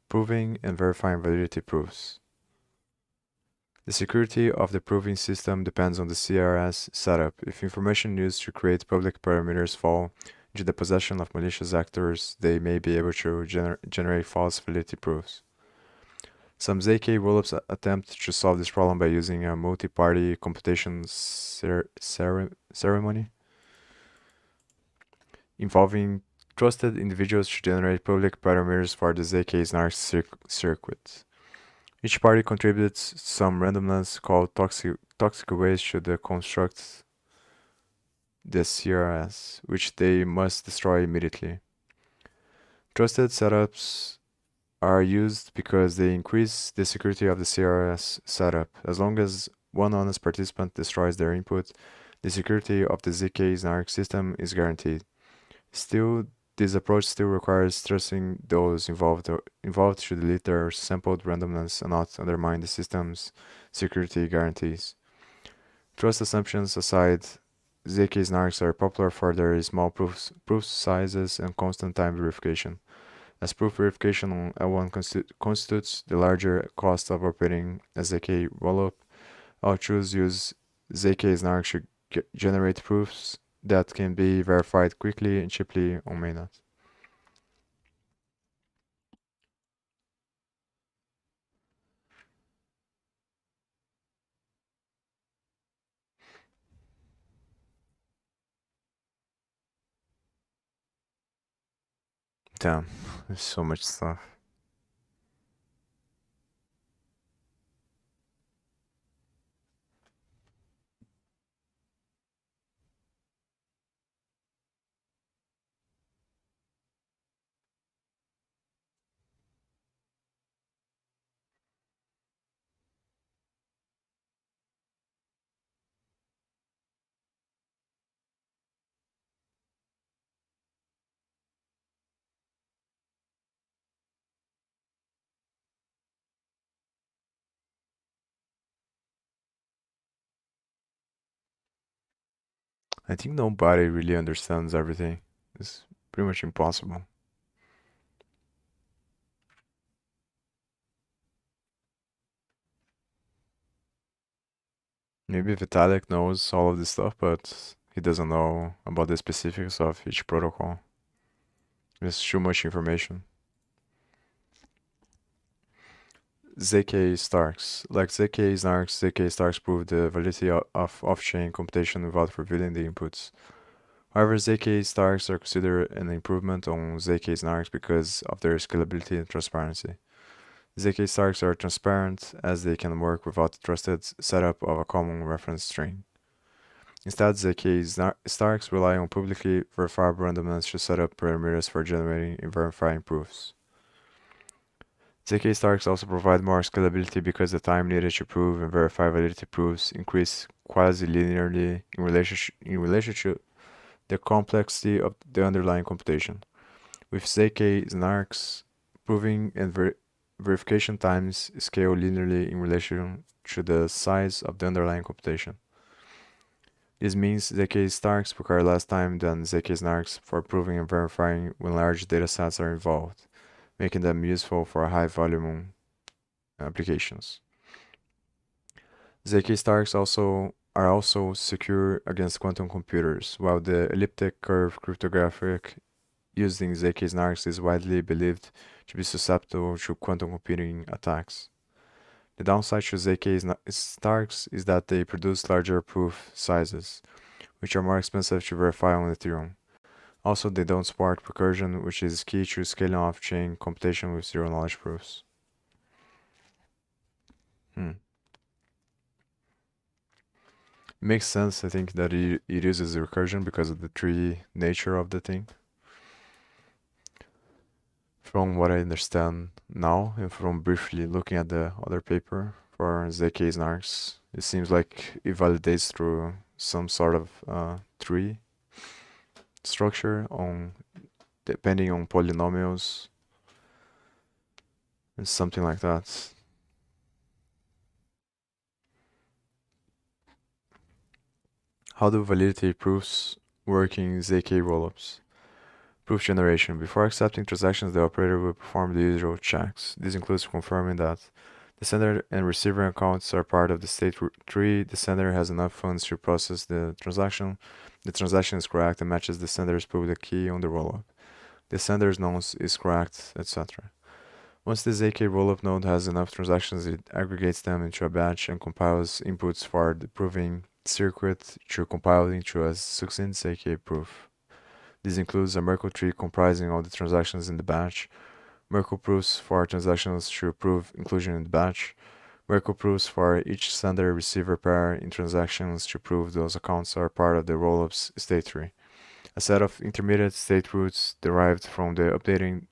proving and verifying validity proofs. The security of the proving system depends on the CRS setup. If information used to create public parameters fall into the possession of malicious actors, they may be able to generate false validity proofs. Some ZK rollups attempt to solve this problem by using a multi-party computation ceremony involving trusted individuals to generate public parameters for the ZK SNARK circuit. Each party contributes some randomness called toxic waste to the construct the CRS, which they must destroy immediately. Trusted setups are used because they increase the security of the CRS setup. As long as one honest participant destroys their input, the security of the ZK SNARK system is guaranteed. Still, this approach still requires trusting those involved to delete their sampled randomness and not undermine the system's security guarantees. Trust assumptions aside, ZK SNARKs are popular for their small proof sizes and constant time verification, as proof verification on L1 constitutes the larger cost of operating a ZK rollup. All tools use ZK SNARKs to generate proofs that can be verified quickly and cheaply on mainnet. Damn, there's so much stuff. I think nobody really understands everything. It's pretty much impossible. Maybe Vitalik knows all of this stuff, but he doesn't know about the specifics of each protocol. There's too much information. ZK Starks. Like ZK Snarks, ZK Starks prove the validity of off-chain computation without revealing the inputs. However, ZK Starks are considered an improvement on ZK Snarks because of their scalability and transparency. ZK Starks are transparent as they can work without the trusted setup of a common reference string. Instead, ZK Starks rely on publicly verifiable randomness to set up parameters for generating and verifying proofs. ZK Starks also provide more scalability because the time needed to prove and verify validity proofs increase quasi-linearly in relation to the complexity of the underlying computation. With ZK Snarks, proving and verification times scale linearly in relation to the size of the underlying computation. This means ZK Starks require less time than ZK Snarks for proving and verifying when large datasets are involved, making them useful for high volume applications. ZK Starks are also secure against quantum computers, while the elliptic curve cryptographic used in ZK Snarks is widely believed to be susceptible to quantum computing attacks. The downside to ZK Starks is that they produce larger proof sizes, which are more expensive to verify on Ethereum. Also, they don't support recursion, which is key to scaling off-chain computation with zero-knowledge proofs. Makes sense, I think, that it uses recursion because of the tree nature of the thing. From what I understand now, and from briefly looking at the other paper for ZK Snarks, it seems like it validates through some sort of tree structure on depending on polynomials and something like that. How do validity proofs work in ZK rollups? Proof generation. Before accepting transactions, the operator will perform the usual checks. This includes confirming that the sender and receiver accounts are part of the state tree, the sender has enough funds to process the transaction is correct and matches the sender's public key on the rollup, the sender's nonce is correct, etc. Once the ZK rollup node has enough transactions, it aggregates them into a batch and compiles inputs for the proving circuit to compile into a succinct ZK proof. This includes a Merkle tree comprising all the transactions in the batch, Merkle proofs for transactions to prove inclusion in the batch, Merkle proofs for each sender-receiver pair in transactions to prove those accounts are part of the rollup's state tree, a set of intermediate state roots derived from updating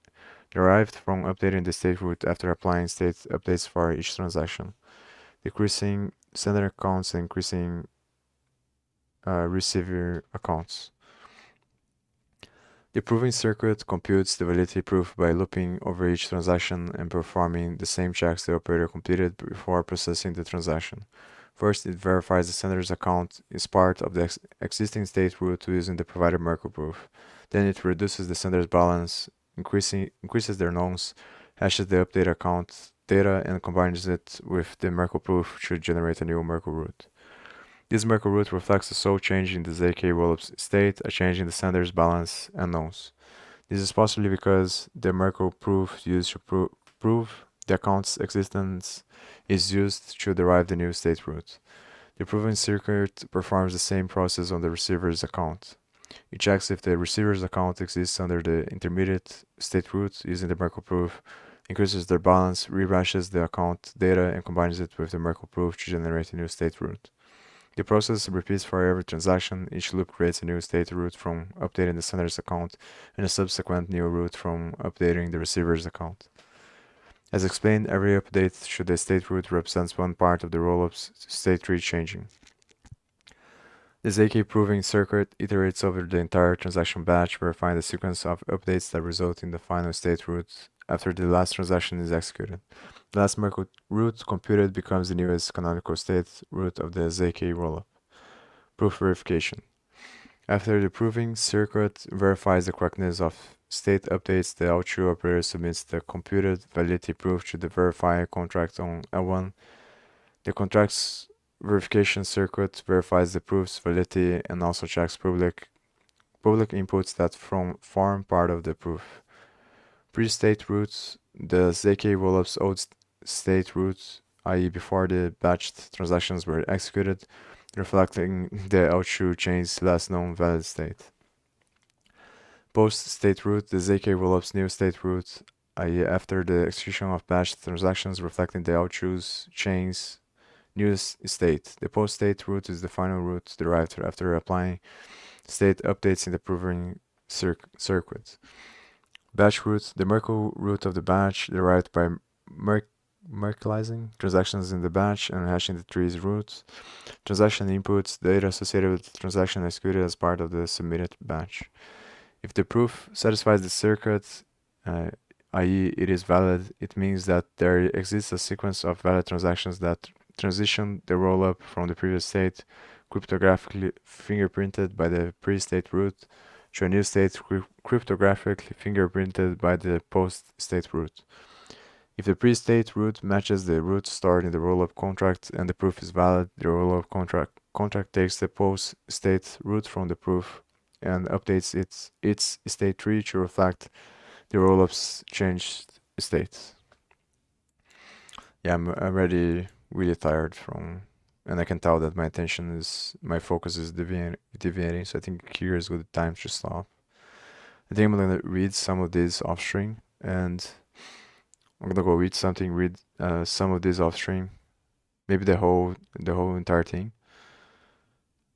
the state root after applying state updates for each transaction, decreasing sender accounts and increasing receiver accounts. The proving circuit computes the validity proof by looping over each transaction and performing the same checks the operator completed before processing the transaction. First, it verifies the sender's account is part of the existing state root using the provided Merkle proof. Then it reduces the sender's balance, increases their nonce, hashes the update account data, and combines it with the Merkle proof to generate a new Merkle root. This Merkle root reflects a sole change in the ZK rollup's state, a change in the sender's balance and nonce. This is possibly because the Merkle proof used to prove the account's existence is used to derive the new state root. The proving circuit performs the same process on the receiver's account. It checks if the receiver's account exists under the intermediate state root using the Merkle proof, increases their balance, rehashes the account data, and combines it with the Merkle proof to generate a new state root. The process repeats for every transaction. Each loop creates a new state root from updating the sender's account and a subsequent new root from updating the receiver's account. As explained, every update to the state root represents one part of the rollup's state tree changing. The ZK proving circuit iterates over the entire transaction batch, verifying the sequence of updates that result in the final state root after the last transaction is executed. The last Merkle root computed becomes the newest canonical state root of the ZK rollup. Proof verification. After the proving circuit verifies the correctness of state updates, the L2 operator submits the computed validity proof to the verifier contract on L1. The contract's verification circuit verifies the proof's validity and also checks public inputs that form part of the proof. Pre-state roots, the ZK rollup's old state roots, i.e. before the batched transactions were executed, reflecting the L2 chain's last known valid state. Post-state root, the ZK rollup's new state root, i.e. after the execution of batched transactions, reflecting the L2's chain's newest state. The post-state root is the final root derived after applying state updates in the proving circuit. Batch root, the Merkle root of the batch derived by Merkleizing transactions in the batch and hashing the tree's roots. Transaction inputs, data associated with the transaction executed as part of the submitted batch. If the proof satisfies the circuit, i.e. it is valid, it means that there exists a sequence of valid transactions that transition the rollup from the previous state, cryptographically fingerprinted by the pre-state root, to a new state cryptographically fingerprinted by the post-state root. If the pre-state root matches the root stored in the rollup contract and the proof is valid, the rollup contract takes the post-state root from the proof and updates its state tree to reflect the rollup's changed state. Yeah, I'm already really tired and I can tell that my focus is deviating, so I think here is good time to stop. I think I'm gonna read some of these off stream, and I'm gonna go read some of these off stream, maybe the whole entire thing,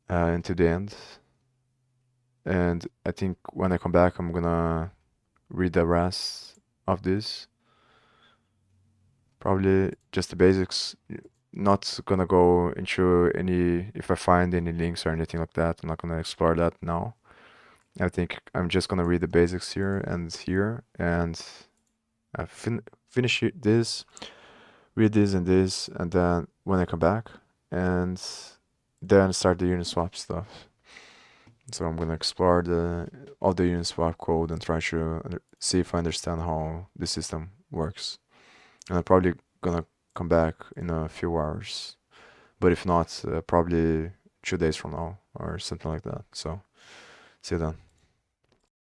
until the end. And I think when I come back, I'm gonna read the rest of this. Probably just the basics. Not gonna go into if I find any links or anything like that. I'm not gonna explore that now. I think I'm just gonna read the basics here, and finish this, read this, and then when I come back, and then start the Uniswap stuff. So I'm gonna explore all the Uniswap code and try to see if I understand how the system works. And I'm probably gonna come back in a few hours, but if not, probably 2 days from now or something like that. So see you then.